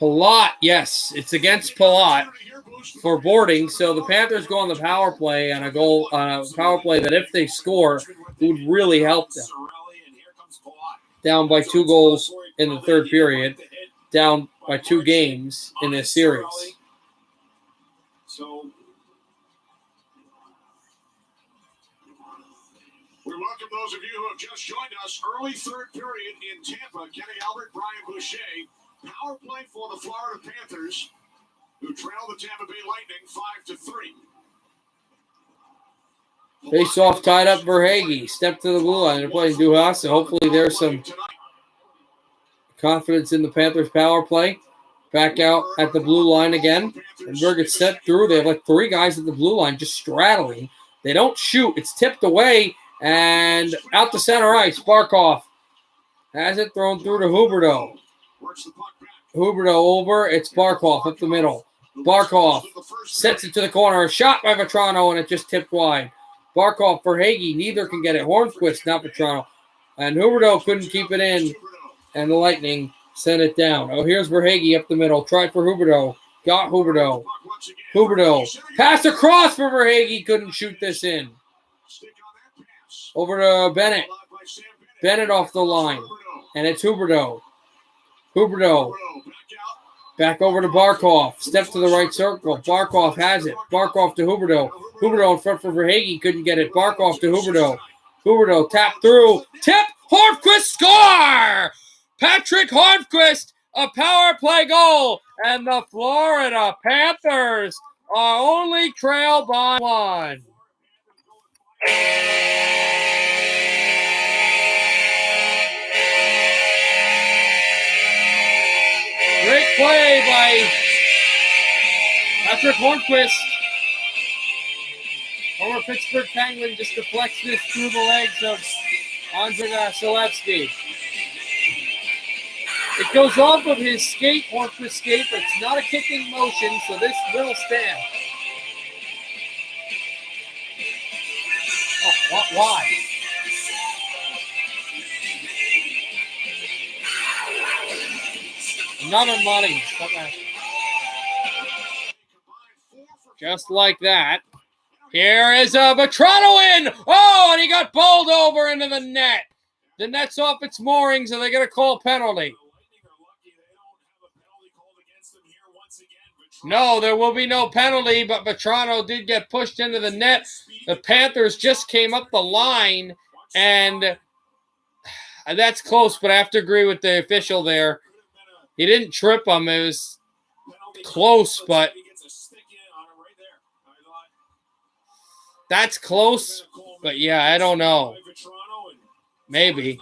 Palat, yes, it's against Palat for boarding. So the Panthers go on the power play on a goal, power play that if they score, would really help them. Down by 2 goals in the third period, down by 2 games in this series. So we welcome those of you who have just joined us. Early third period in Tampa. Kenny Albert, Brian Boucher. Power play for the Florida Panthers, who trail the Tampa Bay Lightning 5-3. Face off, tied up Verhaeghe. Step to the blue line. They're playing Duhas, so hopefully there's some confidence in the Panthers power play. Back out at the blue line again. And Berg gets set through. They have like 3 guys at the blue line just straddling. They don't shoot. It's tipped away and out to center ice. Barkov has it thrown through to Huberdeau. Huberdeau over. It's Barkov up the middle. Barkov sets it to the corner. A shot by Vetrano, and it just tipped wide. Barkov for Verhaeghe. Neither can get it. Hornquist, not Vetrano. And Huberdeau couldn't keep it in, and the Lightning sent it down. Oh, here's Verhaeghe up the middle. Tried for Huberdeau. Got Huberdeau. Huberdeau. Pass across for Verhaeghe. Couldn't shoot this in. Over to Bennett. Bennett off the line. And it's Huberdeau. Huberdeau. Back over to Barkov. Step to the right circle. Barkov has it. Barkov to Huberdeau. Huberdeau in front for Verhaeghe. Couldn't get it. Barkov to Huberdeau. Huberdeau tap through. Tip. Hornquist score! Patrick Hornquist, a power play goal. And the Florida Panthers are only trailed by 1. Great play by Patrick Hornquist. Former Pittsburgh Penguin just deflects this through the legs of Andrei Vasilevsky. It goes off of his skate, Hornquist skate, but it's not a kicking motion, so this will stand. Oh, why? Another money. Just like that. Here is a Vetrano in. Oh, and he got bowled over into the net. The net's off its moorings, and they're going to call penalty. No, there will be no penalty, but Vetrano did get pushed into the net. The Panthers just came up the line, and that's close, but I have to agree with the official there. He didn't trip him. It was close, but that's close. But, yeah, I don't know. Maybe.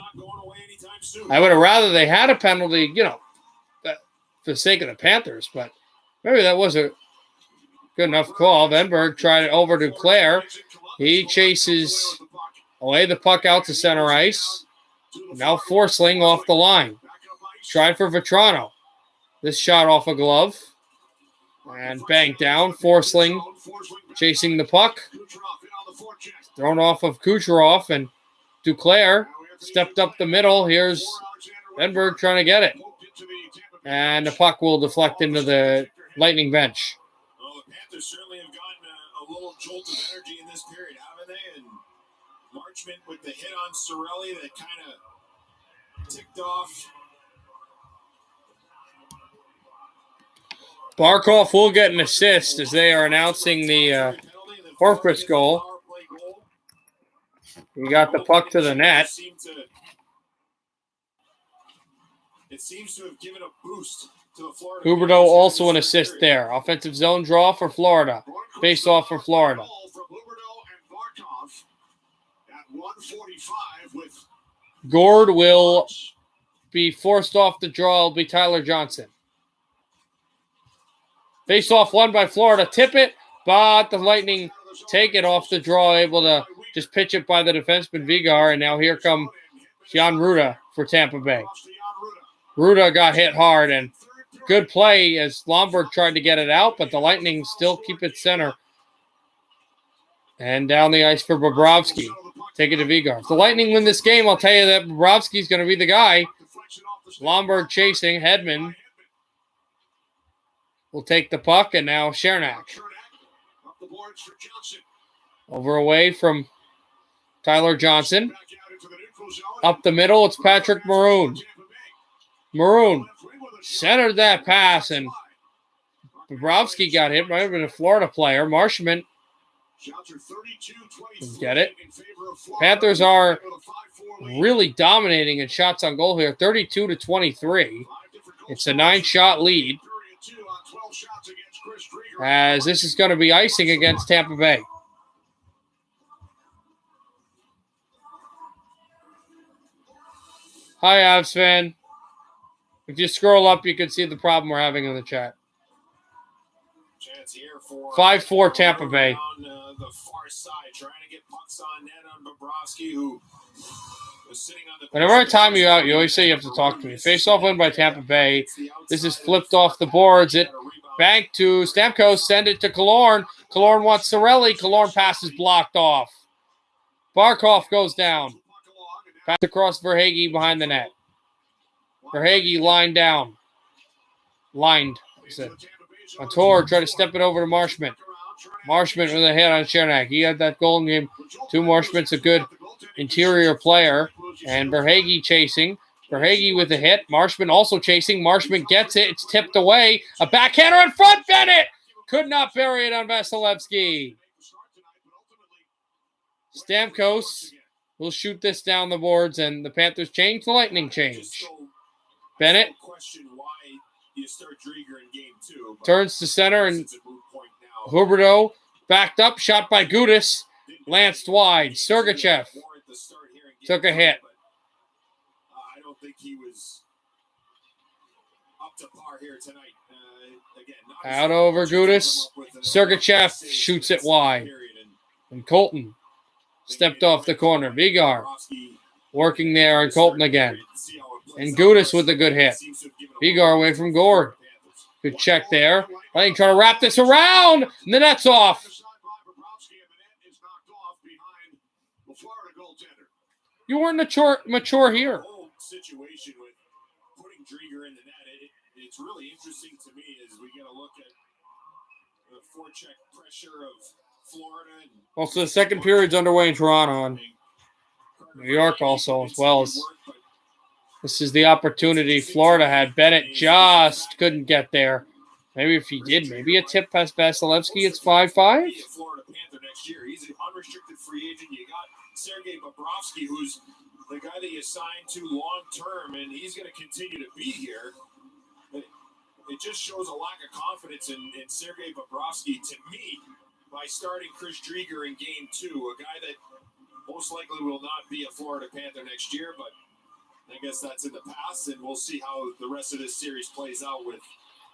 I would have rather they had a penalty, for the sake of the Panthers, but maybe that wasn't good enough call. Venberg tried it over to Claire. He chases away the puck out to center ice. Now Forsling off the line. Tried for Vetrano. This shot off a glove. And banged down. Forsling chasing the puck. Thrown off of Kucherov, and Duclair stepped up the middle. Here's Venberg trying to get it. And the puck will deflect into the Lightning bench. Well, the Panthers certainly have gotten a little jolt of energy in this period, haven't they? And Marchment with the hit on Sorelli that kind of ticked off. Barkov will get an assist as they are announcing the Horford's goal. He got the puck to the net. It seems to have given a boost to the Florida. Huberdeau also an assist there. Offensive zone draw for Florida. Face off for Florida. Gord will be forced off the draw. It'll be Tyler Johnson. Face off won by Florida. Tip it, but the Lightning take it off the draw, able to just pitch it by the defenseman Vigar, and now here come Jan Ruda for Tampa Bay. Ruda got hit hard, and good play as Lomberg tried to get it out, but the Lightning still keep it center. And down the ice for Bobrovsky. Take it to Vigar. If the Lightning win this game, I'll tell you that Bobrovsky's going to be the guy. Lomberg chasing. Hedman will take the puck, and now Chernak. Over away from Tyler Johnson. Up the middle, it's Patrick Maroon. Maroon centered that pass, and Bobrovsky got hit. Might have been a Florida player. Marshman get it. Panthers are really dominating in shots on goal here, 32-23. It's a 9-shot lead, as this is going to be icing against Tampa Bay. Hi, Avs fan. If you scroll up, you can see the problem we're having in the chat. 5-4 Tampa Bay. The far side, trying to get pucks on net on Bobrovsky, who was sitting on the. Whenever I time you out, you always say you have to talk to me. Face-off win by Tampa Bay. This is flipped off the boards. It back to Stamkos. Send it to Killorn. Killorn wants Cirelli. Killorn pass is blocked off. Barkov goes down. Pass across Verhaeghe behind the net. Verhaeghe lined down. Lined. Montour tried to step it over to Marshman. Marshman with a hit on Chernak. He had that goal in game. Two Marshman's a good interior player. And Verhaeghe chasing. Verhaeghe with a hit. Marshman also chasing. Marshman gets it. It's tipped away. A backhander in front. Bennett could not bury it on Vasilevsky. Stamkos will shoot this down the boards, and the Panthers change. The Lightning change. Bennett turns to center, and Huberdeau backed up. Shot by Gudis. Lanced wide. Sergachev took a hit. I don't think he was up to par here tonight. Out over Gudis. Sergachev shoots it wide. And Colton stepped off the corner. Vigar working there, and Colton again. And Gudis with a good hit. Vigar away from Gord. Good check there. Lightning trying to wrap this around. And the net's off. You weren't mature here. Situation with putting Drieger in the net, it's really interesting to me as we get a look at the forecheck pressure of Florida. Also, the second period's underway in Toronto and New York also, as well as this is the opportunity Florida had. Bennett just couldn't get there. Maybe if he did, maybe a tip past Vasilevsky. It's 5-5. Florida Panther next year. He's an unrestricted free agent. You got Sergei Bobrovsky, who's the guy that you signed to long term, and he's going to continue to be here. It just shows a lack of confidence in Sergei Bobrovsky to me by starting Chris Drieger in game 2, a guy that most likely will not be a Florida Panther next year, but I guess that's in the past, and we'll see how the rest of this series plays out with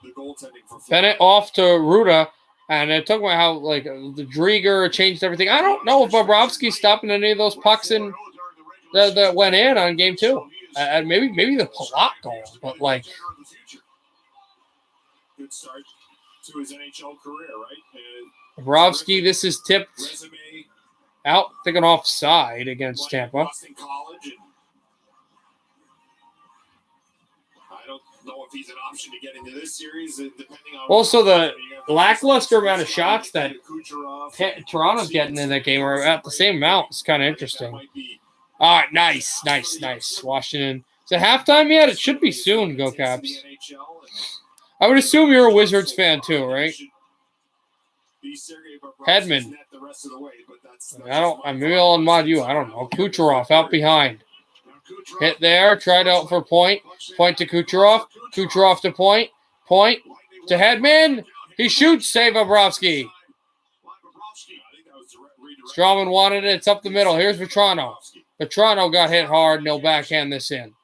the goaltending for Florida. Bennett off to Ruda, and it talking about how the Drieger changed everything. I don't know if Bobrovsky's stopping any of those pucks in that went in on game 2. Maybe the Palat goal, but good start to his NHL career, right? Bobrovsky, this is tipped out, thinking offside against Tampa. Boston College, and I don't know if he's an option to get into this series, depending on. Also, the lackluster amount of shots that Toronto's getting in that game are at the same amount. It's kind of interesting. All right, nice. Washington. Is it halftime yet? It should be soon. Go Caps. I would assume you're a Wizards fan too, right? Hedman. Maybe I'll unmod you. I don't know. Kucherov out behind. Hit there. Tried out for point. Point to Kucherov. Kucherov to point. Point to Hedman. He shoots. Save Bobrovsky. Strawman wanted it. It's up the middle. Here's Vetrano. Vetrano got hit hard. No backhand this in.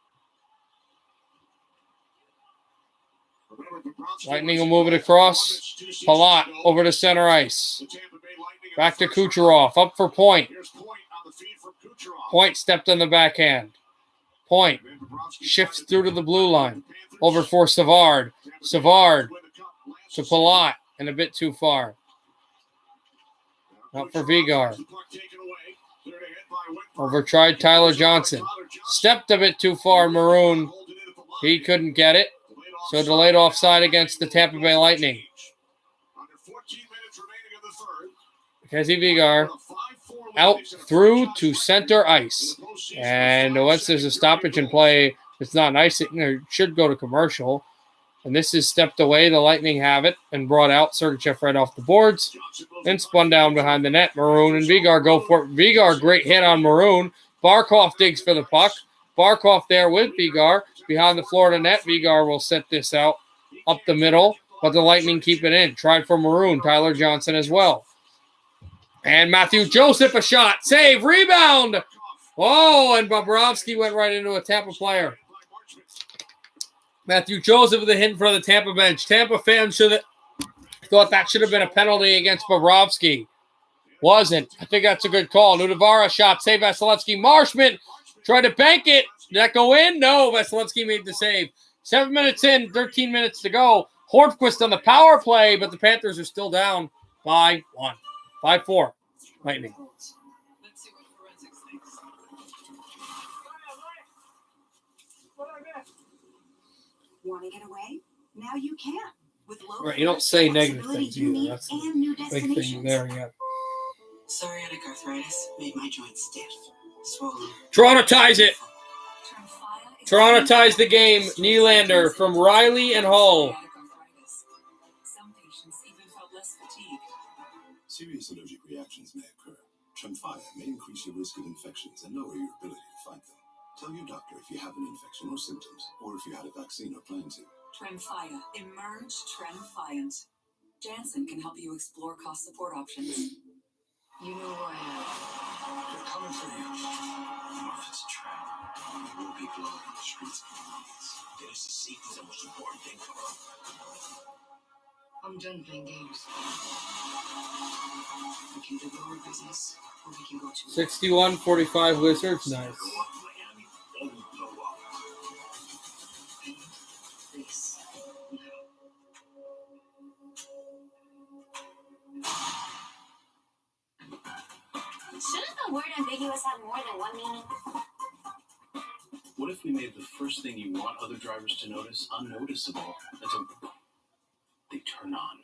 Lightning will move it across. Palat over to center ice. Back to Kucherov. Up for Point. Point stepped on the backhand. Point shifts through to the blue line. Over for Savard. Savard to Palat and a bit too far. Up for Vigar. Over tried Tyler Johnson. Stepped a bit too far. Maroon. He couldn't get it. So delayed offside against the Tampa Bay Lightning. Mackenzie Vigar out through to center ice. And once there's a stoppage in play, it's not nice. It should go to commercial. And this is stepped away. The Lightning have it and brought out Sergachev right off the boards. Then spun down behind the net. Maroon and Vigar go for it. Vigar, great hit on Maroon. Barkov digs for the puck. Barkov there with Vigar. Behind the Florida net, Vigar will set this out up the middle, but the Lightning keep it in. Tried for Maroon, Tyler Johnson as well. And Matthew Joseph, a shot. Save, rebound. Oh, and Bobrovsky went right into a Tampa player. Matthew Joseph with a hit in front of the Tampa bench. Tampa fans thought that should have been a penalty against Bobrovsky. Wasn't. I think that's a good call. Nudavara shot, save Vasilevsky. Marshman tried to bank it. Did that go in? No, Vasilevsky made the save. 7 minutes in, 13 minutes to go. Hornqvist on the power play, but the Panthers are still down by 1. 5-4. Lightning. Want to get away? Now you can. With low Right, you don't say negative things you either. need That's and new the big destinations. thing there, yeah. Psoriatic arthritis made my joints stiff, swollen. Toronto ties it. Toronto ties the game. Nylander from Riley and Hull. Some patients even felt less fatigue. Serious allergic reactions may occur. Tremfya may increase your risk of infections and lower your ability to fight them. Tell your doctor if you have an infection or symptoms, or if you had a vaccine or plan to. Tremfya. Emerge Tremfyant. Janssen can help you explore cost support options. You know who I am. They're coming for you. Or if it's a trap, there will be blood on the streets of Canadiens. That is the safety is the most important thing for us. I'm done playing games. We can do our business, or we can go to 61-45 Wizards. Nice. this. Shouldn't the word ambiguous have more than one meaning? What if we made the first thing you want other drivers to notice unnoticeable until they turn on?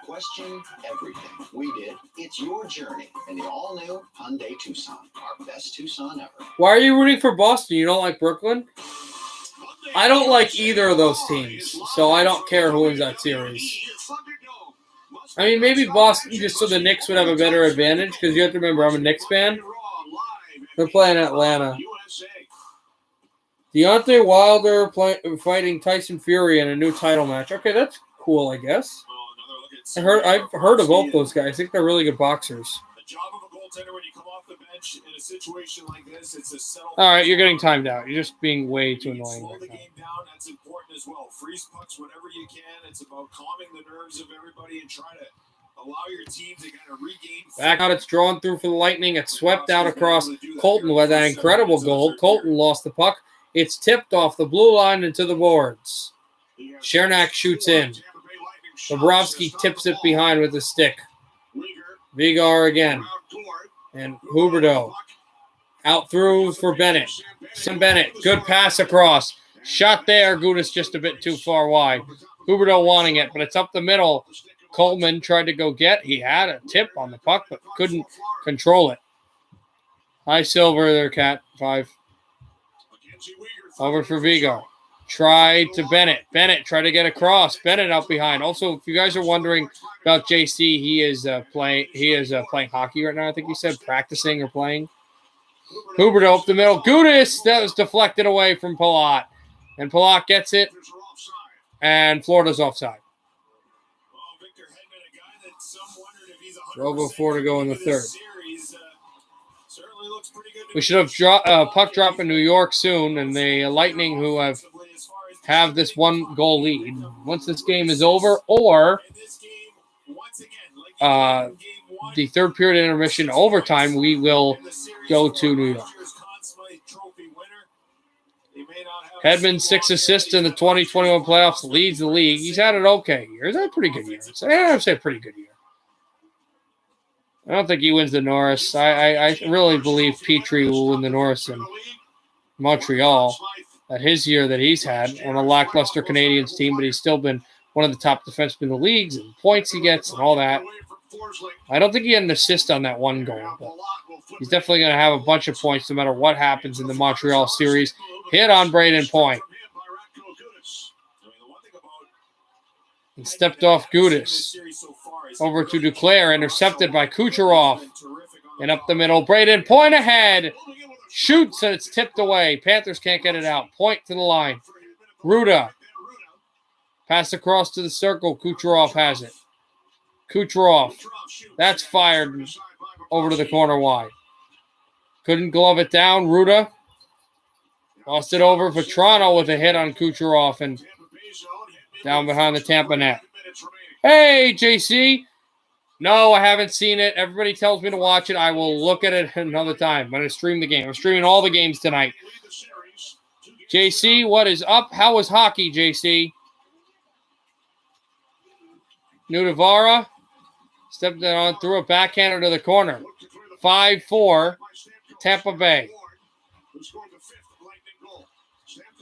Question everything. We did. It's your journey in the all-new Hyundai Tucson. Our best Tucson ever. Why are you rooting for Boston? You don't like Brooklyn? I don't like either of those teams, so I don't care who wins that series. I mean, maybe Boston just so the Knicks would have a better advantage, because you have to remember, I'm a Knicks fan. They're playing Atlanta. Deontay Wilder fighting Tyson Fury in a new title match. Okay, that's cool, I guess. I've heard of both those guys. I think they're really good boxers. The job of a goaltender when you come off the bench in a situation like this, it's a settle. All right, you're getting timed out. You're just being way too annoying Slow right the now. game down. That's important as well. Freeze pucks whenever you can. It's about calming the nerves of everybody and trying to allow your team to kind of regain. Back out, it's drawn through for the Lightning. It's swept out across Colton with that incredible goal. Colton lost the puck. It's tipped off the blue line into the boards. Chernak shoots in. Bobrovsky tips it behind with a stick. Vigar again. And Huberdeau. Out through for Bennett. Sam Bennett. Good pass across. Shot there. Gudas just a bit too far wide. Huberdeau wanting it, but it's up the middle. Coleman tried to go get. He had a tip on the puck, but couldn't control it. High silver there, Cat. 5. Over for Vigar. Try to Bennett. Bennett try to get across. Bennett out behind. Also, if you guys are wondering about JC, he is playing. He is playing hockey right now. I think he said practicing or playing. Huberdeau up the middle. Gudis, that was deflected away from Palat, and Palat gets it, and Florida's offside. 12:04 to go in the third. We should have puck drop in New York soon, and the Lightning, who have this one goal lead. Once this game is over, or the third period intermission overtime, we will go to New York. Hedman, 6 assists in the 2021 playoffs, leads the league. He's had an okay year. Is that a pretty good year? I'd say a pretty good year. I don't think he wins the Norris. I really believe Petrie will win the Norris in Montreal at his year that he's had on a lackluster Canadiens team, but he's still been one of the top defensemen in the leagues and points he gets and all that. I don't think he had an assist on that one goal, but he's definitely going to have a bunch of points no matter what happens in the Montreal series. Hit on Braden Point. And stepped off Gudis. Over to Duclair, intercepted by Kucherov. And up the middle, Braden Point ahead. Shoots, and it's tipped away. Panthers can't get it out. Point to the line. Ruda. Pass across to the circle. Kucherov has it. Kucherov. That's fired over to the corner wide. Couldn't glove it down. Ruda. Lost it over for Toronto with a hit on Kucherov and down behind the Tampa net. Hey, JC. No, I haven't seen it. Everybody tells me to watch it. I will look at it another time. I'm going to stream the game. I'm streaming all the games tonight. JC, what is up? How was hockey, JC? Nudavara stepped it on, threw a backhander to the corner. 5-4, Tampa Bay.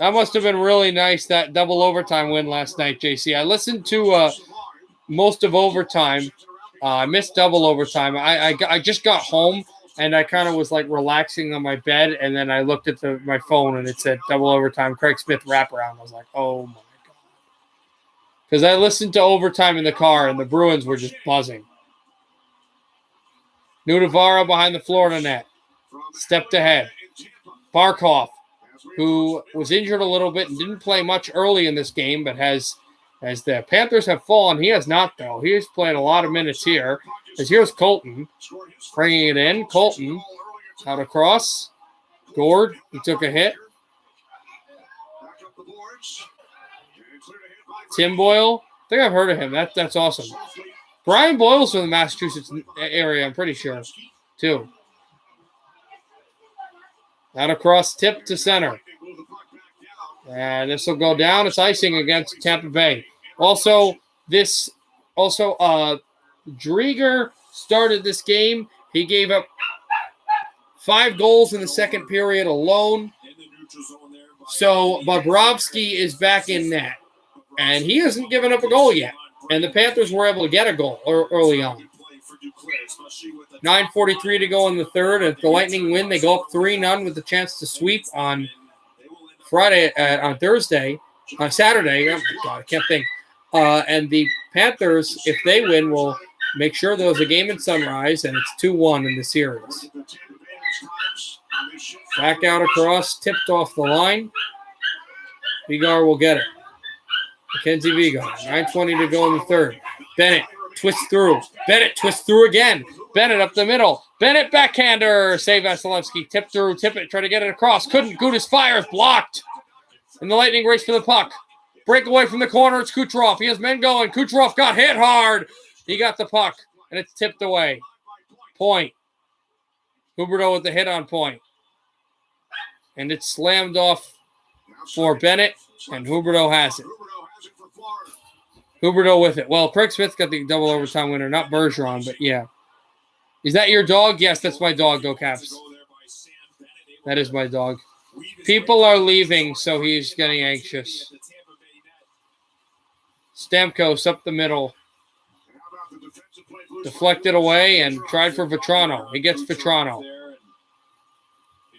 That must have been really nice, that double overtime win last night, JC. I listened to most of overtime. I missed double overtime. I just got home, and I kind of was like relaxing on my bed, and then I looked at my phone, and it said double overtime, Craig Smith wraparound. I was like, oh, my God. Because I listened to overtime in the car, and the Bruins were just buzzing. Nudavara behind the Florida net. Stepped ahead. Barkov, who was injured a little bit and didn't play much early in this game, but as the Panthers have fallen, he has not, though. He has played a lot of minutes here. As here's Colton bringing it in. Colton out across. Gord, he took a hit. Tim Boyle, I think I've heard of him. That's awesome. Brian Boyle's from the Massachusetts area, I'm pretty sure, too. Out across, tip to center. And this will go down. It's icing against Tampa Bay. Drieger started this game. He gave up 5 goals in the second period alone. So Bobrovsky is back in net. And he hasn't given up a goal yet. And the Panthers were able to get a goal early on. 9:43 to go in the third. If the Lightning win, they go up 3-0 with the chance to sweep on Saturday. Oh, my God, I can't think. And the Panthers, if they win, will make sure there's a game in Sunrise, and it's 2-1 in the series. Back out across, tipped off the line. Vigar will get it. Mackenzie Vigar, 9:20 to go in the third. Bennett twists through. Bennett twists through again. Bennett up the middle. Bennett backhander. Save Vasilevsky. Tip through. Tip it. Try to get it across. Couldn't. Gudis fires. Blocked. And the Lightning race for the puck. Breakaway from the corner. It's Kucherov. He has men going. Kucherov got hit hard. He got the puck. And it's tipped away. Point. Huberdeau with the hit on Point. And it's slammed off for Bennett. And Huberdeau has it. Huberdeau with it. Well, Craig Smith got the double overtime winner, not Bergeron, but yeah. Is that your dog? Yes, that's my dog, Go Caps. That is my dog. People are leaving, so he's getting anxious. Stamkos up the middle. Deflected away and tried for Vetrano. He gets Vetrano.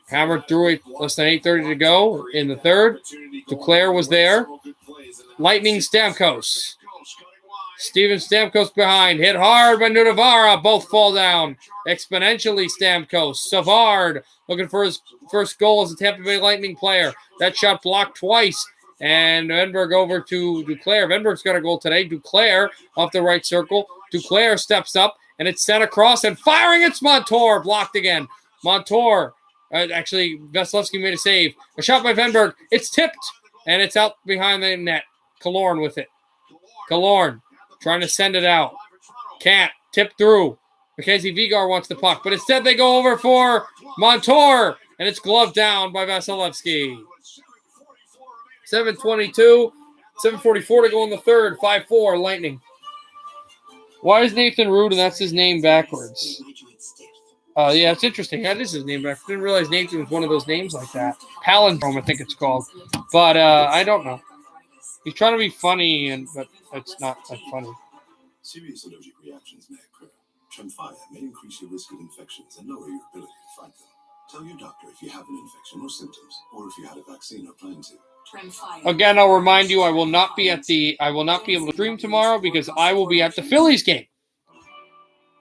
Hammered through it. Less than 8:30 to go in the third. Duclair was there. Lightning Stamkos. Steven Stamkos behind. Hit hard by Nudavara. Both fall down. Exponentially Stamkos. Savard looking for his first goal as a Tampa Bay Lightning player. That shot blocked twice. And Venberg over to Duclair. Venberg's got a goal today. Duclair off the right circle. Duclair steps up, and it's sent across and firing. It's Montour. Blocked again. Montour. Actually, Vasilevsky made a save. A shot by Venberg. It's tipped, and it's out behind the net. Killorn with it. Killorn trying to send it out. Can't. Tip through. Mackenzie Vigar wants the puck, but instead they go over for Montour, and it's gloved down by Vasilevsky. 7:22, 7:44 to go in the third. 5-4 Lightning. Why is Nathan Rude, and that's his name backwards? Yeah, it's interesting. That is his name backwards. Didn't realize Nathan was one of those names like that. Palindrome, I think it's called. But I don't know. He's trying to be funny, but it's not that funny. Serious allergic reactions may occur. Tremfya may increase your risk of infections and lower your ability to fight them. Tell your doctor if you have an infection or symptoms, or if you had a vaccine or plan to. Again, I'll remind you, I will not be able to stream tomorrow because I will be at the Phillies game.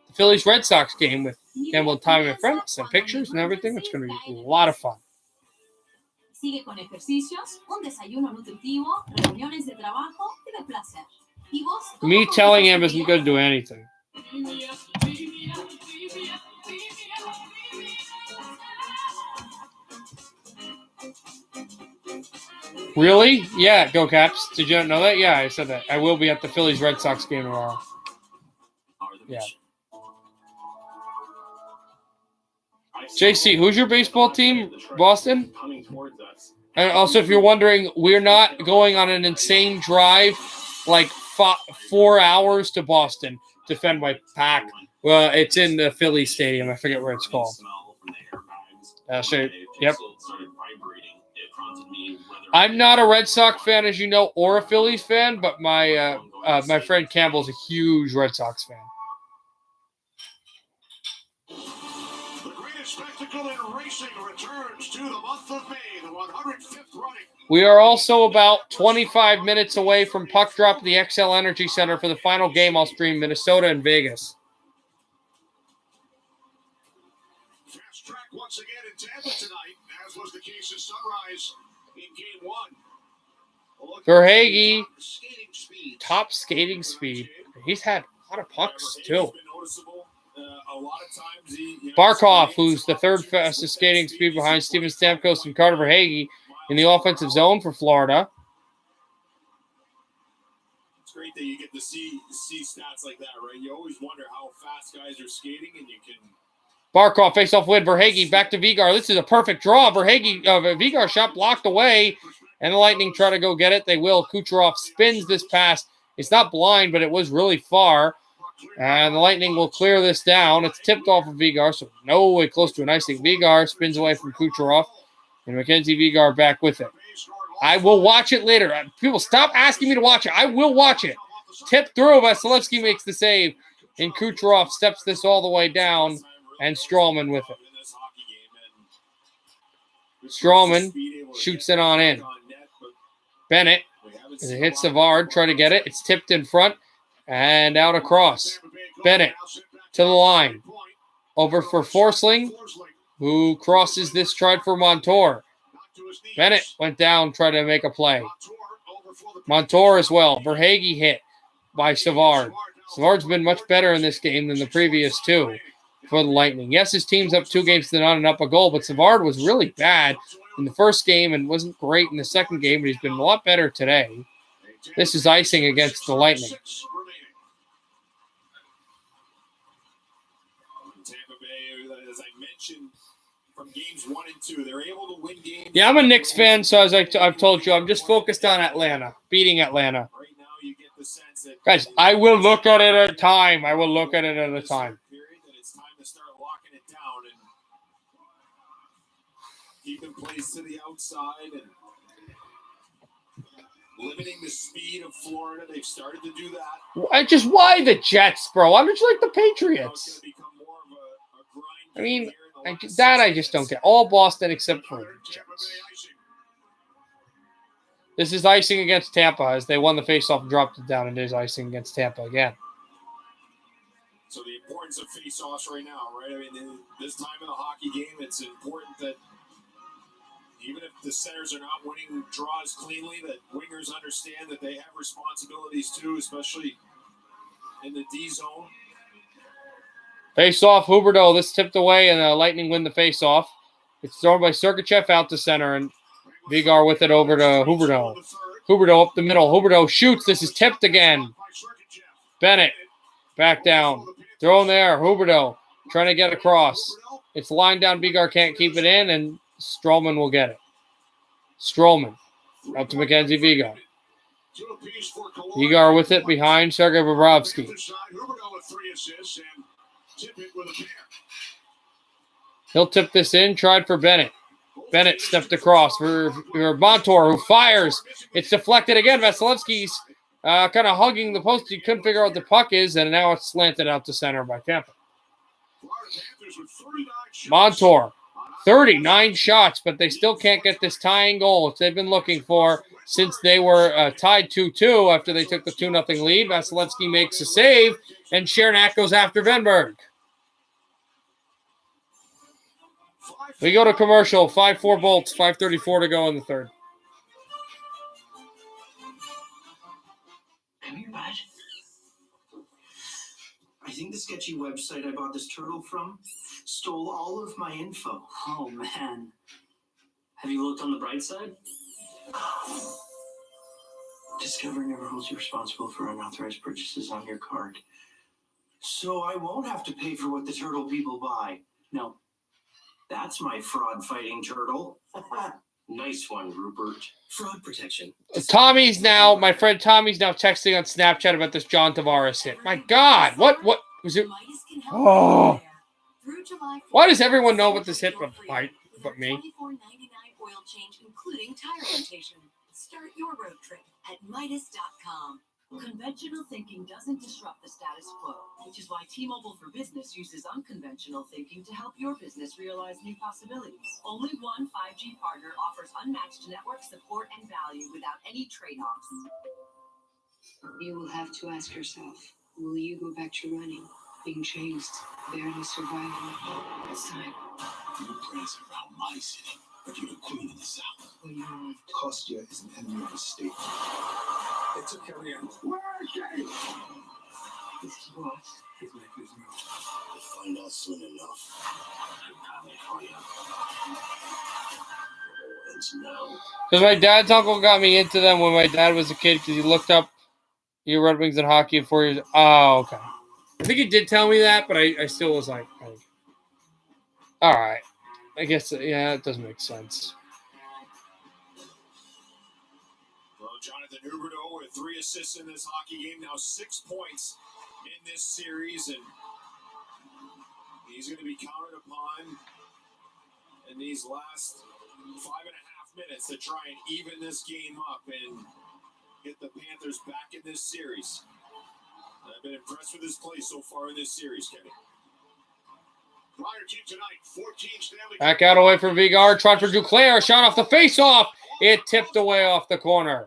The Phillies Red Sox game with Campbell, time with friends and pictures and everything. It's going to be a lot of fun. Sigue con ejercicios, un desayuno nutritivo, reuniones de trabajo y de placer. Y vos, Me telling him isn't going to do anything. Really? Yeah, go Caps. Did you not know that? Yeah, I said that. I will be at the Phillies Red Sox game tomorrow. Yeah. JC, who's your baseball team? Boston? And also, if you're wondering, we're not going on an insane drive like 4 hours to Boston to defend my pack. Well, it's in the Philly Stadium. I forget where it's called. Yep. I'm not a Red Sox fan, as you know, or a Phillies fan, but my my friend Campbell's a huge Red Sox fan. The greatest spectacle in racing returns to the month of May, the 105th running. We are also about 25 minutes away from puck drop at the XL Energy Center for the final game. I'll stream Minnesota and Vegas. Fast track once again in Tampa tonight, as was the case in Sunrise in Game 1. Verhaeghe, top skating speed. He's had a lot of pucks, too. Barkov, who's the third fastest skating speed behind Steven Stamkos and Carter Verhaeghe in the offensive zone for Florida. It's great that you get to see stats like that, right? You always wonder how fast guys are skating, and you can... Barkov face-off win. Verhaeghe back to Vigar. This is a perfect draw. Vigar shot blocked away, and the Lightning try to go get it. They will. Kucherov spins this pass. It's not blind, but it was really far. And the Lightning will clear this down. It's tipped off of Vigar, so no way close to an icing. Vigar spins away from Kucherov, and Mackenzie Vigar back with it. I will watch it later. People, stop asking me to watch it. I will watch it. Tip through. Vasilevsky makes the save, and Kucherov steps this all the way down, and Strawman with it. Strawman shoots it on in. Bennett, as it hits Savard, try to get it. It's tipped in front. And out across. Bennett to the line. Over for Forsling, who crosses this, tried for Montour. Bennett went down, tried to make a play. Montour as well. Verhaeghe hit by Savard. Savard's been much better in this game than the previous two for the Lightning. Yes, his team's up 2 games to none and up a goal, but Savard was really bad in the first game and wasn't great in the second game, but he's been a lot better today. This is icing against the Lightning. As I mentioned, from games 1 and 2, they're able to win games. Yeah, I'm a Knicks fan, so as I've told you, I'm just focused on Atlanta, beating Atlanta. Right now, you get the sense that guys, I will look at it at a time. I will look at it at a time. It's time to start locking it down and keeping plays to the outside and limiting the speed of Florida. They've started to do that. Why the Jets, bro? I'm just like the Patriots. I mean, I just don't get. All Boston except for the Jets. This is icing against Tampa as they won the faceoff and dropped it down, and there's icing against Tampa again. So the importance of faceoffs right now, right? I mean, this time in the hockey game, it's important that even if the centers are not winning draws cleanly, that wingers understand that they have responsibilities too, especially in the D zone. Face-off, Huberdeau. This tipped away, and the Lightning win the face-off. It's thrown by Sergachev out to center, and Vigar with it over to Huberdeau. Huberdeau up the middle. Huberdeau shoots. This is tipped again. Bennett back down. Throw in there. Huberdeau trying to get across. It's lined down. Vigar can't keep it in, and Stroman will get it. Stroman up to Mackenzie Vigar. Vigar with it behind Sergei Bobrovsky. He'll tip this in. Tried for Bennett. Bennett stepped across for Montour, who fires. It's deflected again. Vasilevsky's kind of hugging the post. He couldn't figure out what the puck is, and now it's slanted out to center by Tampa. Montour, 39 shots, but they still can't get this tying goal, which they've been looking for since they were tied 2-2 after they took the 2-0 lead. Vasilevsky makes a save, and Chernak goes after Venberg. We go to commercial, 5-4 Bolts, 5:34 to go in the third. Come here, bud. I think the sketchy website I bought this turtle from stole all of my info. Oh, man. Have you looked on the bright side? Discover never holds you responsible for unauthorized purchases on your card. So I won't have to pay for what the turtle people buy. No. That's my fraud-fighting turtle. Nice one, Rupert. Fraud protection. My friend Tommy's now texting on Snapchat about this John Tavares hit. My God, what was it? Oh. Why does everyone know about this hit but me? $24.99 oil change, including tire rotation. Start your road trip at Midas.com. Conventional thinking doesn't disrupt the status quo, which is why T-Mobile for Business uses unconventional thinking to help your business realize new possibilities. Only one 5G partner offers unmatched network support and value without any trade-offs. You will have to ask yourself, will you go back to running, being chased, barely surviving? It's time. You praise around my city, but you're the queen of the South. What do you want? Kostya is an enemy of the state. They took Kellyanne. Where is she? This is what? His neck is new. We'll find out soon enough. I'm coming for you. It's now. Because my dad's uncle got me into them when my dad was a kid because he looked up Red Wings and hockey in 4 years. Oh, okay. I think he did tell me that, but I still was like, all right. I guess, yeah, it does make sense. Well, Jonathan Huberdeau with 3 assists in this hockey game, now 6 points in this series, and he's going to be counted upon in these last 5.5 minutes to try and even this game up and get the Panthers back in this series. I've been impressed with his play so far in this series, Kenny. Back out away from Vigar. Tried for Duclair. Shot off the face-off. It tipped away off the corner.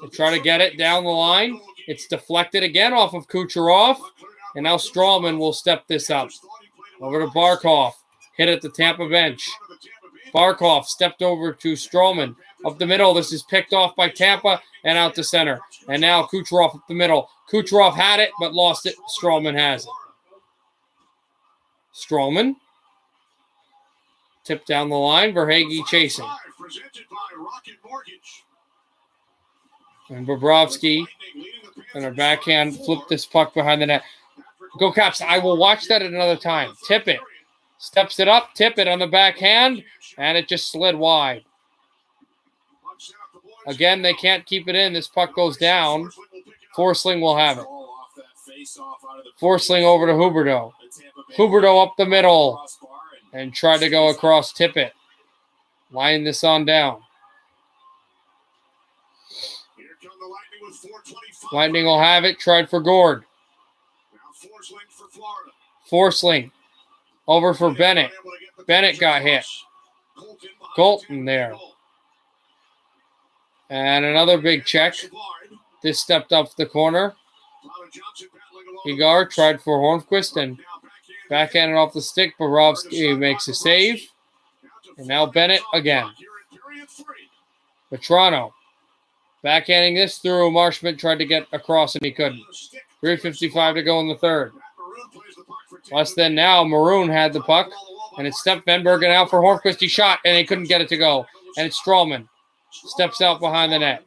They try to get it down the line. It's deflected again off of Kucherov. And now Strawman will step this up. Over to Barkov. Hit at the Tampa bench. Barkov stepped over to Stroman. Up the middle. This is picked off by Tampa and out to center. And now Kucherov up the middle. Kucherov had it but lost it. Stroman has it. Stroman. Tipped down the line. Verhaeghe chasing. And Bobrovsky and a backhand flipped this puck behind the net. Go Caps. I will watch that at another time. Tip it. Steps it up. Tip it on the backhand. And it just slid wide. Again, they can't keep it in. This puck goes down. Forsling will have it. Forsling over to Huberdeau. Huberdeau up the middle. And try to go across Tippett. Line this on down. Lightning will have it. Tried for Gord. Forsling. Over for Bennett. Bennett got hit. Colton there. And another big check. This stepped up the corner. Vigar tried for Hornquist and backhanded off the stick. Bobrovsky makes a save. And now Bennett again. Vetrano. Backhanding this through. Marshman tried to get across and he couldn't. 3:55 to go in the third. Less than now, Maroon had the puck. And it's stepped Benbergen out for Hornquist. He shot and he couldn't get it to go. And it's Strawman. Steps out behind the net.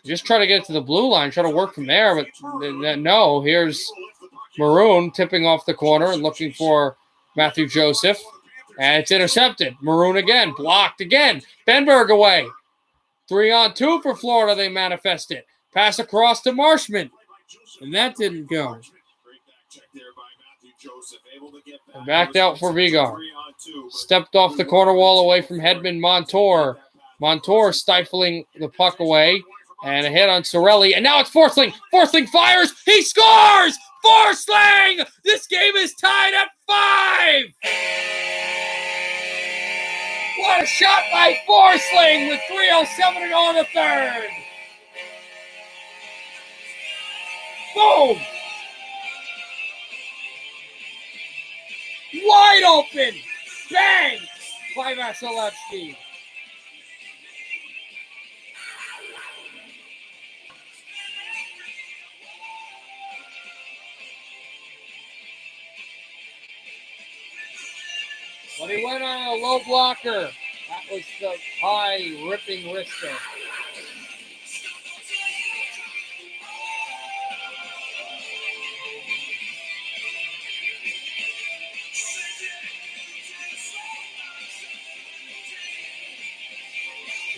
Just try to get it to the blue line. Try to work from there. But no, here's Maroon tipping off the corner and looking for Matthew Joseph. And it's intercepted. Maroon again. Blocked again. Benberg away. 3-on-2 for Florida. They manifest it. Pass across to Marshman. And that didn't go. And backed out for Vigar. Stepped off the corner wall away from Hedman Montour. Montour stifling the puck away. And a hit on Sorelli. And now it's Forsling. Forsling fires. He scores! Forsling! This game is tied at 5! What a shot by Forsling with 3:07 to go in the third. Boom! Wide open! Bang! By Vasilevsky. But he went on a low blocker. That was the high ripping wrister.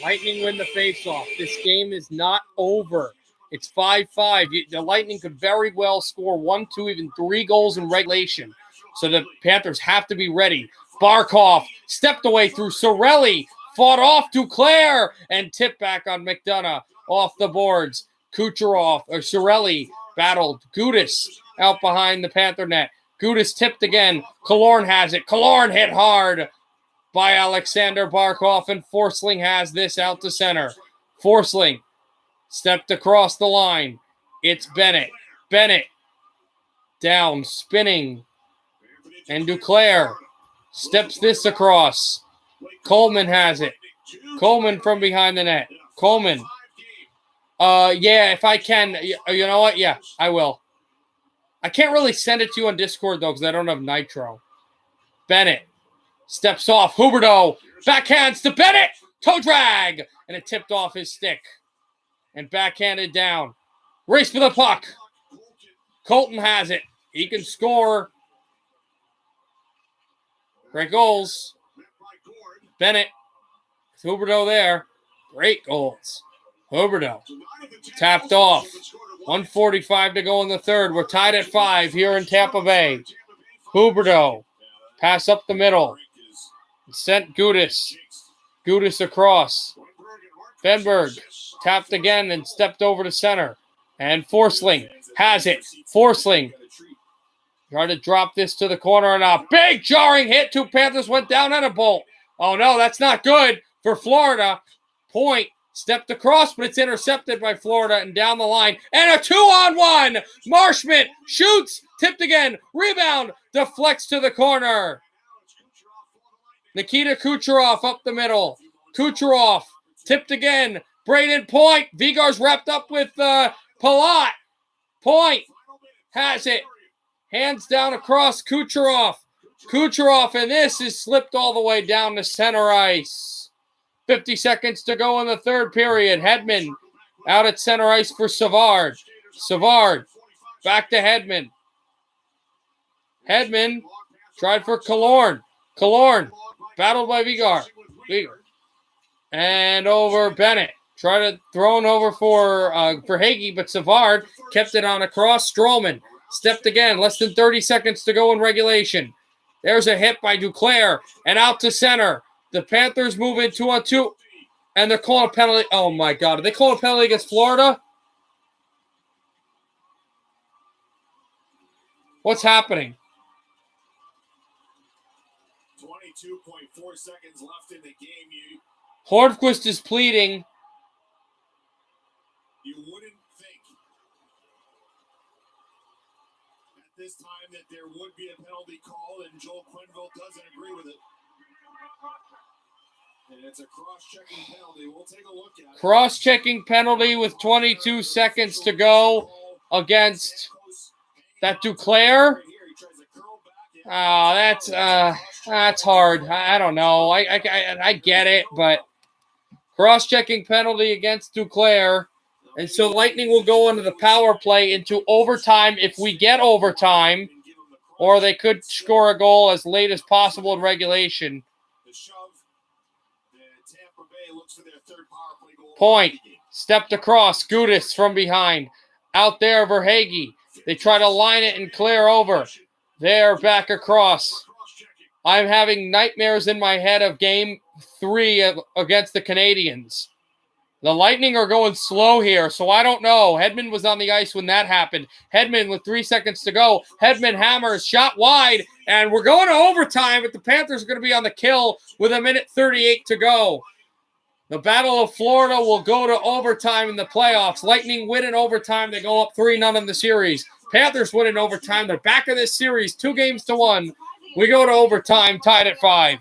Lightning win the faceoff. This game is not over. It's 5-5. The Lightning could very well score 1, 2, even 3 goals in regulation. So the Panthers have to be ready. Barkov stepped away through Sorelli, fought off Duclair, and tipped back on McDonough off the boards. Sorelli battled. Gudis out behind the Panther net. Gudis tipped again. Killorn has it. Killorn hit hard by Alexander Barkov, and Forsling has this out to center. Forsling stepped across the line. It's Bennett. Bennett down, spinning. And Duclair steps this across. Coleman has it. Coleman from behind the net. Coleman. Yeah, if I can. You know what? Yeah, I will. I can't really send it to you on Discord, though, because I don't have Nitro. Bennett steps off. Huberdeau backhands to Bennett. Toe drag. And it tipped off his stick. And backhanded down. Race for the puck. Colton has it. He can score. Great goals. Bennett. Huberdeau there. Great goals. Huberdeau. Tapped off. 1:45 to go in the third. We're tied at 5 here in Tampa Bay. Huberdeau. Pass up the middle. Sent Gudis. Gudis across. Benberg. Tapped again and stepped over to center. And Forsling has it. Forsling. Tried to drop this to the corner, and a big jarring hit. 2 Panthers went down on a bolt. Oh, no, that's not good for Florida. Point stepped across, but it's intercepted by Florida and down the line. And a 2-on-1. Marshman shoots, tipped again. Rebound, deflects to the corner. Nikita Kucherov up the middle. Kucherov tipped again. Braden Point. Vigar's wrapped up with Palat. Point has it. Hands down across Kucherov. Kucherov, and this is slipped all the way down to center ice. 50 seconds to go in the third period. Hedman out at center ice for Savard. Savard back to Hedman. Hedman tried for Killorn. Killorn battled by Vigar. And over Bennett. Tried to throw it over for Hagee, but Savard kept it on across. Stroman stepped again. Less than 30 seconds to go in regulation. There's a hit by Duclair and out to center. The Panthers move in 2-on-2, and they're calling a penalty. Oh, my God. Are they calling a penalty against Florida? What's happening? 22.4 seconds left in the game. Hornquist is pleading. You wouldn't think at this time that there would be a penalty call, and Joel Quenneville doesn't agree with it. And it's a cross-checking penalty. We'll take a look at it. Cross-checking penalty with 22 seconds to go against that Duclair. That's hard. I don't know. I get it, but cross-checking penalty against Duclair. And so Lightning will go into the power play into overtime if we get overtime, or they could score a goal as late as possible in regulation. Point. Stepped across. Gudis from behind. Out there, Verhaeghe. They try to line it and clear over. They're back across. I'm having nightmares in my head of Game 3 against the Canadiens. The Lightning are going slow here, so I don't know. Hedman was on the ice when that happened. Hedman with 3 seconds to go. Hedman hammers, shot wide, and we're going to overtime, but the Panthers are going to be on the kill with 1:38 to go. The Battle of Florida will go to overtime in the playoffs. Lightning win in overtime. They go up 3-0 in the series. Panthers win in overtime. They're back in this series, 2-1. We go to overtime, tied at 5.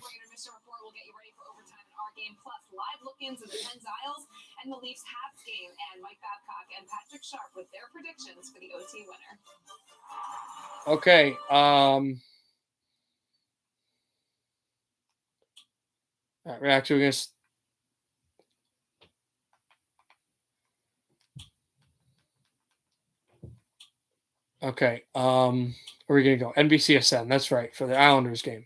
And the Leafs Habs game, and Mike Babcock and Patrick Sharp with their predictions for the OT winner. Okay. We're actually going to. Okay. Where are we going to go? NBCSN. That's right, for the Islanders game.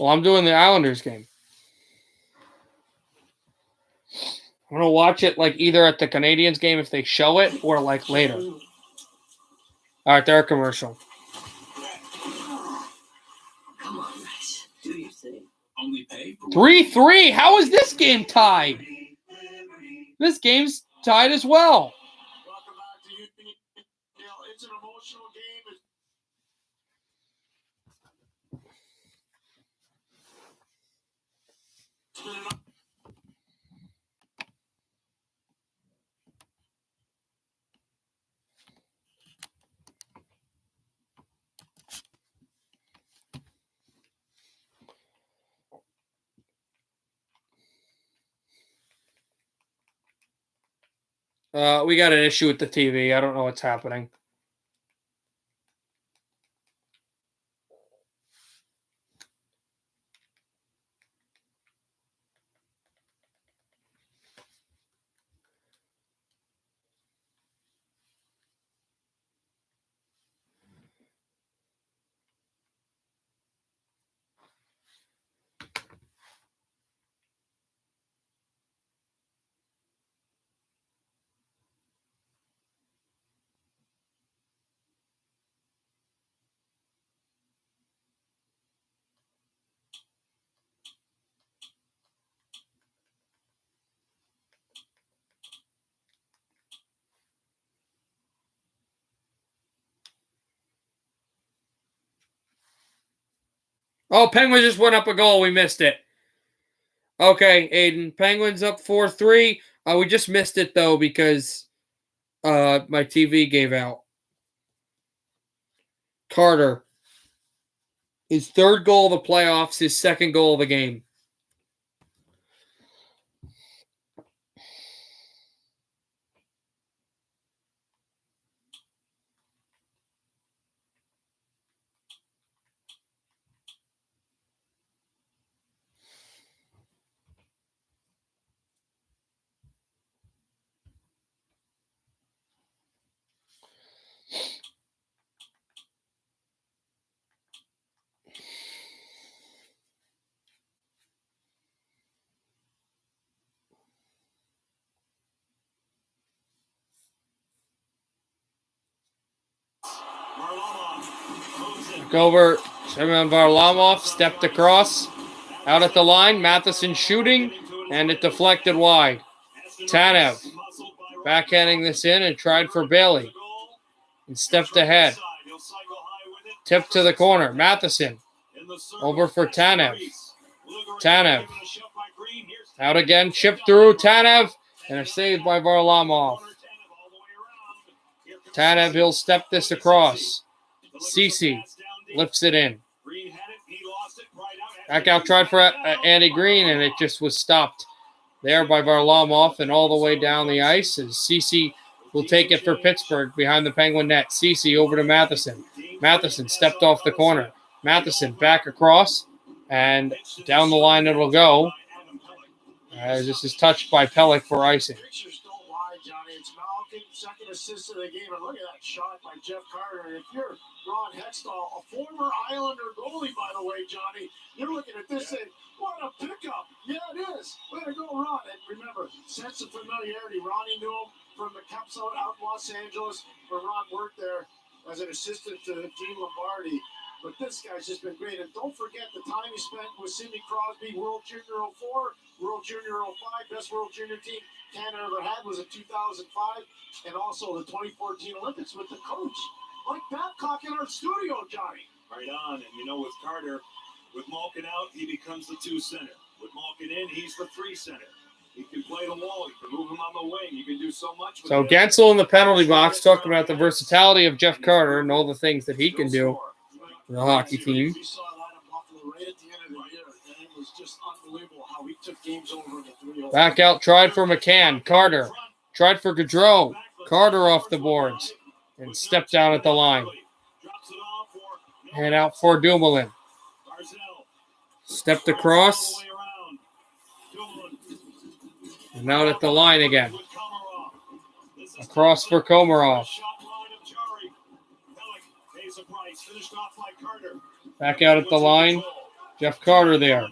Well, I'm doing the Islanders game. I'm going to watch it like either at the Canadiens game if they show it or like later. All right, they're a commercial. Come on, guys. Do your thing. Only pay for 3-3. How is this game tied? This game's tied as well. Welcome back to you. It's an emotional game. We got an issue with the TV. I don't know what's happening. Oh, Penguins just went up a goal. We missed it. Okay, Aiden. Penguins up 4-3. We just missed it, though, because my TV gave out. Carter. His third goal of the playoffs, his second goal of the game. Look over. Semyon Varlamov stepped across. Out at the line. Matheson shooting. And it deflected wide. Tanev backhanding this in and tried for Bailey. And stepped ahead. Tip to the corner. Matheson. Over for Tanev. Tanev. Out again. Chip through. Tanev. And a save by Varlamov. Tanev, he'll step this across. Cece lifts it in. Back out, tried for Andy Green, and it just was stopped there by Varlamov and all the way down the ice. As Cece will take it for Pittsburgh behind the Penguin net. Cece over to Matheson. Matheson stepped off the corner. Matheson back across, and down the line it'll go. As this is touched by Pelech for icing. Second assist of the game, and look at that shot by Jeff Carter. And if you're Ron Hextall, a former Islander goalie, by the way, Johnny, you're looking at this saying, what a pickup. Yeah, it is. Way to go, Ron. And remember, sense of familiarity. Ronnie knew him from the Cups out in Los Angeles, where Ron worked there as an assistant to Gene Lombardi. But this guy's just been great. And don't forget the time he spent with Sidney Crosby, World Junior 04, World Junior 05, best World Junior team Canada ever had was in 2005, and also the 2014 Olympics with the coach, Mike Babcock, in our studio, Johnny. Right on. And, with Carter, with Malkin out, he becomes the 2 center. With Malkin in, he's the 3 center. He can play the wall. You can move him on the wing. You can do so much. So Gensel in the penalty box talking about the versatility of Jeff Carter and all the things that he can do for the hockey team. Back out, tried for McCann. Carter tried for Gaudreau. Carter off the boards and stepped down at the line. And out for Dumoulin. Stepped across. And out at the line again. Across for Komarov. Back out at the line. Jeff Carter there.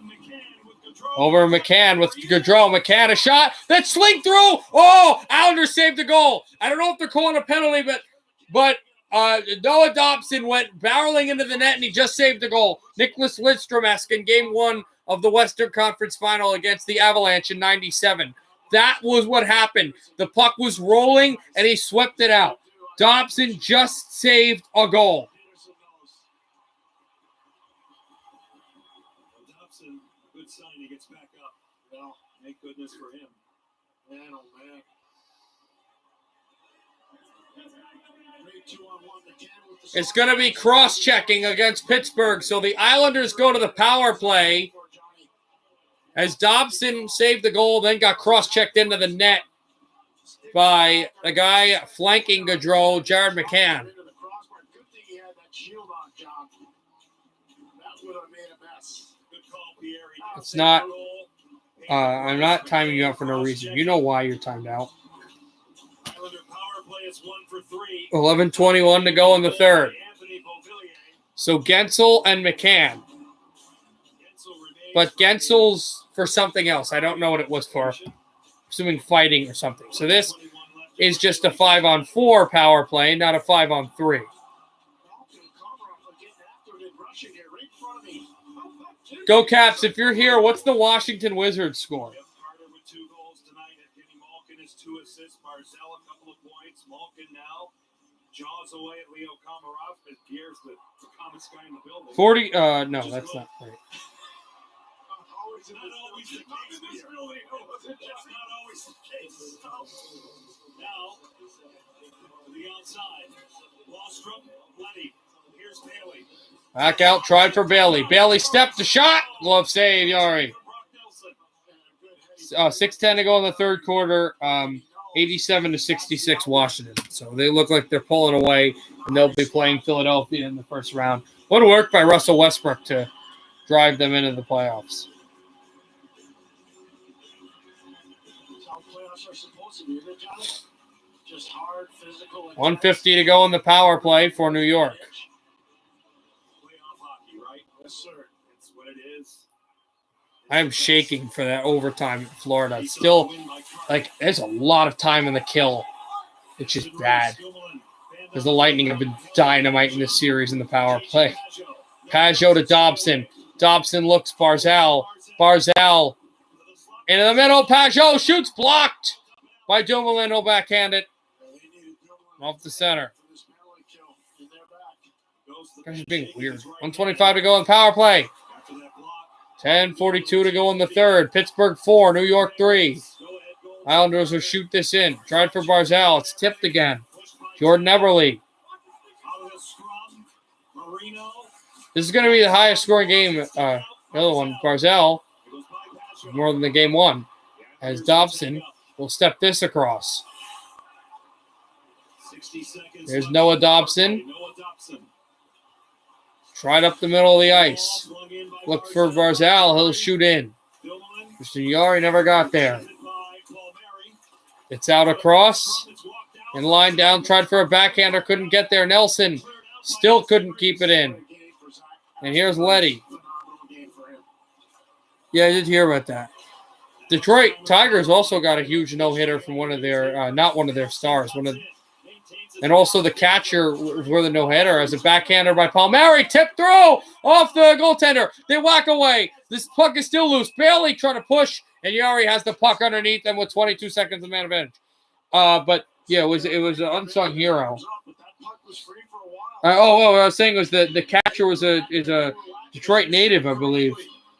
Over McCann with Gaudreau. McCann, a shot that slinked through. Oh, Islanders saved the goal. I don't know if they're calling a penalty, but Noah Dobson went barreling into the net, and he just saved the goal. Nicholas Lidstrom-esque in Game 1 of the Western Conference Final against the Avalanche in '97. That was what happened. The puck was rolling, and he swept it out. Dobson just saved a goal. Dobson, good sign. He gets back up. Well, thank goodness for him. Man, oh man. It's going to be cross-checking against Pittsburgh. So the Islanders go to the power play as Dobson saved the goal, then got cross-checked into the net by the guy flanking Gaudreau, Jared McCann. It's not. I'm not timing you out for no reason. You know why you're timed out. 11:21 to go in the third. So Gensel and McCann. But Gensel's for something else. I don't know what it was for. I'm assuming fighting or something. So this is just a 5-on-4 power play, not a 5-on-3. Go Caps. If you're here, what's the Washington Wizards score? Jaws away at Leo Komarov, but Pierre's the calmest guy in the building. 40, no, that's not right. It's not always the case. It's not always the case. Now, to the outside. Wallstrom, Letty. Here's Bailey. Back out, tried for Bailey. Bailey stepped, the shot. Glove save, Yari. 6:10 to go in the third quarter. 87-66 Washington. So they look like they're pulling away, and they'll be playing Philadelphia in the first round. What a work by Russell Westbrook to drive them into the playoffs. That's how playoffs are supposed to be, isn't it, Johnny? Just hard, physical. 150 to go in the power play for New York. Playoff hockey, right? Yes, sir. That's what it is. I'm shaking for that overtime in Florida. It's still, there's a lot of time in the kill. It's just bad. Because the Lightning have been dynamite in this series in the power play. Pajot to Dobson. Dobson looks Barzal. Barzal into the middle. Pajot shoots, blocked by Dumoulin. No backhand it. Off the center. Guys are being weird. 1:25 to go in power play. 10:42 to go in the third. Pittsburgh 4, New York 3. Islanders will shoot this in. Tried for Barzal. It's tipped again. Jordan Eberle. This is going to be the highest scoring game. The other one, Barzal, more than the game one. As Dobson will step this across. There's Noah Dobson. Tried up the middle of the ice. Look for Barzal. He'll shoot in. Mr. Yari never got there. It's out across. And line down. Tried for a backhander. Couldn't get there. Nelson still couldn't keep it in. And here's Leddy. Yeah, I did hear about that. Detroit Tigers also got a huge no-hitter from one of their, not one of their stars. And also the catcher for the no-hitter as a backhander by Palmieri. Tip throw off the goaltender. They whack away. This puck is still loose. Bailey trying to push, and Yari has the puck underneath them with 22 seconds of man advantage. But yeah, it was an unsung hero. What I was saying was that the catcher is a Detroit native, I believe.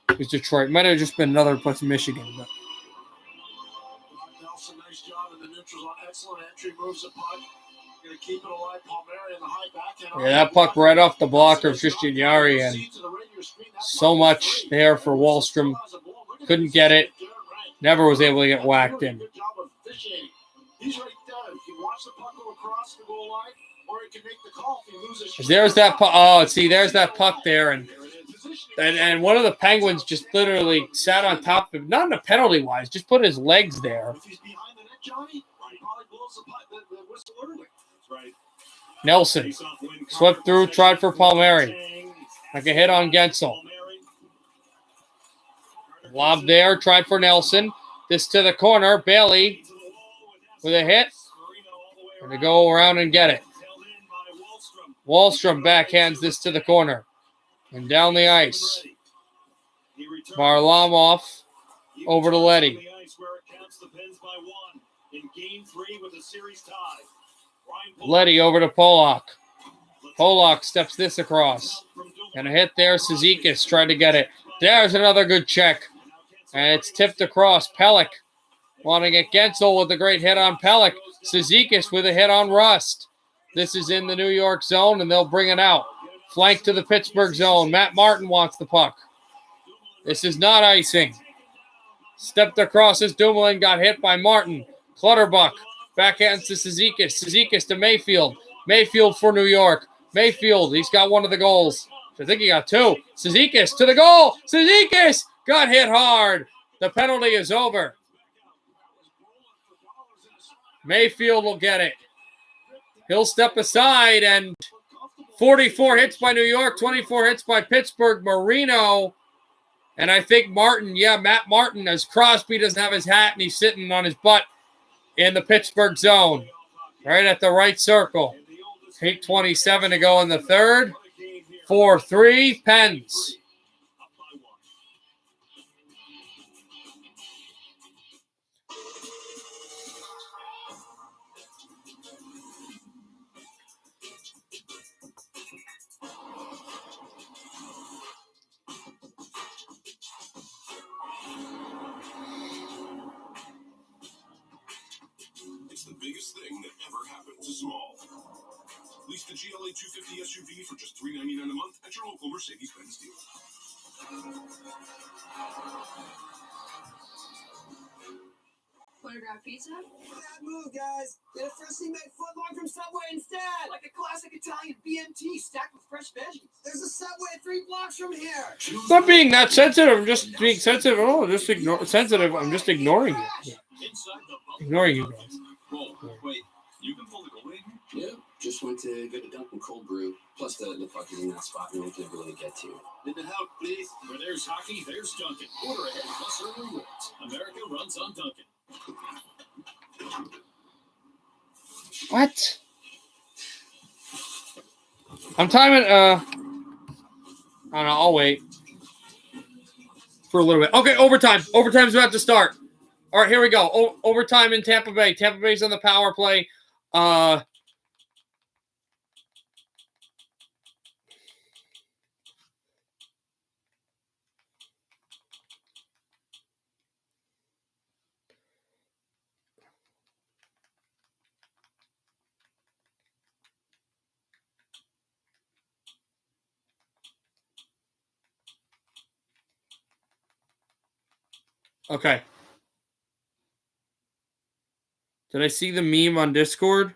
It was Detroit. Might have just been another place in Michigan. But. Nelson, nice job in the neutrals on excellent entry, moves the puck. Going to keep it alive. Palmieri in the high backhand. Yeah, that puck right off the blocker of Christian Yari, and so much there for Wahlstrom. Couldn't get it. Never was able to get whacked in. He's right there. He can watch the puck go across the goal line, or he can make the call if he loses. There's that puck. Oh, see, there's that puck there, and one of the Penguins just literally sat on top of him, not in a penalty wise, just put his legs there. If he's behind the net, Johnny, he probably blows the whistle early. Right. Nelson swept through, tried for Palmieri. Like a hit on Gensel. Lob there, tried for Nelson. This to the corner. Bailey with a hit. And to go around and get it. Wahlstrom backhands this to the corner. And down the ice. Varlamov over to Leddy. Leddy over to Polak. Polak steps this across. And a hit there. Cizikas tried to get it. There's another good check. And it's tipped across. Pelech wanting to get Gensel with a great hit on Pelech. Cizikas with a hit on Rust. This is in the New York zone, and they'll bring it out. Flank to the Pittsburgh zone. Matt Martin wants the puck. This is not icing. Stepped across as Dumoulin got hit by Martin. Clutterbuck backhands to Cizikas. Cizikas to Mayfield. Mayfield for New York. Mayfield, he's got one of the goals. I think he got two. Cizikas to the goal. Cizikas got hit hard. The penalty is over. Mayfield will get it. He'll step aside, and 44 hits by New York, 24 hits by Pittsburgh. Marino, and I think Martin, Matt Martin, as Crosby doesn't have his hat, and he's sitting on his butt in the Pittsburgh zone, right at the right circle. 8:27 to go in the third. 4-3, Pens. It's the biggest thing that ever happened to Small. Lease the GLA 250 SUV for just $399 a month at your local Mercedes-Benz dealer. Want to grab pizza? Bad move, guys. Get a freshly made footlong from Subway instead. Like a classic Italian BMT stacked with fresh veggies. There's a Subway 3 blocks from here. Not being that sensitive. I'm just being sensitive. Sensitive. I'm just ignoring you. Ignoring you guys. Wait, you can pull the goal in here? Yeah, just went to get a Dunkin' cold brew. Plus the fuck is in that spot no one can ever really get to. In the house, please. Where there's hockey, there's Dunkin'. Order ahead plus earn rewards. America runs on Dunkin'. What? I'm timing. I don't know. I'll wait for a little bit. Okay, overtime. Overtime's about to start. All right, here we go. Overtime in Tampa Bay. Tampa Bay's on the power play. Okay. Did I see the meme on Discord?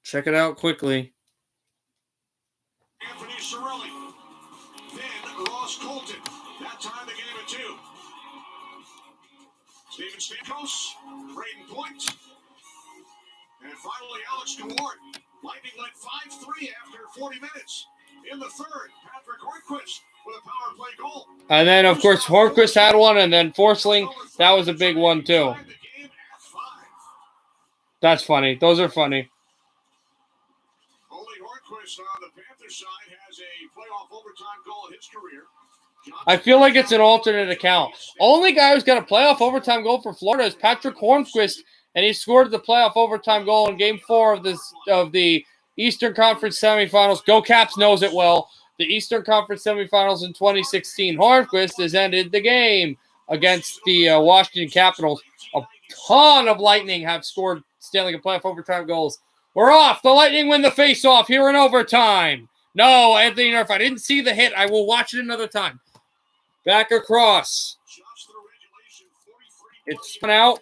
Check it out quickly. Anthony Cirelli. Then Ross Colton. That time they gave it to Steven Stamkos, Braden Point, and finally Alex Dewart. Lightning led 5-3 after 40 minutes. In the third, Patrick Hornquist with a power play goal. And then, of course, Hornquist had one, and then Forsling, that was a big one, too. That's funny. Those are funny. Only Hornquist on the Panthers side has a playoff overtime goal in his career. I feel like it's an alternate account. Only guy who's got a playoff overtime goal for Florida is Patrick Hornquist, and he scored the playoff overtime goal in Game 4 of the Eastern Conference semifinals. Go Caps knows it well. The Eastern Conference semifinals in 2016. Hornquist has ended the game against the Washington Capitals. A ton of Lightning have scored Stanley Cup playoff overtime goals. We're off. The Lightning win the face-off here in overtime. No, Anthony Nerf, I didn't see the hit. I will watch it another time. Back across. It's spun out.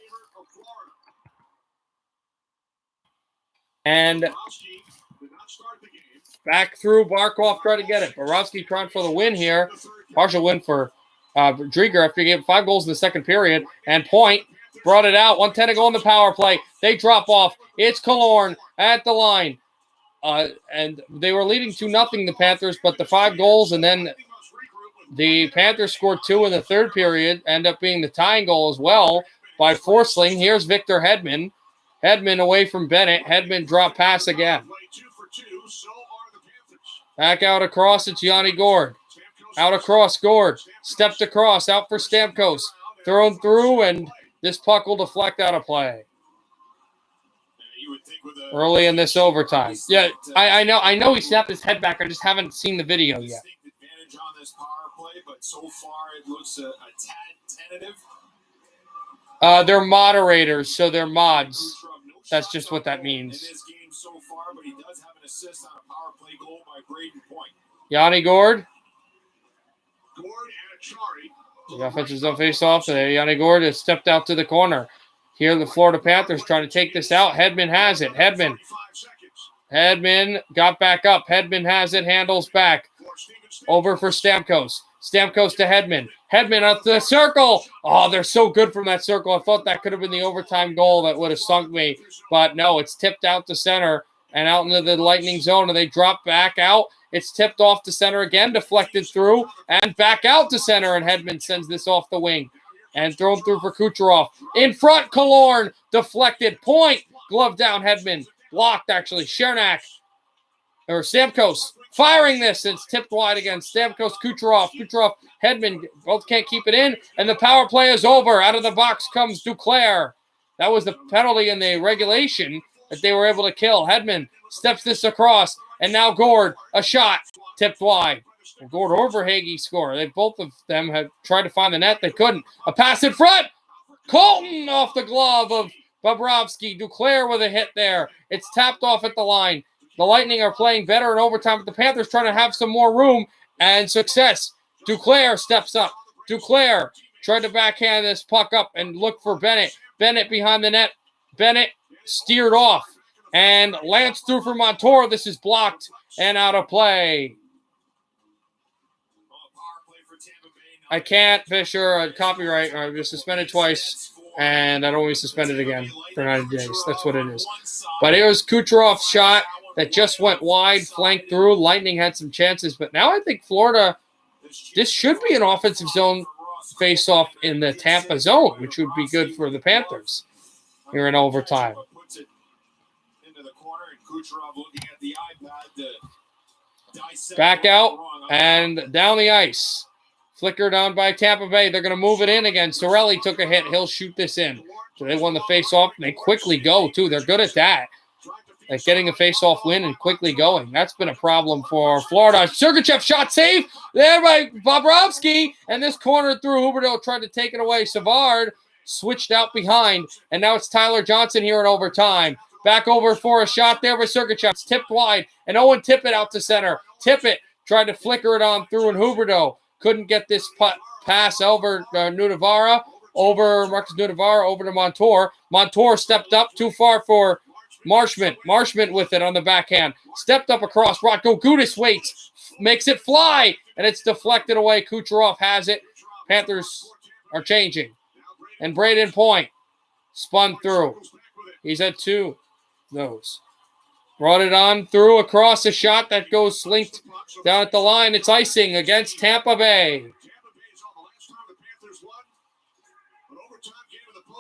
And back through. Barkov tried to get it. Borowski trying for the win here. Partial win for Drieger after he gave 5 goals in the second period. And Point brought it out. 1:10 to go in the power play. They drop off. It's Killorn at the line. And they were leading 2-0, the Panthers, but the 5 goals, and then the Panthers scored 2 in the third period, end up being the tying goal as well by Forsling. Here's Victor Hedman. Hedman away from Bennett. Hedman drop pass again. Back out across, it's Yanni Gourde. Out across, Gourde. Stepped across, out for Stamkos. Thrown through, and this puck will deflect out of play. Early in this overtime. Yeah, I know he snapped his head back. I just haven't seen the video yet. Advantage on this power play, but so far it looks a tad tentative. They're moderators, so they're mods. That's just what that means. In this game so far, but he does have an assist on a power play goal by Braden Point. Yanni Gourde. Gourde and Achari. The offensive zone face-off. Yanni Gourde has stepped out to the corner. Here the Florida Panthers trying to take this out. Hedman has it. Hedman got back up. Hedman has it. Handles back. Over for Stamkos. Stamkos to Hedman. Hedman up the circle. Oh, they're so good from that circle. I thought that could have been the overtime goal that would have sunk me. But no, it's tipped out to center and out into the Lightning zone. And they drop back out. It's tipped off to center again. Deflected through. And back out to center. And Hedman sends this off the wing. And thrown through for Kucherov. In front, Killorn. Deflected. Point. Glove down, Hedman. Blocked, actually. Chernak. Or Stamkos. Firing this. It's tipped wide again. Stamkos, Kucherov. Kucherov, Hedman. Both can't keep it in. And the power play is over. Out of the box comes Duclair. That was the penalty in the regulation that they were able to kill. Hedman steps this across. And now Gourde. A shot. Tipped wide. Gourde or Verhaeghe score. Both of them have tried to find the net. They couldn't. A pass in front. Colton off the glove of Bobrovsky. Duclair with a hit there. It's tapped off at the line. The Lightning are playing better in overtime, but the Panthers trying to have some more room and success. Duclair steps up. Duclair tried to backhand this puck up and look for Bennett. Bennett behind the net. Bennett steered off. And Lance through for Montour. This is blocked and out of play. I can't, Fisher. Copyright. I was suspended twice, and I don't want to be suspended again for 90 days. That's what it is. But it was Kucherov's shot that just went wide, flanked through. Lightning had some chances, but now I think Florida, this should be an offensive zone face-off in the Tampa zone, which would be good for the Panthers here in overtime. Kucherov looking at the iPad to dissect Back what went out wrong. and down the ice. Flickered on by Tampa Bay. They're going to move it in again. Sorelli took a hit. He'll shoot this in. So they won the face-off, and they quickly go, too. They're good at that. Like getting a face-off win and quickly going. That's been a problem for Florida. Sergachev shot save there by Bobrovsky. And this corner through. Huberdeau tried to take it away. Savard switched out behind. And now it's Tyler Johnson here in overtime. Back over for a shot there by Sergachev. It's tipped wide. And Owen Tippett out to center. Tippett tried to flicker it on through, and Huberdeau couldn't get this pass over Nudavara. Over Marcus Nudavara, over to Montour. Montour stepped up too far for Marshman. Marshman with it on the backhand. Stepped up across. Radko Gudas waits. Makes it fly. And it's deflected away. Kucherov has it. Panthers are changing. And Braden Point spun through. He's at 2. Those. Brought it on through across a shot that goes slinked down at the line. It's icing against Tampa Bay.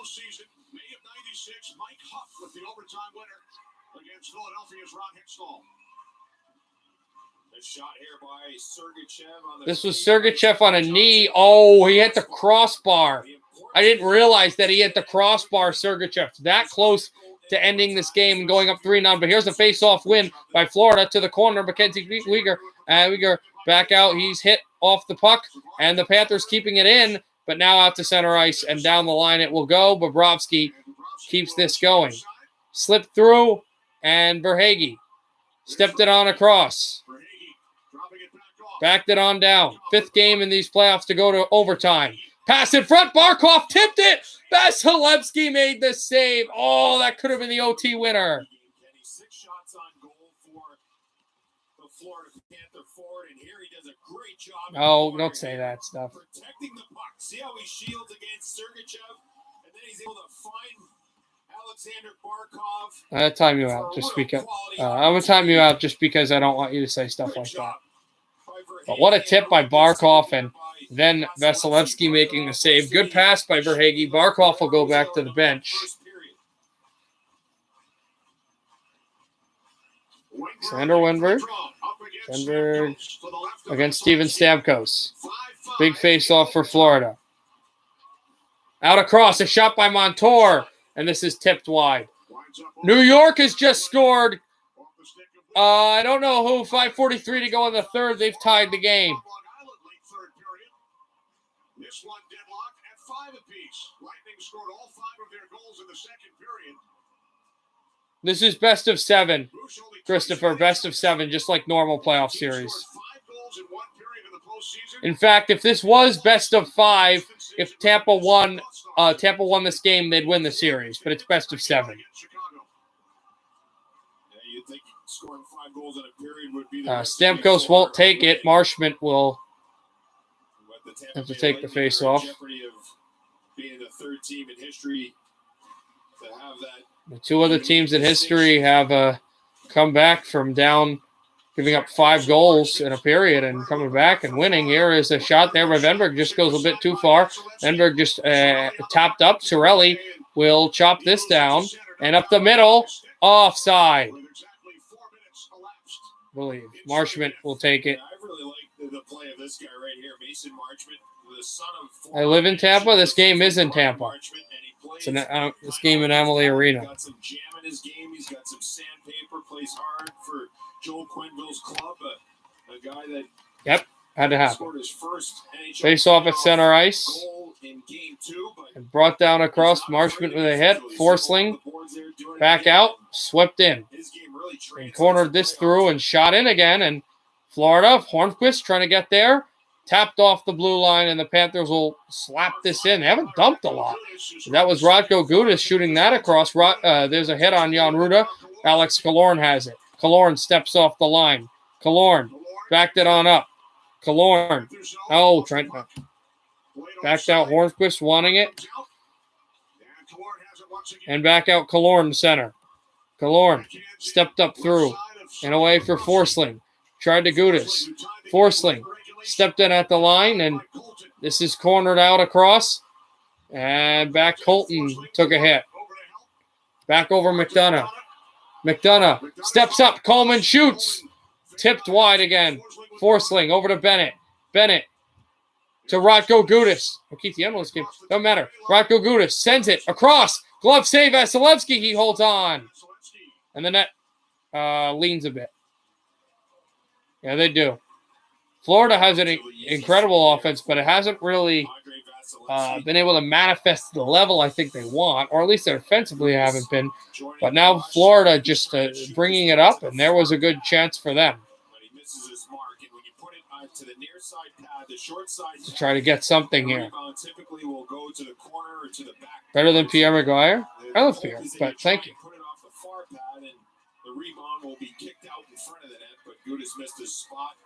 Postseason, May of '96, Mike Huff with the overtime winner against Philadelphia's Ron Hextall. The shot here by Sergachev on the. This was Sergachev on a knee. Oh, he hit the crossbar. I didn't realize that he hit the crossbar, Sergachev. That close to ending this game and going up 3-0. But here's a face-off win by Florida to the corner. Mackenzie Weegar. Weegar back out. He's hit off the puck, and the Panthers keeping it in. But now out to center ice, and down the line it will go. Bobrovsky keeps this going. Slipped through, and Verhaeghe stepped it on across. Backed it on down. 5th game in these playoffs to go to overtime. Pass in front. Barkov tipped it. Vasilevsky made the save. Oh, that could have been the OT winner. 6 shots on goal for the Florida Panther forward, and here he does a great job. Oh, don't say that stuff. Protecting the puck. See how he shields against Sergachev, and then he's able to find Alexander Barkov. I'm going to time you out just because. I'm going to time you out just because I don't want you to say stuff like that. But what a tip by Barkov, and then Vasilevsky making the save. Good pass by Verhaeghe. Barkov will go back to the bench. Sander Wenberg. Wenberg against Steven Stamkos. Big face-off for Florida. Out across, a shot by Montour, and this is tipped wide. New York has just scored. I don't know who. 5:43 to go in the third. They've tied the game. This one deadlocked at 5 apiece. Lightning scored all 5 of their goals in the second period. This is best of 7, Christopher. Best of 7, just like normal playoff series. In fact, if this was best of 5, if Tampa won this game, they'd win the series. But it's best of 7. You'd think scoring 5 goals in a period would be the Stamkos won't take it. Marshman will have to take the face-off. Jeopardy of being the 3rd team in history to have that. The 2 other teams in history have come back from down, giving up 5 goals in a period and coming back and winning. Here is a shot there by Wenberg. Just goes a bit too far. Wenberg just tapped up. Sorelli will chop this down. And up the middle, offside. I believe. Marshman will take it. I really like the play of this guy right here, Mason Marchment, the son of. I live in Tampa. This game is in Tampa. It's this game in Amalie Arena. Got some jam in his game. He's got some sandpaper. Plays hard for Joel Quenneville's club. A guy that. Yep, had to happen. Scored his first NHL face off at center ice. Goal in game 2, and brought down across. Marshman with a hit. Forsling back out. Swept in. And cornered this through and shot in again. And Florida, Hornquist trying to get there. Tapped off the blue line, and the Panthers will slap this in. They haven't dumped a lot. That was Radko Gudas shooting that across. There's a hit on Jan Ruda. Alex Killorn has it. Killorn steps off the line. Killorn backed it on up. Killorn. Oh, Trent. Backed out Hornquist wanting it. And back out Killorn center. Killorn stepped up through and away for Forsling. Tried to Gudas. Forsling stepped in at the line, and this is cornered out across. And back Colton took a hit. Back over McDonough. McDonough steps up. Coleman shoots. Tipped wide again. Forsling over to Bennett. Bennett to Radko Gudas. I'll keep the end of this game. Doesn't matter. Radko Gudas sends it across. Glove save. Vasilevsky. He holds on. And the net leans a bit. Yeah, they do. Florida has an incredible offense, but it hasn't really been able to manifest the level I think they want, or at least offensively haven't been. But now Florida just bringing it up, and there was a good chance for them to try to get something here. Better than Pierre Maguire? I love Pierre, but thank you. The rebound will be kicked out in front of the net, but Gudas missed his spot.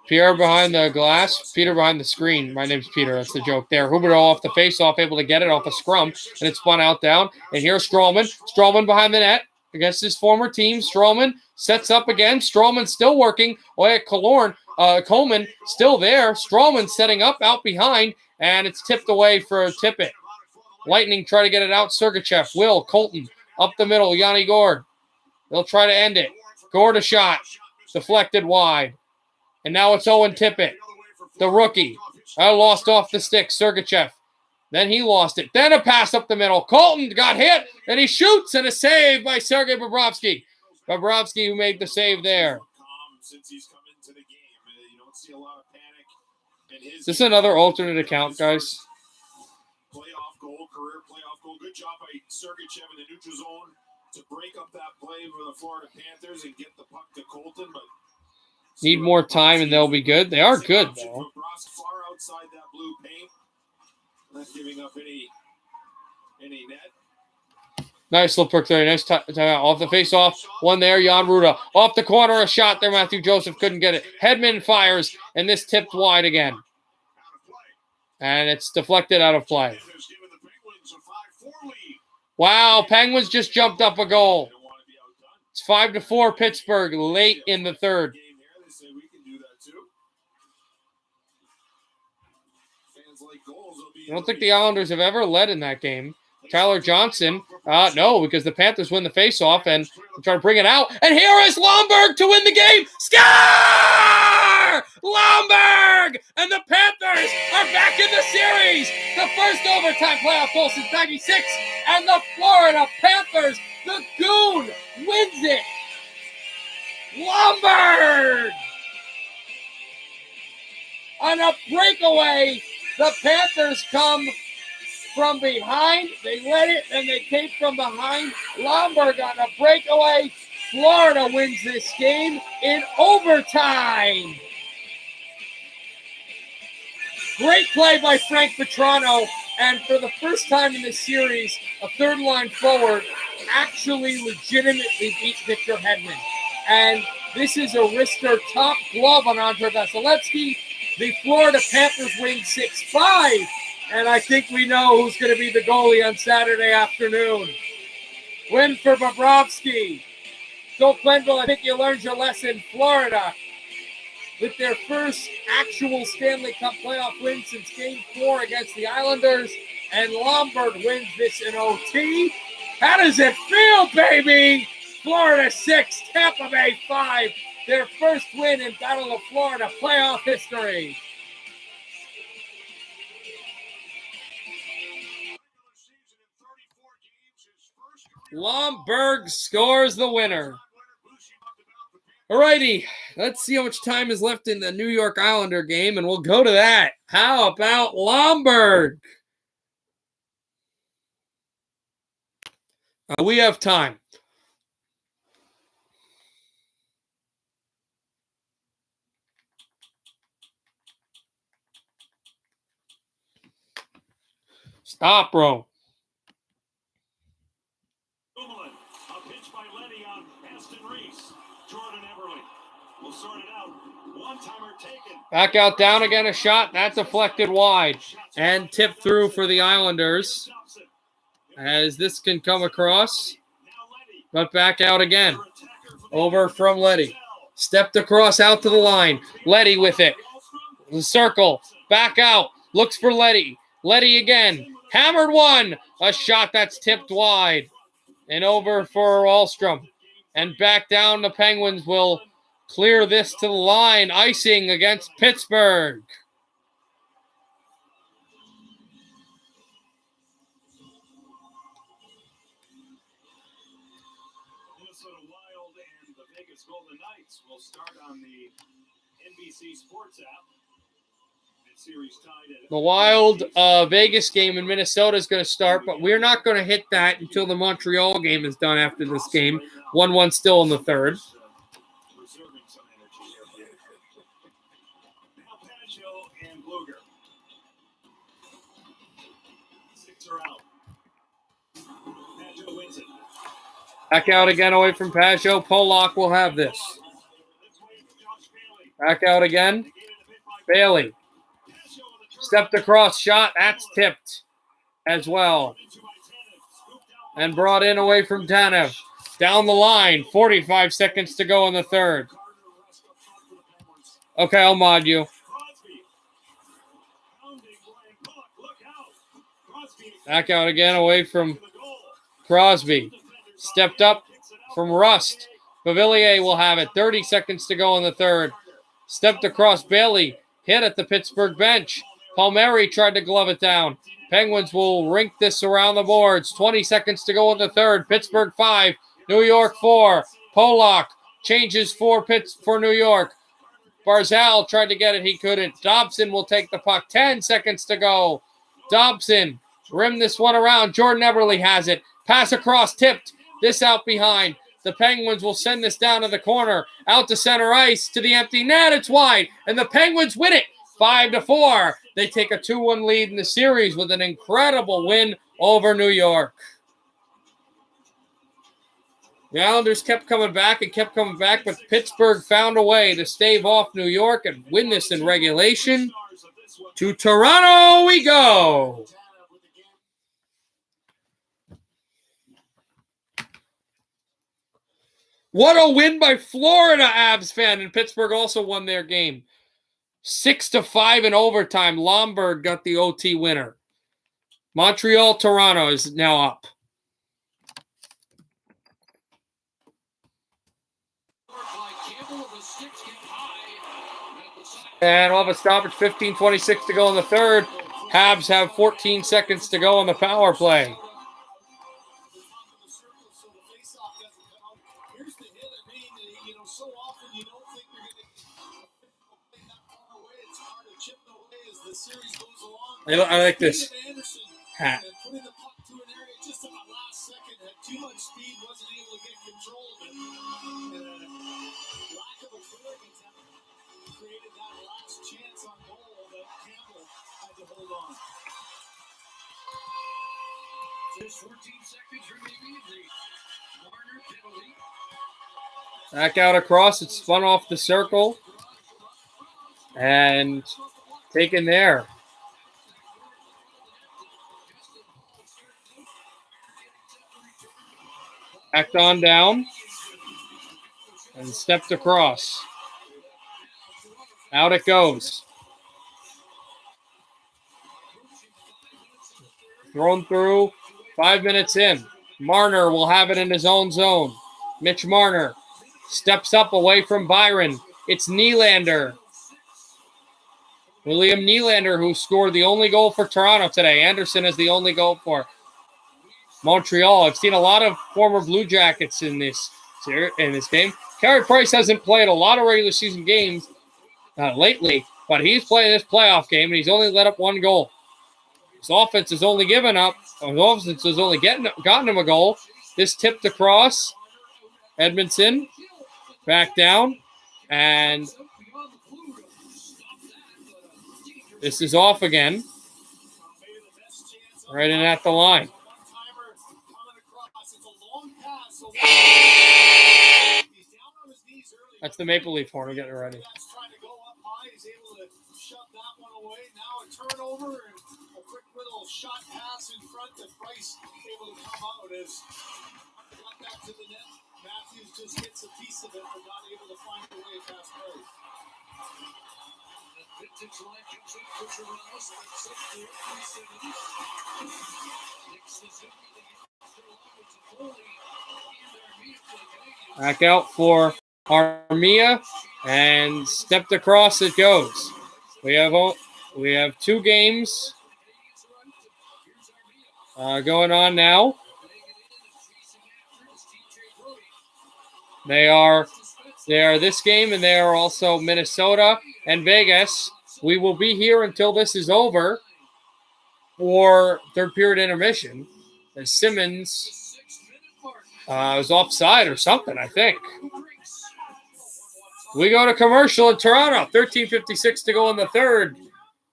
Pierre behind the glass, Peter behind the screen. My name's Peter. That's the joke there. Huberdeau off the face-off, able to get it off a scrum, and it spun out down. And here's Stroman. Stroman behind the net against his former team. Stroman sets up again. Stroman still working. Coleman still there. Stroman setting up out behind, and it's tipped away for Tippett. Lightning try to get it out. Sergachev, Will, Colton, up the middle. Yanni Gord. They'll try to end it. Gord a shot. Deflected wide. And now it's Owen Tippett, the rookie. Lost off the stick, Sergachev. Then he lost it. Then a pass up the middle. Colton got hit, and he shoots, and a save by Sergei Bobrovsky. Bobrovsky who made the save there. Is this another alternate account, guys? Playoff goal, career playoff goal. Good job by Sergachev in the neutral zone to break up that play for the Florida Panthers and get the puck to Colton, but need more time and they'll be good. They are good, though. Far outside that blue paint, not giving up any net. Nice little perk there. Nice time off the face-off. One there, Jan Ruda. Off the corner, a shot there. Matthew Joseph couldn't get it. Hedman fires, and this tipped wide again. And it's deflected out of play. Wow, Penguins just jumped up a goal. It's 5-4 Pittsburgh late in the third. I don't think the Islanders have ever led in that game. Tyler Johnson, no, because the Panthers win the faceoff and try to bring it out. And here is Lomberg to win the game. Score! Lomberg! And the Panthers are back in the series. The first overtime playoff goal since 96. And the Florida Panthers, the Goon, wins it. Lomberg! On a breakaway, the Panthers come from behind. They led it, and they came from behind. Lomberg on a breakaway. Florida wins this game in overtime. Great play by Frank Petrano. And for the first time in this series, a third-line forward actually legitimately beat Victor Hedman. And this is a wrister top glove on Andre Vasilevsky. The Florida Panthers win 6-5. And I think we know who's going to be the goalie on Saturday afternoon. Win for Bobrovsky. Joel Quenneville, I think you learned your lesson. Florida, with their first actual Stanley Cup playoff win since Game 4 against the Islanders. And Lomberg wins this in OT. How does it feel, baby? Florida 6, Tampa Bay 5. Their first win in Battle of Florida playoff history. Lomberg scores the winner. Alrighty, let's see how much time is left in the New York Islander game, and we'll go to that. How about Lomberg? We have time. Stop, bro. A pitch by Letty on Aston Reese. Jordan Everly will sort it out. One-timer taken. Back out, down again, a shot. That deflected wide. And tipped through for the Islanders. As this can come across. But back out again. Over from Letty. Stepped across out to the line. Letty with it. The circle. Back out. Looks for Letty. Letty again. Hammered one. A shot that's tipped wide. And over for Wahlstrom. And back down, the Penguins will clear this to the line. Icing against Pittsburgh. Minnesota Wild and the Vegas Golden Knights will start on the NBC Sports app. Series tied at The Wild Vegas game in Minnesota is going to start, but we're not going to hit that until the Montreal game is done after this game. 1-1 still in the third. reserving some energy here. Now Pageau and Bluger. 6 are out. Pageau wins it. Back out again away from Pageau. Pollock will have this. Back out again. Bailey. Stepped across, shot. That's tipped as well. And brought in away from Tanev. Down the line. 45 seconds to go in the third. Okay, I'll mod you. Back out again away from Crosby. Stepped up from Rust. Pavillier will have it. 30 seconds to go in the third. Stepped across Bailey. Hit at the Pittsburgh bench. Palmieri tried to glove it down. Penguins will rink this around the boards. 20 seconds to go in the third. Pittsburgh 5. New York 4. Pollock changes for New York. Barzal tried to get it. He couldn't. Dobson will take the puck. 10 seconds to go. Dobson rim this one around. Jordan Eberle has it. Pass across, tipped. This out behind. The Penguins will send this down to the corner. Out to center ice to the empty net. It's wide. And the Penguins win it 5-4. They take a 2-1 lead in the series with an incredible win over New York. The Islanders kept coming back, but Pittsburgh found a way to stave off New York and win this in regulation. To Toronto we go. What a win by Florida, Abs fan. And Pittsburgh also won their game. 6-5 in overtime. Lombard got the OT winner. Montreal, Toronto is now up. And we'll have a stoppage. 15:26 to go in the third. Habs have 14 seconds to go on the power play. I like this hat. Back out across. It's spun off the circle. And taken there. Backed on down. And stepped across. Out it goes. Thrown through. 5 minutes in. Marner will have it in his own zone. Mitch Marner steps up away from Byron. It's Nylander. William Nylander, who scored the only goal for Toronto today. Anderson is the only goal for Montreal. I've seen a lot of former Blue Jackets in this game. Carey Price hasn't played a lot of regular season games lately, but he's playing this playoff game, and he's only let up one goal. His offense has only gotten him a goal. This tipped across. Edmondson back down, and this is off again. Right in at the line. That's the Maple Leaf horn. We're getting it ready. Turnover and a quick little shot pass in front that Price able to come out as got back to the net. Matthews just gets a piece of it, but not able to find a way past Price. The vintage line comes in for Toronto, steps up there, 370. Nick Suzuki, the youngster, along with Toffoli, in there immediately. Canadians Back out for Armia, and stepped across it goes. We have 2 games going on now. They are this game, and they are also Minnesota and Vegas. We will be here until this is over for third period intermission. As Simmons was offside or something, I think. We go to commercial in Toronto. 13:56 to go in the third.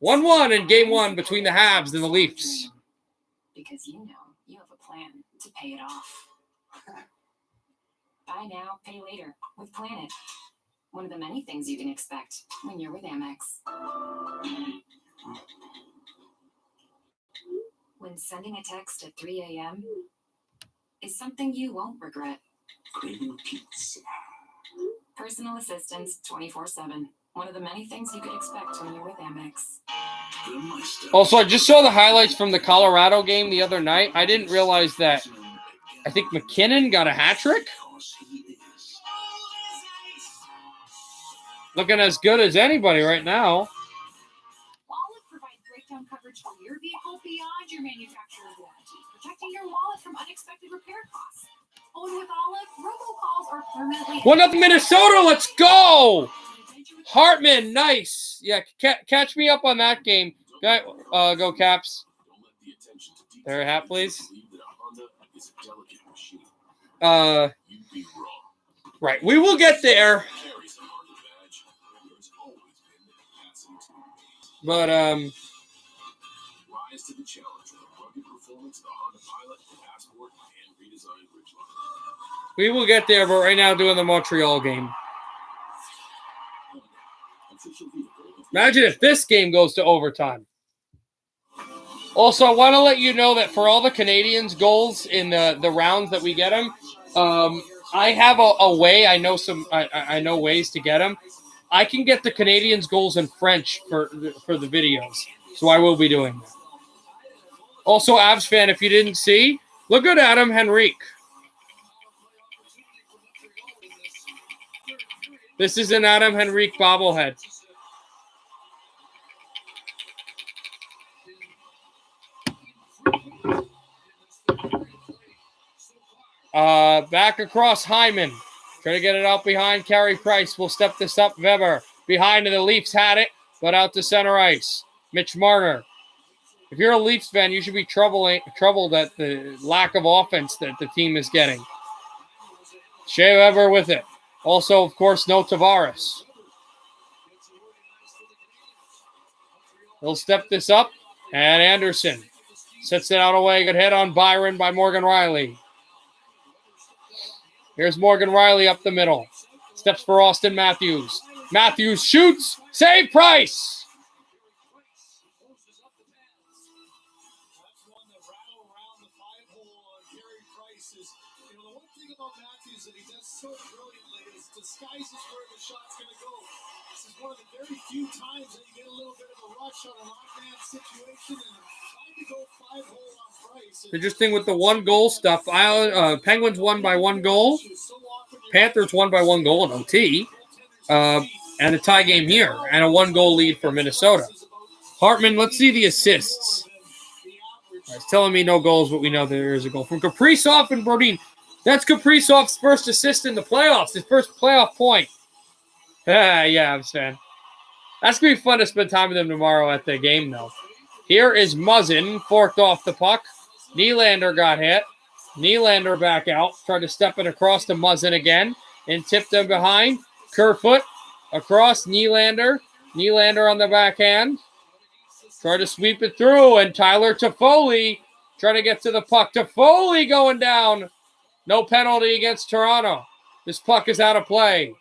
1-1 in game 1 between the Habs and the Leafs. Because you know you have a plan to pay it off. Buy now, pay later with Planet. One of the many things you can expect when you're with Amex. When sending a text at 3 a.m. is something you won't regret. Craving pizza. Personal assistance 24/7. One of the many things you could expect when you're with Amex. Also, I just saw the highlights from the Colorado game the other night. I didn't realize that I think McKinnon got a hat trick. Looking as good as anybody right now. Wallet provides breakdown coverage for your vehicle beyond your manufacturer's warranty, protecting your wallet from unexpected repair costs. Own with Olive, robocalls are permanently... 1-0 Minnesota, let's go! Hartman, nice. Yeah, catch me up on that game. Go Caps. There, hat, please. Right, we will get there. But, Rise to the challenge with a rugged performance of the Honda Pilot, Passport, and redesigned Ridgeline. we will get there, but right now doing the Montreal game. Imagine if this game goes to overtime. Also, I want to let you know that for all the Canadiens goals in the rounds that we get them, I have a way. I know I know ways to get them. I can get the Canadiens goals in French for the videos, so I will be doing that. Also, Avs fan, if you didn't see, look at Adam Henrique. This is an Adam Henrique bobblehead. Back across Hyman. Try to get it out behind Carey Price. We'll step this up. Weber behind, and the Leafs had it, but out to center ice. Mitch Marner. If you're a Leafs fan, you should be troubled at the lack of offense that the team is getting. Shea Weber with it. Also, of course, no Tavares. He'll step this up, and Anderson sets it out away. Good hit on Byron by Morgan Riley. Here's Morgan Riley up the middle. Steps for Austin Matthews. Matthews shoots. Save Price. Disguises where the shot's going to go. This is one of the very few times that you get a little bit of a rush on an off-man situation, and trying to go 5-hole on Price. Interesting with the 1 goal stuff. Penguins won by 1 goal. Panthers won by 1 goal in OT. And a tie game here. And a 1-goal lead for Minnesota. Hartman, let's see the assists. It's telling me no goals, but we know there is a goal from Kaprizov and Brodin. That's Kaprizov's first assist in the playoffs, his first playoff point. Yeah, I'm fan. That's going to be fun to spend time with him tomorrow at the game, though. Here is Muzzin, forked off the puck. Nylander got hit. Nylander back out, tried to step it across to Muzzin again, and tipped him behind. Kerfoot across Nylander. Nylander on the backhand. Try to sweep it through, and Tyler Toffoli trying to get to the puck. Toffoli going down. No penalty against Toronto. This puck is out of play.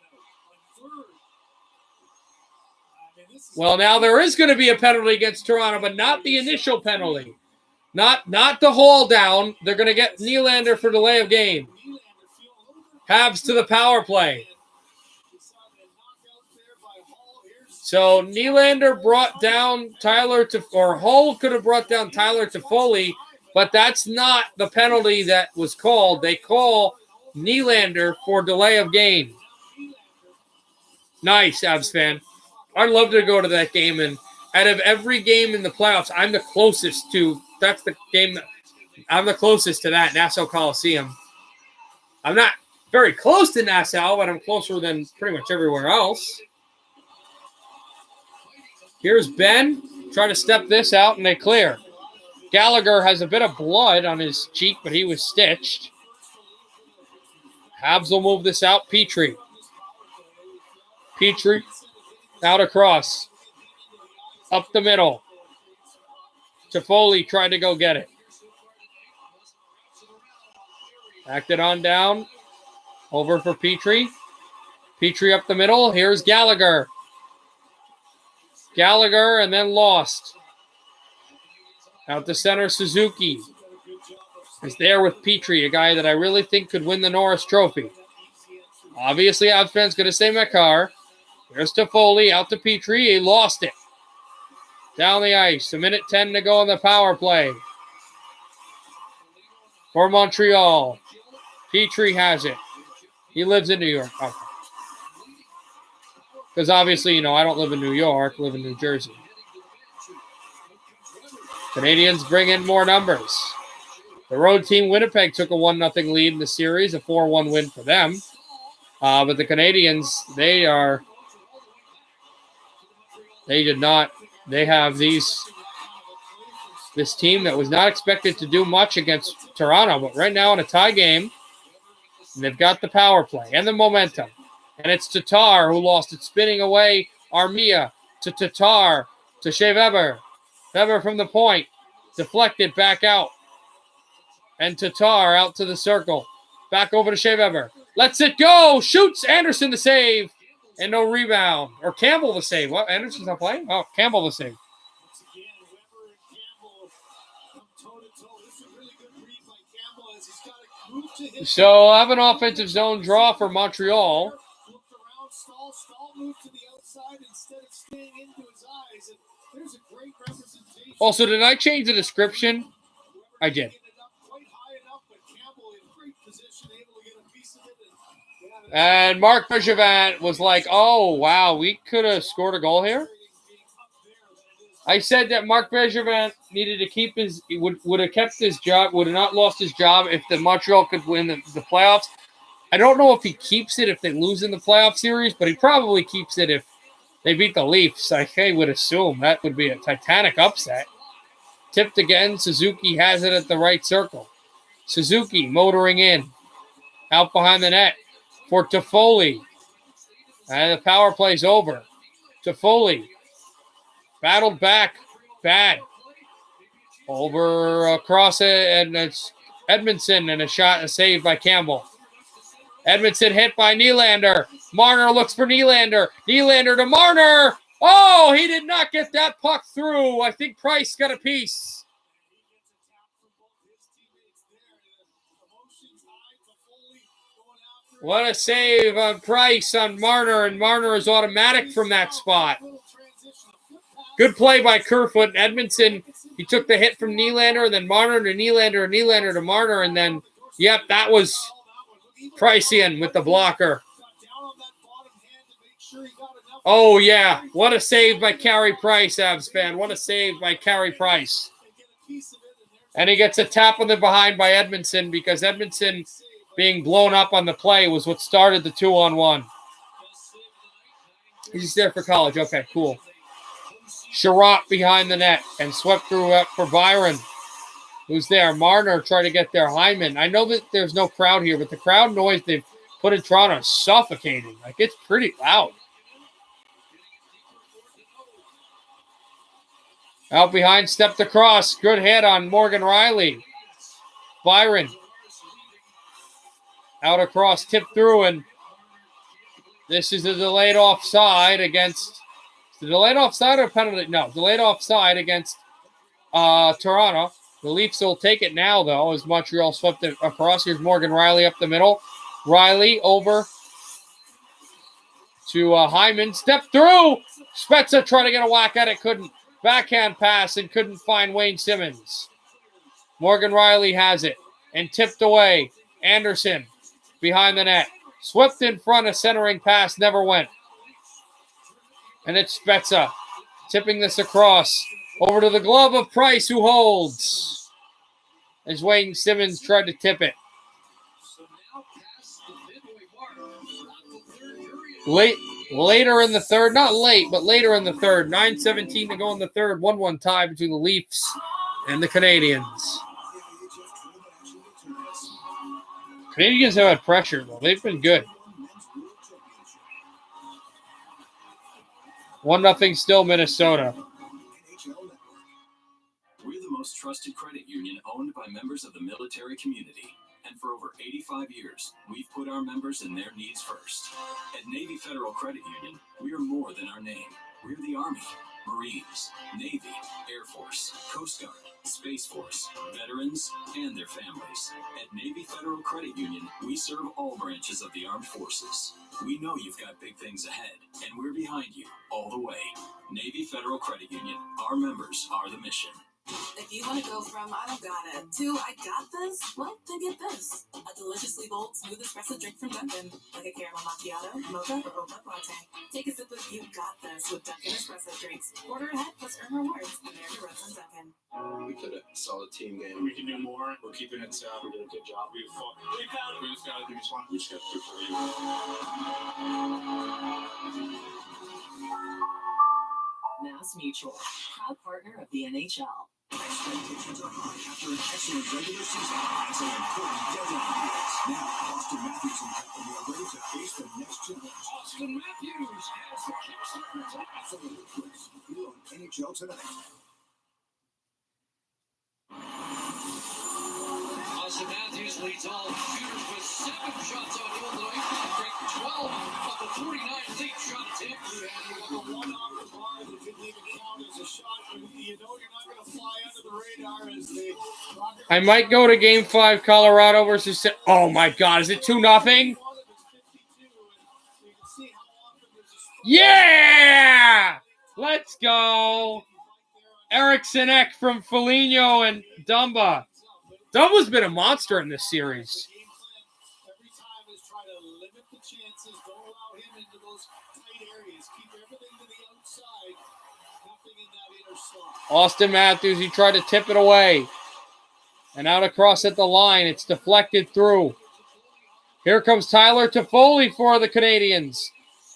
Well, now there is going to be a penalty against Toronto, but not the initial penalty. Not the haul down. They're going to get Nylander for delay of game. Habs to the power play. So Nylander brought down Hull could have brought down Tyler Toffoli, but that's not the penalty that was called. They call Nylander for delay of game. Nice, Avs fan. I'd love to go to that game. And out of every game in the playoffs, I'm the closest to. That's the game. I'm the closest to that, Nassau Coliseum. I'm not very close to Nassau, but I'm closer than pretty much everywhere else. Here's Ben. Try to step this out, and they clear. Gallagher has a bit of blood on his cheek, but he was stitched. Habs will move this out. Petrie out across. Up the middle. Toffoli tried to go get it. Backed it on down. Over for Petrie. Petrie up the middle. Here's Gallagher. Gallagher and then lost. Out to center, Suzuki is there with Petrie, a guy that I really think could win the Norris Trophy. Obviously, Avs fans going to say Makar. Here's Toffoli, out to Petrie. He lost it. Down the ice. 1:10 to go on the power play. For Montreal. Petrie has it. He lives in New York. Okay. Because obviously, I don't live in New York. I live in New Jersey. Canadiens bring in more numbers. The road team, Winnipeg, took a 1-0 lead in the series, a 4-1 win for them. But the Canadiens, they have this team that was not expected to do much against Toronto, but right now in a tie game, they've got the power play and the momentum. And it's Tatar who lost it, spinning away Armia to Tatar to Shea Weber. Weber from the point, deflected back out. And Tatar out to the circle. Back over to Shea Weber. Lets it go. Shoots. Anderson the save. And no rebound. Or Campbell the save. What? Anderson's not playing? Oh, Campbell the save. So I'll have an offensive zone draw for Montreal. Also, did I change the description? I did. And Mark Bergevin was like, oh, wow, we could have scored a goal here. I said that Mark Bergevin needed to keep would have kept his job, would have not lost his job if the Montreal could win the playoffs. I don't know if he keeps it if they lose in the playoff series, but he probably keeps it if they beat the Leafs. I would assume that would be a titanic upset. Tipped again. Suzuki has it at the right circle. Suzuki motoring in. Out behind the net for Toffoli. And the power play's over. Toffoli. Battled back. Bad. Over across it, and it's Edmondson, and a save by Campbell. Edmondson hit by Nylander. Marner looks for Nylander. Nylander to Marner. Oh, he did not get that puck through. I think Price got a piece. What a save on Price on Marner, and Marner is automatic from that spot. Good play by Kerfoot. Edmondson, he took the hit from Nylander, and then Marner to Nylander, and Nylander to Marner, and then, yep, that was Pricean with the blocker. Oh, yeah. What a save by Carey Price, Avs fan. What a save by Carey Price. And he gets a tap on the behind by Edmondson because Edmondson being blown up on the play was what started the 2-on-1. He's there for college. Okay, cool. Sherratt behind the net and swept through up for Byron. Who's there? Marner tried to get there. Hyman. I know that there's no crowd here, but the crowd noise they've put in Toronto is suffocating. Like, it's pretty loud. Out behind, stepped across. Good hit on Morgan Riley. Byron. Out across, tipped through, and this is a delayed offside against... The delayed offside or penalty? No, delayed offside against Toronto. The Leafs will take it now, though, as Montreal swept it across. Here's Morgan Riley up the middle. Riley over to Hyman. Step through! Spezza tried to get a whack at it, couldn't. Backhand pass and couldn't find Wayne Simmons. Morgan Riley has it and tipped away. Anderson behind the net. Swept in front, a centering pass never went. And it's Spezza tipping this across over to the glove of Price, who holds. As Wayne Simmons tried to tip it. Later in the third, not late, but later in the third. 9:17 to go in the third. 1-1 tie between the Leafs and the Canadiens. Canadiens have had pressure, though. They've been good. 1-0 still Minnesota. We're the most trusted credit union owned by members of the military community. And for over 85 years, we've put our members and their needs first. At Navy Federal Credit Union, we are more than our name. We're the Army, Marines, Navy, Air Force, Coast Guard, Space Force, veterans, and their families. At Navy Federal Credit Union, we serve all branches of the armed forces. We know you've got big things ahead, and we're behind you all the way. Navy Federal Credit Union, our members are the mission. If you want to go from I don't got it to I got this, well, then get this. A deliciously bold, smooth espresso drink from Dunkin'. Like a caramel macchiato, mocha, or oat milk latte. Take a sip of You Got This with Dunkin' espresso drinks. Order ahead plus earn rewards. America runs on Dunkin'. We played a solid team game. We can do more. We're keeping it. We did a good job. We just got to do this one. We just got to do it. Mass Mutual, proud partner of the NHL. Expectations are high after an excellent regular season and some important deadline games. Now, Austin Matthews and company are ready to face the next challenge. Austin Matthews has the Kickstarter attack. From the Clips, here on NHL Tonight. Austin Matthews leads all shooters with 7 shots on goal tonight. Break 12 of the 49 lead shot attempts. You got the one on the bar that didn't even count as a shot. You know you're not going to fly under the radar as they. I might go to Game 5, Colorado versus... Oh, my God. Is it 2-0? Yeah! Let's go. Eriksson Ek from Foligno and Dumba. Dumba's been a monster in this series. Every time is try to limit the chances. Don't allow him into those tight areas. Keep everything to the outside. Nothing in that inner slot. Austin Matthews, he tried to tip it away. And out across at the line. It's deflected through. Here comes Tyler Toffoli for the Canadiens.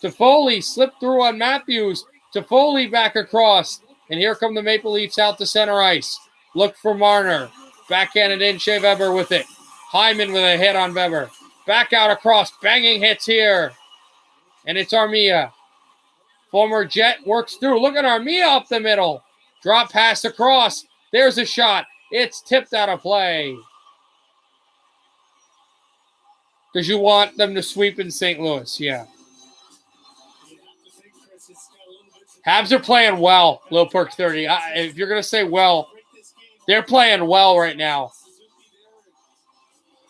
Toffoli slipped through on Matthews. Toffoli back across. And here come the Maple Leafs out to center ice. Look for Marner. Backhanded in, Shea Weber with it. Hyman with a hit on Weber. Back out across, banging hits here. And it's Armia. Former Jet works through. Look at Armia up the middle. Drop pass across. There's a shot. It's tipped out of play. Because you want them to sweep in St. Louis, yeah. Habs are playing well, Lil Perk 30. If you're going to say well, they're playing well right now.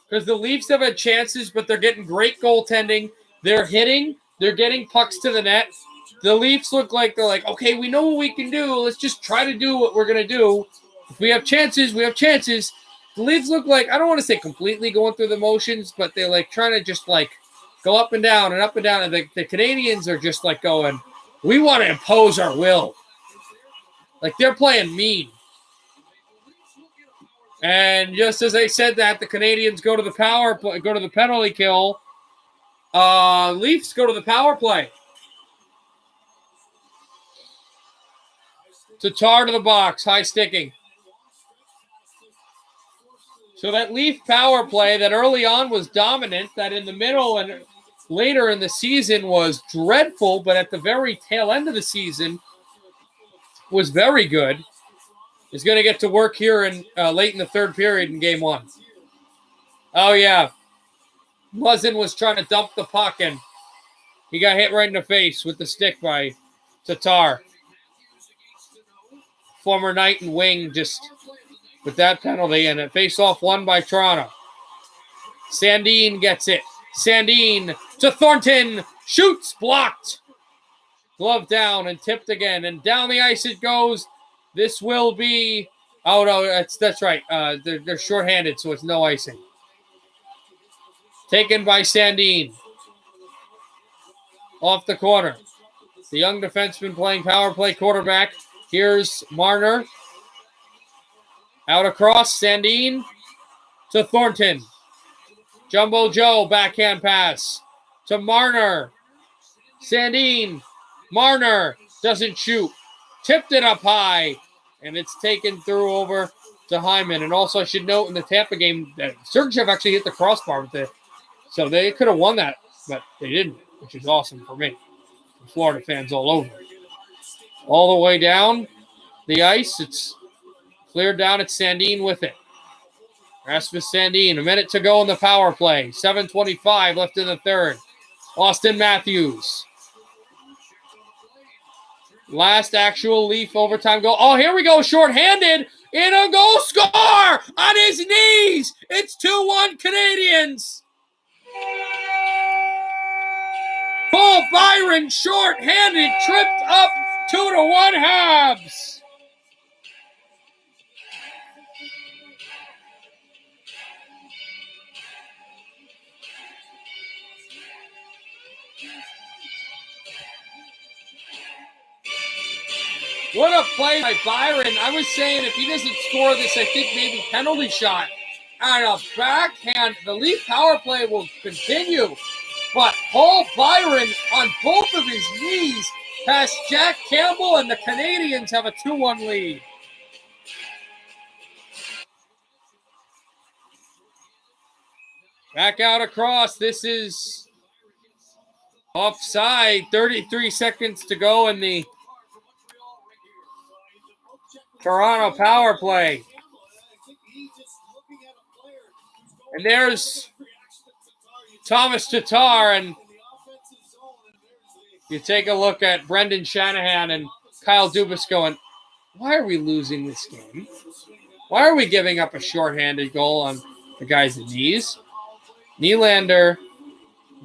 Because the Leafs have had chances, but they're getting great goaltending. They're hitting. They're getting pucks to the net. The Leafs look like they're like, okay, we know what we can do. Let's just try to do what we're going to do. If we have chances, we have chances. The Leafs look like, I don't want to say completely going through the motions, but they're like trying to just like go up and down and up and down. And the Canadiens are just like going, we want to impose our will. Like they're playing mean. And just as I said that, the Canadiens go to the power play, go to the penalty kill. Leafs go to the power play. Tatar to the box, high sticking. So that Leaf power play that early on was dominant, that in the middle and later in the season was dreadful, but at the very tail end of the season was very good, is going to get to work here in late in the third period in game one. Oh, yeah. Muzzin was trying to dump the puck, and he got hit right in the face with the stick by Tatar. Former Knight and Wing just with that penalty, and a face-off won by Toronto. Sandin gets it. Sandin to Thornton. Shoots, blocked. Glove down and tipped again, and down the ice it goes. This will be... Oh, no, that's right. They're shorthanded, so it's no icing. Taken by Sandin. Off the corner. The young defenseman playing power play quarterback. Here's Marner. Out across. Sandin to Thornton. Jumbo Joe. Backhand pass to Marner. Sandin. Marner doesn't shoot. Tipped it up high. And it's taken through over to Hyman. And also I should note in the Tampa game that Sergachev actually hit the crossbar with it. So they could have won that, but they didn't, which is awesome for me. Florida fans all over. All the way down the ice. It's cleared down. It's Sandin with it. Rasmus Sandin. A minute to go in the power play. 7:25 left in the third. Austin Matthews. Last actual Leaf overtime goal. Oh, here we go. Shorthanded in a goal score on his knees. It's 2-1 Canadiens. Paul Byron short-handed, tripped up 2-1 Habs. What a play by Byron. I was saying if he doesn't score this, I think maybe penalty shot. And a backhand, the Leaf power play will continue. But Paul Byron on both of his knees past Jack Campbell, and the Canadiens have a 2-1 lead. Back out across. This is offside. 33 seconds to go in the Toronto power play. And there's Thomas Tatar, and you take a look at Brendan Shanahan and Kyle Dubas going, why are we losing this game? Why are we giving up a shorthanded goal on the guy's knees? Nylander,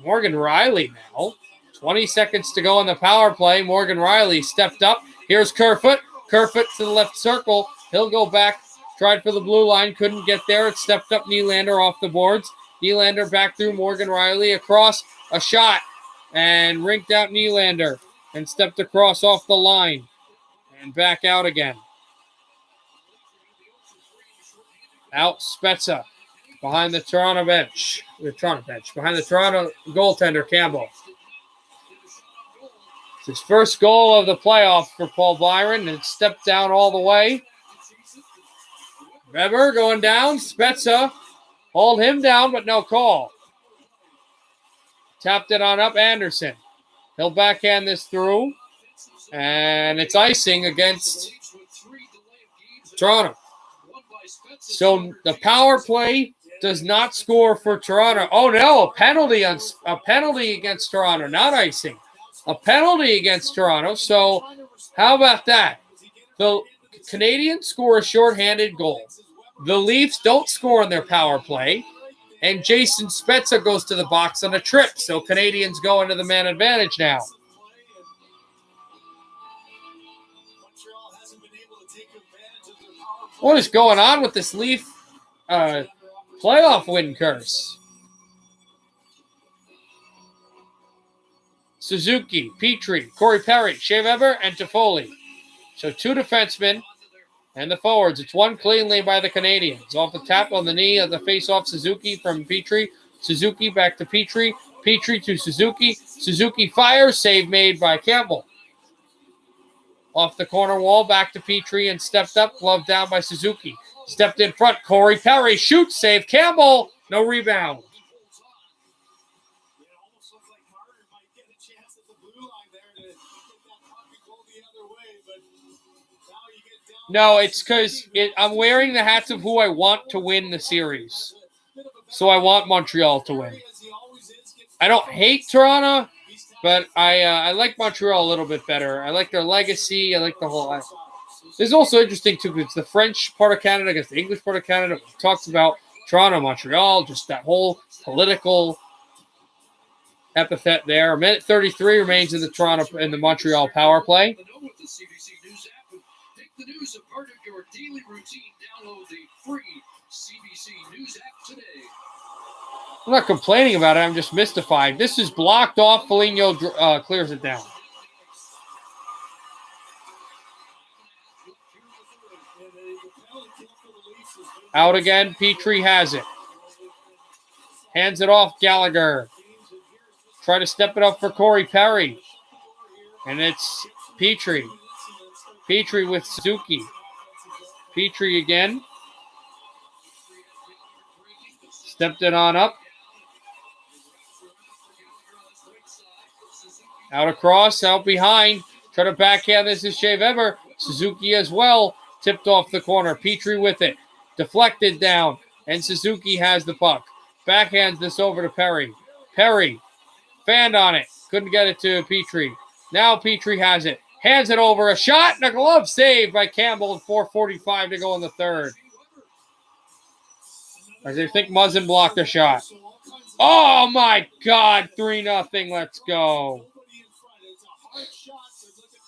Morgan Riley now. 20 seconds to go on the power play. Morgan Riley stepped up. Here's Kerfoot. Kerfoot to the left circle. He'll go back. Tried for the blue line. Couldn't get there. It stepped up Nylander off the boards. Nylander back through Morgan Riley. Across a shot. And rinked out Nylander. And stepped across off the line. And back out again. Out Spezza. Behind the Toronto bench. Behind the Toronto goaltender, Campbell. It's his first goal of the playoff for Paul Byron, and stepped down all the way. Weber going down. Spezza. Hold him down, but no call. Tapped it on up. Anderson. He'll backhand this through. And it's icing against Toronto. So the power play does not score for Toronto. Oh no, a penalty against Toronto, not icing. A penalty against Toronto. So how about that? The Canadiens score a shorthanded goal. The Leafs don't score on their power play. And Jason Spezza goes to the box on a trip. So Canadiens go into the man advantage now. What is going on with this Leaf playoff win curse? Suzuki, Petrie, Corey Perry, Shea Weber, and Toffoli. So two defensemen and the forwards. It's one clean lane by the Canadiens. Off the tap on the knee of the face-off Suzuki from Petrie. Suzuki back to Petrie. Petrie to Suzuki. Suzuki fires. Save made by Campbell. Off the corner wall, back to Petrie and stepped up. Glove down by Suzuki. Stepped in front. Corey Perry shoots. Save Campbell. No rebound. No, it's because I'm wearing the hats of who I want to win the series. So I want Montreal to win. I don't hate Toronto, but I like Montreal a little bit better. I like their legacy. I like the whole... This is also interesting, too, because it's the French part of Canada against the English part of Canada. It talks about Toronto, Montreal, just that whole political epithet there. A minute 33 remains in the Montreal power play. The news a part of your daily routine. Download the free CBC News app today. I'm not complaining about it. I'm just mystified. This is blocked off. Foligno clears it down. Out again. Petrie has it. Hands it off. Gallagher. Try to step it up for Corey Perry. And it's Petrie. Petrie with Suzuki. Petrie again. Stepped it on up. Out across, out behind. Try to backhand. This is Shea Weber. Suzuki as well. Tipped off the corner. Petrie with it. Deflected down. And Suzuki has the puck. Backhands this over to Perry. Perry. Fanned on it. Couldn't get it to Petrie. Now Petrie has it. Hands it over. A shot and a glove save by Campbell at 4:45 to go in the third. As I think Muzzin blocked a shot. Oh my God. 3-0. Let's go.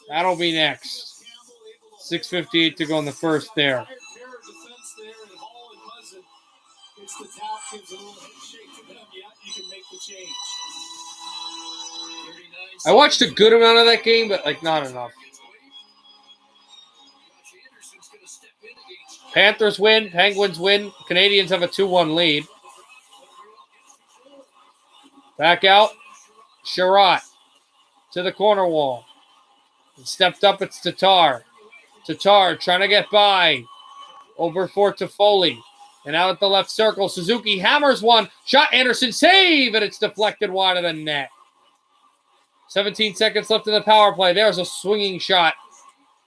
That'll be next. 6:58 to go in the first there. I watched a good amount of that game, but not enough. Panthers win. Penguins win. Canadiens have a 2-1 lead. Back out. Sherratt to the corner wall. Stepped up, it's Tatar. Tatar trying to get by. Over for Toffoli. And out at the left circle, Suzuki hammers one. Shot, Anderson, save! And it's deflected wide of the net. 17 seconds left in the power play. There's a swinging shot.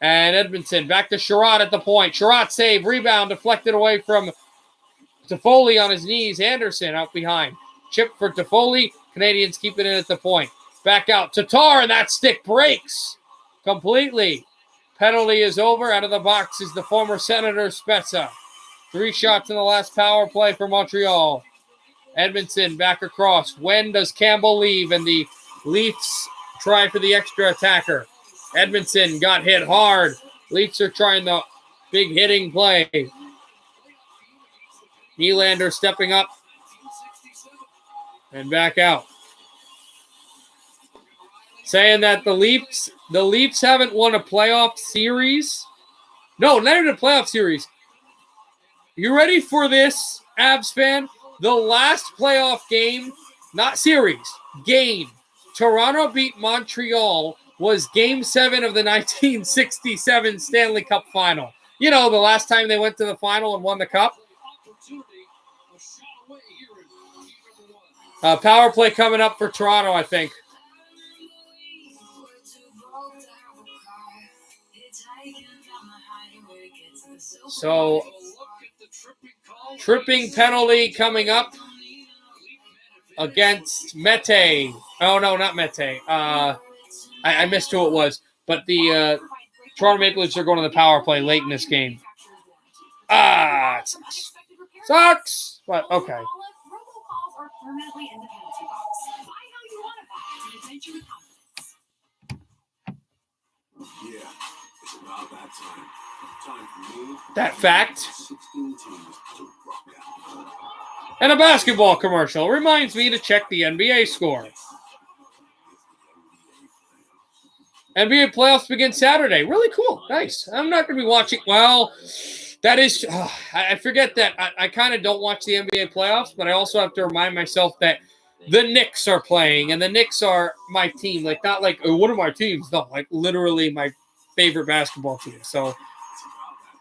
And Edmondson back to Sherratt at the point. Sherratt save, rebound, deflected away from Toffoli on his knees. Anderson out behind. Chip for Toffoli. Canadiens keep it in at the point. Back out. Tatar, and that stick breaks completely. Penalty is over. Out of the box is the former Senator Spezza. 3 shots in the last power play for Montreal. Edmondson back across. When does Campbell leave? And the Leafs try for the extra attacker. Edmondson got hit hard. Leafs are trying the big hitting play. Nylander stepping up. And back out. Saying that the Leafs haven't won a playoff series. No, not even a playoff series. You ready for this, Avs fan? The last playoff game, not series, game. Toronto beat Montreal was Game 7 of the 1967 Stanley Cup Final. You know, the last time they went to the final and won the cup. Power play coming up for Toronto, I think. So, tripping penalty coming up against Mete. Oh, no, not Mete. I missed who it was. But the Toronto Maple Leafs are going to the power play late in this game. It sucks. Sucks! But, okay. Yeah, it's about that time. Time for me. That fact. And a basketball commercial reminds me to check the NBA score. NBA playoffs begin Saturday. Really cool. Nice. I'm not going to be watching. Well, that is... I forget that. I kind of don't watch the NBA playoffs, but I also have to remind myself that the Knicks are playing, and the Knicks are my team. Like, not like, oh, one of my teams. No, like literally my favorite basketball team. So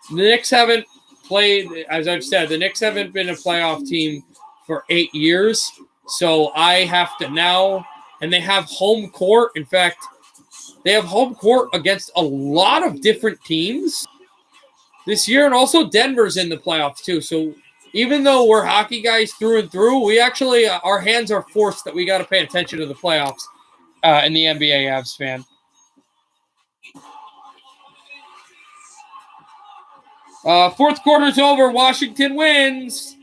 the Knicks haven't played, as I've said, the Knicks haven't been a playoff team for 8 years. So I have to now, and they have home court. In fact, they have home court against a lot of different teams this year, and also Denver's in the playoffs too. So even though we're hockey guys through and through, we actually, our hands are forced that we got to pay attention to the playoffs in the NBA, Avs fan. Fourth quarter's over. Washington wins.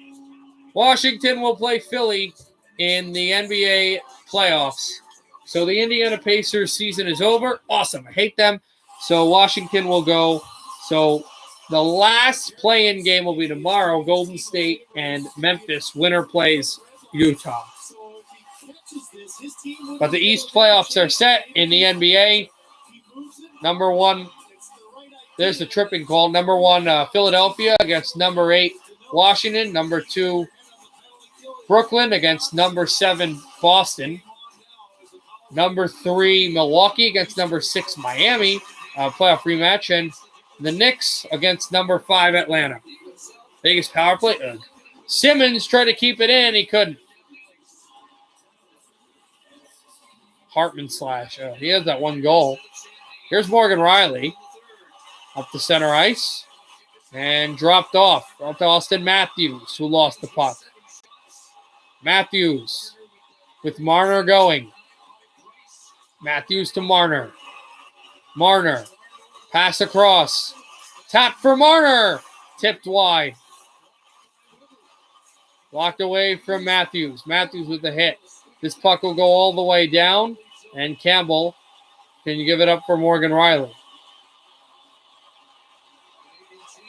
Washington will play Philly in the NBA playoffs. So the Indiana Pacers season is over. Awesome. I hate them. So Washington will go. So the last play-in game will be tomorrow. Golden State and Memphis. Winner plays Utah. But the East playoffs are set in the NBA. Number 1, there's the tripping call. Number 1, Philadelphia against number 8, Washington. Number 2, Brooklyn against number 7, Boston. Number 3, Milwaukee against number 6, Miami. Playoff rematch. And the Knicks against number 5, Atlanta. Biggest power play. Ugh. Simmons tried to keep it in. He couldn't. Hartman slash. He has that one goal. Here's Morgan Riley. Up the center ice. And dropped off. Out to Austin Matthews, who lost the puck. Matthews with Marner going. Matthews to Marner. Marner. Pass across. Tap for Marner. Tipped wide. Blocked away from Matthews. Matthews with the hit. This puck will go all the way down. And Campbell, can you give it up for Morgan Riley?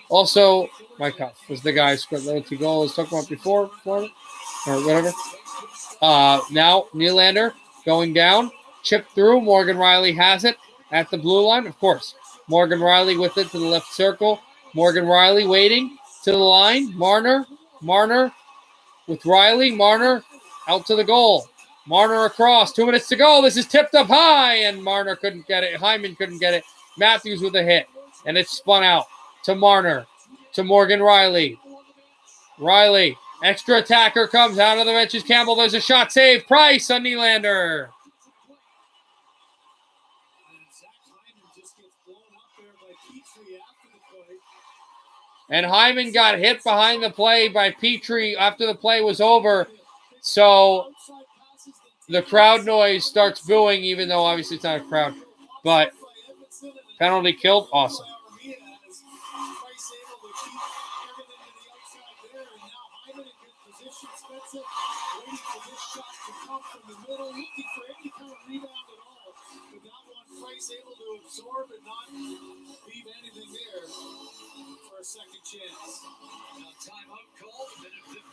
Also, Mike Huff was the guy who scored the 2 goals I was talking about before, or whatever. Now, Nylander going down. Chip through. Morgan Riley has it at the blue line. Of course, Morgan Riley with it to the left circle. Morgan Riley waiting to the line. Marner with Riley. Marner out to the goal. Marner across. 2 minutes to go. This is tipped up high, and Marner couldn't get it. Hyman couldn't get it. Matthews with a hit, and it's spun out to Marner, to Morgan Riley. Riley, extra attacker comes out of the benches. Campbell, there's a shot save. Price on Nylander. And Hyman got hit behind the play by Petrie after the play was over. So the crowd noise starts booing, even though obviously it's not a crowd. But penalty killed. Awesome.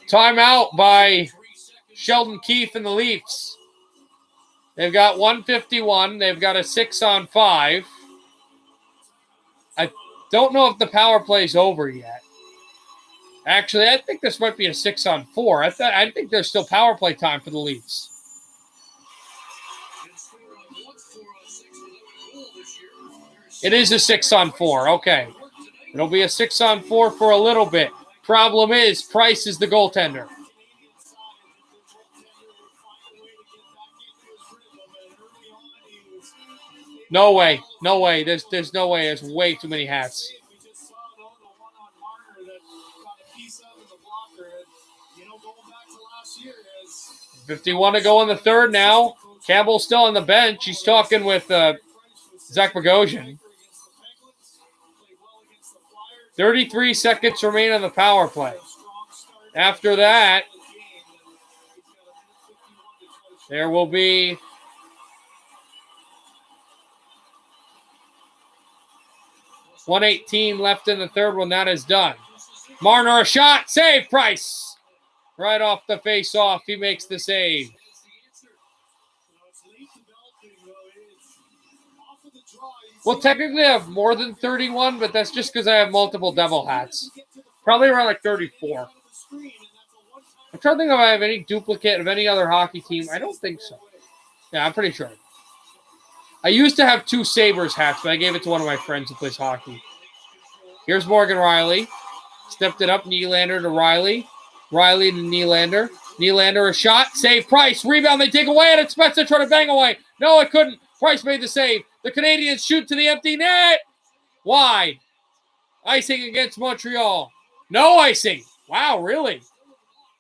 Timeout by Sheldon Keefe and the Leafs. They've got 1:51. They've got a 6-on-5. I don't know if the power play's over yet. Actually, I think this might be a 6-on-4. I think there's still power play time for the Leafs. It is a 6-on-4. Okay. It'll be a 6-on-4 for a little bit. Problem is, Price is the goaltender. No way. No way. There's no way. There's way too many hats. 51 to go in the third now. Campbell's still on the bench. He's talking with Zach Bogosian. 33 seconds remain on the power play. After that, there will be .118 left in the third one. That is done. Marner, a shot. Save, Price. Right off the face-off, he makes the save. Well, technically I have more than 31, but that's just because I have multiple devil hats. Probably around like 34. I'm trying to think if I have any duplicate of any other hockey team. I don't think so. Yeah, I'm pretty sure. I used to have 2 Sabres hats, but I gave it to one of my friends who plays hockey. Here's Morgan Riley. Stepped it up, Nylander to Riley. Riley to Nylander. Nylander, a shot. Save, Price. Rebound, they dig away, and it's Spencer trying to bang away. No, it couldn't. Price made the save. The Canadiens shoot to the empty net. Wide. Icing against Montreal. No icing. Wow, really?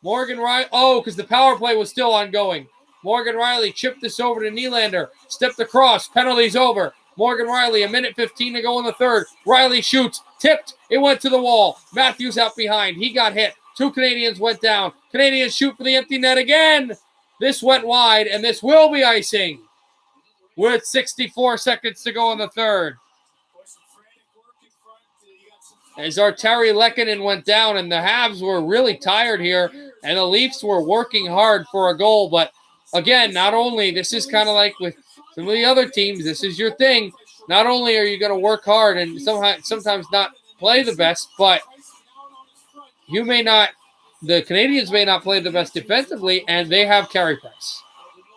Morgan Riley. Oh, because the power play was still ongoing. Morgan Riley chipped this over to Nylander. Stepped across. Penalties over. Morgan Riley, 1:15 to go in the third. Riley shoots. Tipped. It went to the wall. Matthews out behind. He got hit. 2 Canadiens went down. Canadiens shoot for the empty net again. This went wide, and this will be icing with 64 seconds to go in the third. As Arturi Lehkonen went down, and the Habs were really tired here. And the Leafs were working hard for a goal. But again, not only, this is kind of like with some of the other teams, this is your thing. Not only are you going to work hard and sometimes not play the best, but you may not, the Canadiens may not play the best defensively, and they have Carey Price.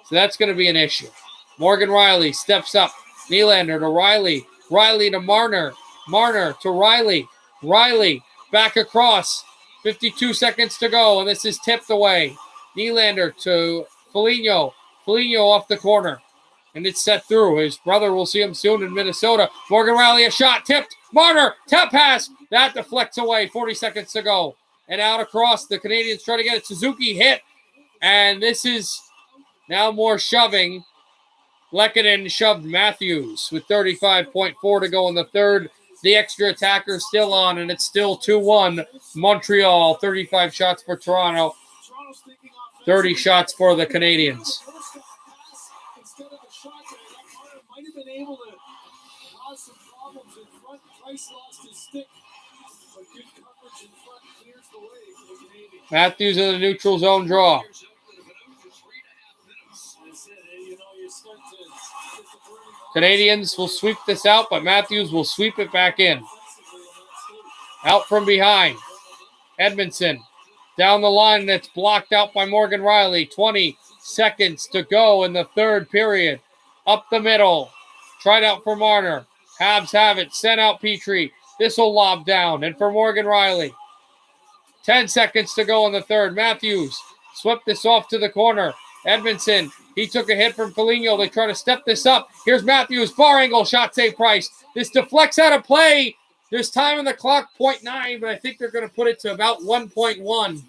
So that's going to be an issue. Morgan Rielly steps up. Nylander to Rielly. Rielly to Marner. Marner to Rielly. Rielly back across. 52 seconds to go, and this is tipped away. Nylander to Foligno. Foligno off the corner. And it's set through. His brother will see him soon in Minnesota. Morgan Rielly, a shot, tipped. Marner, tap pass. That deflects away. 40 seconds to go. And out across, the Canadiens try to get it. Suzuki hit. And this is now more shoving. Lehkonen shoved Matthews with 35.4 to go in the third. The extra attacker still on, and it's still 2-1. Montreal, 35 shots for Toronto. 30 shots for the Canadiens. Instead of a shot there, that Carter might have been able to cause some problems in front. Price lost his stick, but good coverage in front clears the way for the Canadiens. Matthews in the neutral zone draw. Canadiens will sweep this out, but Matthews will sweep it back in. Out from behind. Edmondson down the line, and it's blocked out by Morgan Rielly. 20 seconds to go in the third period. Up the middle. Tried out for Marner. Habs have it. Sent out Petrie. This will lob down. And for Morgan Rielly. 10 seconds to go in the third. Matthews swept this off to the corner. Edmondson, he took a hit from Foligno. They try to step this up. Here's Matthews. Far angle shot, save Price. This deflects out of play. There's time on the clock, 0.9, but I think they're going to put it to about 1.1.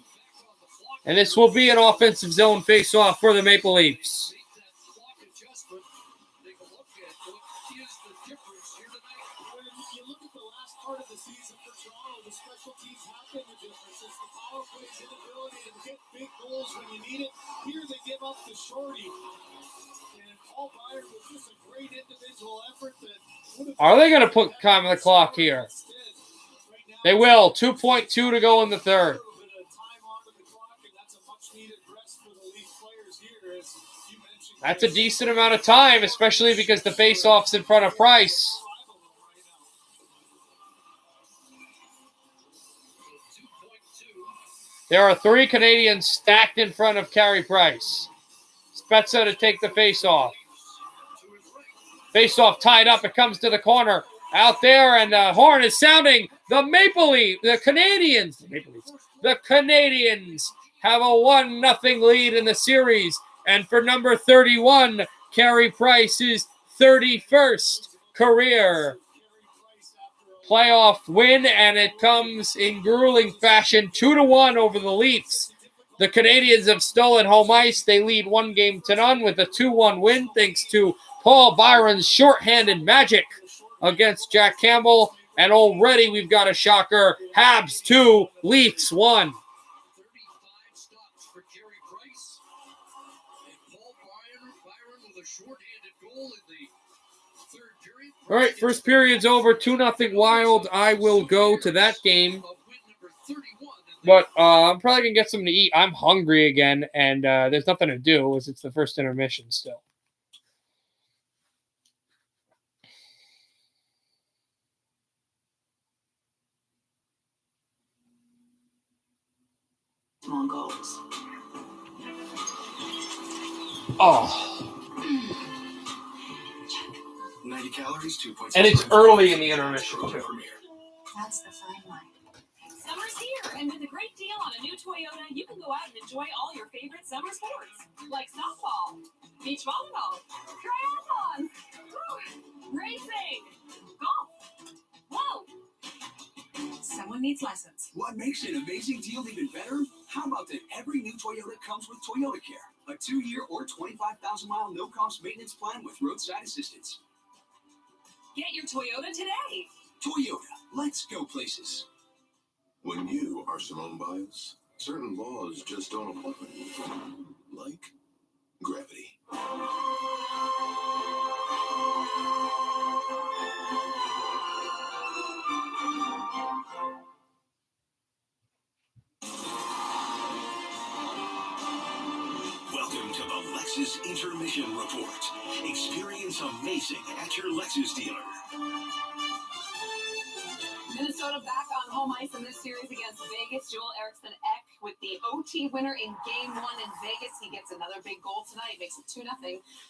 And this will be an offensive zone face-off for the Maple Leafs. Part of the season for Toronto, the special teams have been the difference. It's the power play's inability to get big goals when you need it. Here they give up the shorty. And Paul Byron was just a great individual effort that would have... Are they going to put time on the clock here? They will. 2.2 to go in the third. That's a decent amount of time, especially because the face-off's in front of Price. There are 3 Canadiens stacked in front of Carey Price. Spezza to take the face-off. Face-off tied up. It comes to the corner. Out there, and the horn is sounding. The Maple Leafs, the Canadiens have a 1-0 lead in the series. And for number 31, Carey Price's 31st career playoff win, and it comes in grueling fashion, 2-1 over the Leafs. The Canadiens have stolen home ice. They lead 1-0 with a 2-1 win, thanks to Paul Byron's shorthanded magic against Jack Campbell. And already we've got a shocker. Habs 2, Leafs 1. All right, first period's over. 2-0 Wild. I will go to that game. But I'm probably going to get something to eat. I'm hungry again, and there's nothing to do as it's the first intermission still. Small goals. Oh. 90 calories, 2.6. And it's early in the intermission, too. That's the fine line. Summer's here, and with a great deal on a new Toyota, you can go out and enjoy all your favorite summer sports, like softball, beach volleyball, triathlon, racing, golf. Whoa! Someone needs lessons. What makes an amazing deal even better? How about that every new Toyota comes with Toyota Care, a 2-year or 25,000-mile no-cost maintenance plan with roadside assistance. Get your Toyota today. Toyota, let's go places. When you are Simone Biles, certain laws just don't apply. Like gravity. Lexus Intermission Report. Experience amazing at your Lexus dealer. Minnesota back on home ice in this series against Vegas. Joel Eriksson Ek with the OT winner in Game 1 in Vegas. He gets another big goal tonight, makes it 2-0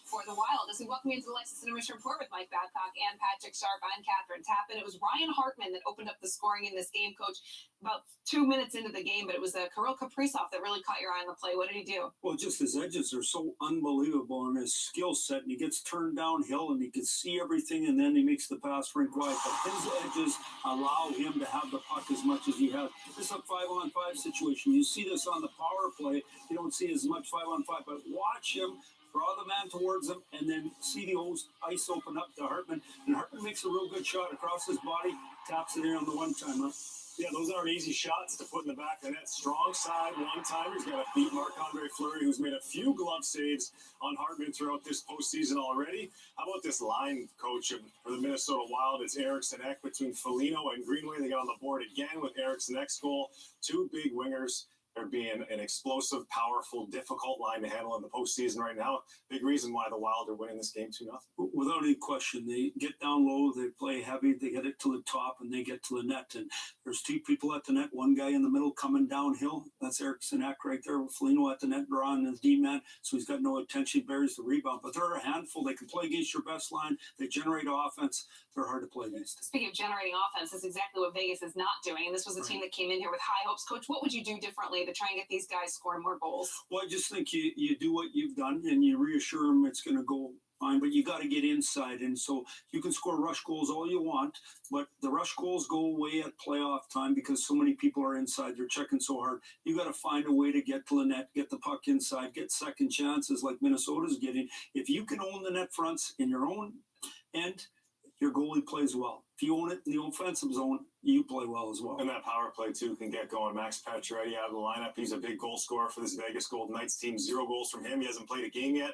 for the Wild. As we welcome you into the Lexus Intermission Report with Mike Babcock and Patrick Sharp, I'm Catherine Tappan. It was Ryan Hartman that opened up the scoring in this game, Coach, about 2 minutes into the game, but it was Kirill Kaprizov that really caught your eye on the play. What did he do? Well, just his edges are so unbelievable in his skill set, and he gets turned downhill, and he can see everything, and then he makes the pass rink wide. But his edges allow him to have the puck as much as he has. This is a 5-on-5 situation. You see this on the power play. You don't see as much 5-on-5, but watch him draw the man towards him, and then see the ice open up to Hartman. And Hartman makes a real good shot across his body, taps it in on the one-timer. Yeah, those aren't easy shots to put in the back of the net. Strong side one-timer. He's got to beat Marc-Andre Fleury, who's made a few glove saves on Hartman throughout this postseason already. How about this line, Coach, for the Minnesota Wild? It's Eriksson Ek between Foligno and Greenway. They got on the board again with Eriksson Ek's goal. Two big wingers. They're being an explosive, powerful, difficult line to handle in the postseason right now. Big reason why the Wild are winning this game 2-0. Without any question, they get down low, they play heavy, they get it to the top, and they get to the net. And there's two people at the net, one guy in the middle coming downhill. That's Eriksson Ek right there with Foligno at the net, drawing his D-man, so he's got no attention, buries the rebound. But they're a handful. They can play against your best line. They generate offense. They're hard to play against. Speaking of generating offense, that's exactly what Vegas is not doing. And this was a team that came in here with high hopes. Coach, what would you do differently to try and get these guys scoring more goals? Well, I just think you do what you've done, and you reassure them it's going to go fine, but you got to get inside. And so you can score rush goals all you want, but the rush goals go away at playoff time because so many people are inside. They're checking so hard. You got to find a way to get to the net, get the puck inside, get second chances like Minnesota's getting. If you can own the net fronts in your own end, your goalie plays well. If you own it in the offensive zone, you play well as well. And that power play, too, can get going. Max Pacioretty out of the lineup. He's a big goal scorer for this Vegas Golden Knights team. 0 goals from him. He hasn't played a game yet.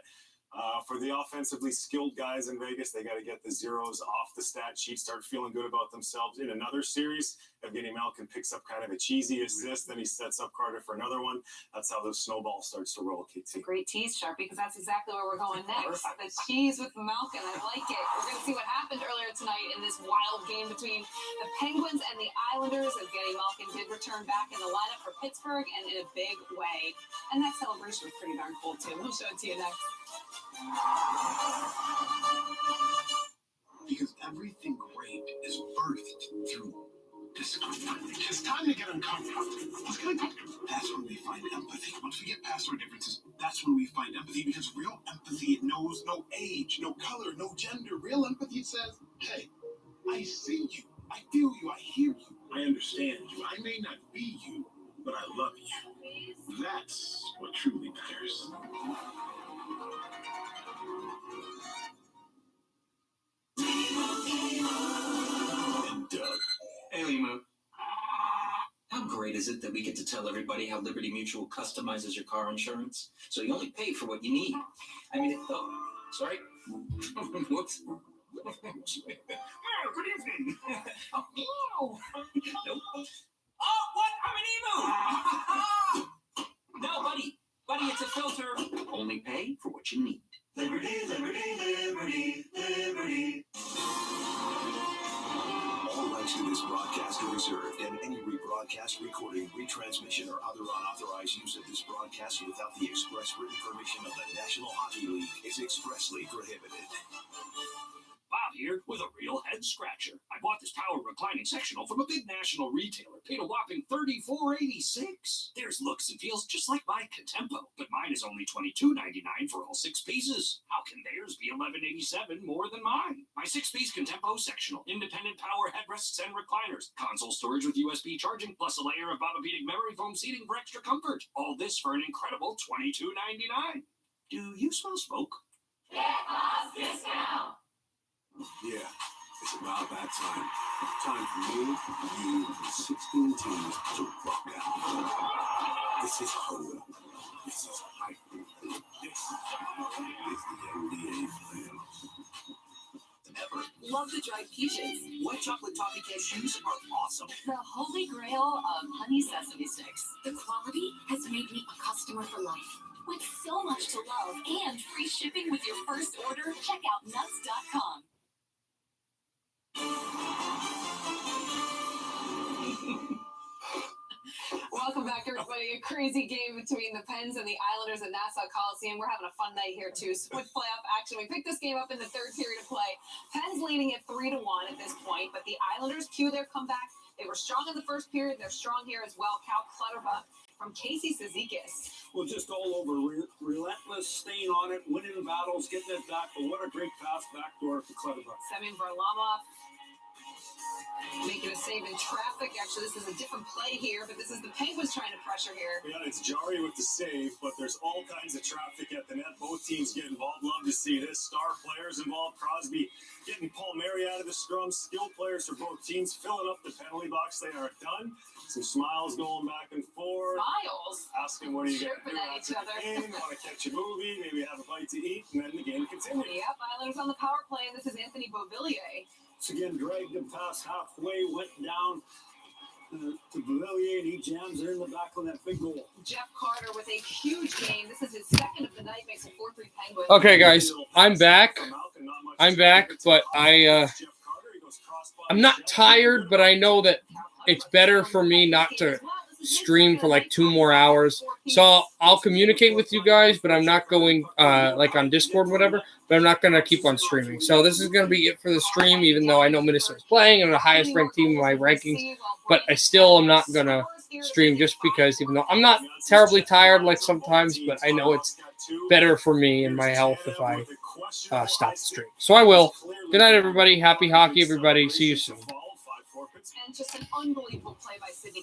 For the offensively skilled guys in Vegas, they got to get the zeros off the stat sheet, start feeling good about themselves. In another series, Evgeny Malkin picks up kind of a cheesy assist, then he sets up Carter for another one. That's how the snowball starts to roll, KT. Great tease, Sharp, because that's exactly where we're going next. The cheese with Malkin. I like it. We're going to see what happened earlier tonight in this wild game between the Penguins and the Islanders. Evgeny Malkin did return back in the lineup for Pittsburgh, and in a big way. And that celebration was pretty darn cool, too. We'll show it to you next. Because everything great is birthed through discomfort. It's time to get uncomfortable. Let's get uncomfortable. That's when we find empathy. Once we get past our differences, that's when we find empathy, because real empathy knows no age, no color, no gender. Real empathy says, hey, I see you, I feel you, I hear you, I understand you. I may not be you, but I love you. That's what truly matters. And Doug. Hey, Limu. How great is it that we get to tell everybody how Liberty Mutual customizes your car insurance? So you only pay for what you need. I mean, sorry. Whoops. Oh, good evening. Oh, nope. Oh, what? I'm an emu. No, buddy. Buddy, it's a filter. Only pay for what you need. Liberty, liberty, liberty, liberty. All rights to this broadcast are reserved, and any rebroadcast, recording, retransmission, or other unauthorized use of this broadcast without the express written permission of the National Hockey League is expressly prohibited. Bob here with a real head scratcher. I bought this power reclining sectional from a big national retailer. Paid a whopping $34.86. Theirs looks and feels just like my Contempo, but mine is only $22.99 for all 6 pieces. How can theirs be $11.87 more than mine? My 6-piece Contempo sectional, independent power headrests and recliners, console storage with USB charging, plus a layer of Babapedic memory foam seating for extra comfort. All this for an incredible $22.99. Do you smell smoke? Get Bob's discount. Yeah, it's about that time. Time for me, you, and 16 teams to rock out. This is Hoda. This is hype. This is the NBA Finals. Ever. Love the dried peaches. White chocolate toffee cashews are awesome. The holy grail of honey sesame sticks. The quality has made me a customer for life. With so much to love and free shipping with your first order, check out nuts.com. Welcome back, everybody. A crazy game between the Pens and the Islanders at Nassau Coliseum. We're having a fun night here, too. Switch playoff action. We picked this game up in the third period of play. Pens leading at 3-1 at this point, but the Islanders cue their comeback. They were strong in the first period. They're strong here as well. Cal Clutterbuck from Casey Cizikas. Well, just all over. Relentless, staying on it, winning battles, getting it back. But what a great pass backdoor for Clutterbuck. Semyon Varlamov making a save in traffic. Actually, this is a different play here, but this is the Penguins trying to pressure here. Yeah, it's Jari with the save, but there's all kinds of traffic at the net. Both teams get involved. Love to see this. Star players involved. Crosby getting Palmieri out of the scrum. Skilled players for both teams filling up the penalty box. They are done. Some smiles going back and forth. Smiles? Asking what are you going to do at after the game. Want to catch a movie, maybe have a bite to eat, and then the game continues. Yep, Islanders on the power play, and this is Anthony Beauvillier. Once again, dragged him past halfway, went down to Beauvillier, and he jams it in the back on that big goal. Jeff Carter with a huge game. This is his second of the night, makes a 4-3 Penguins. Okay, guys, I'm back. But I'm not tired, but I know that it's better for me not to stream for like 2 more hours. So I'll communicate with you guys, but I'm not going like on Discord or whatever, but I'm not going to keep on streaming. So this is going to be it for the stream, even though I know Minnesota's playing and the highest ranked team in my rankings, but I still am not going to stream just because, even though I'm not terribly tired like sometimes, but I know it's better for me and my health if I stop the stream. So I will. Good night, everybody. Happy hockey, everybody. See you soon. And just an unbelievable play by Sidney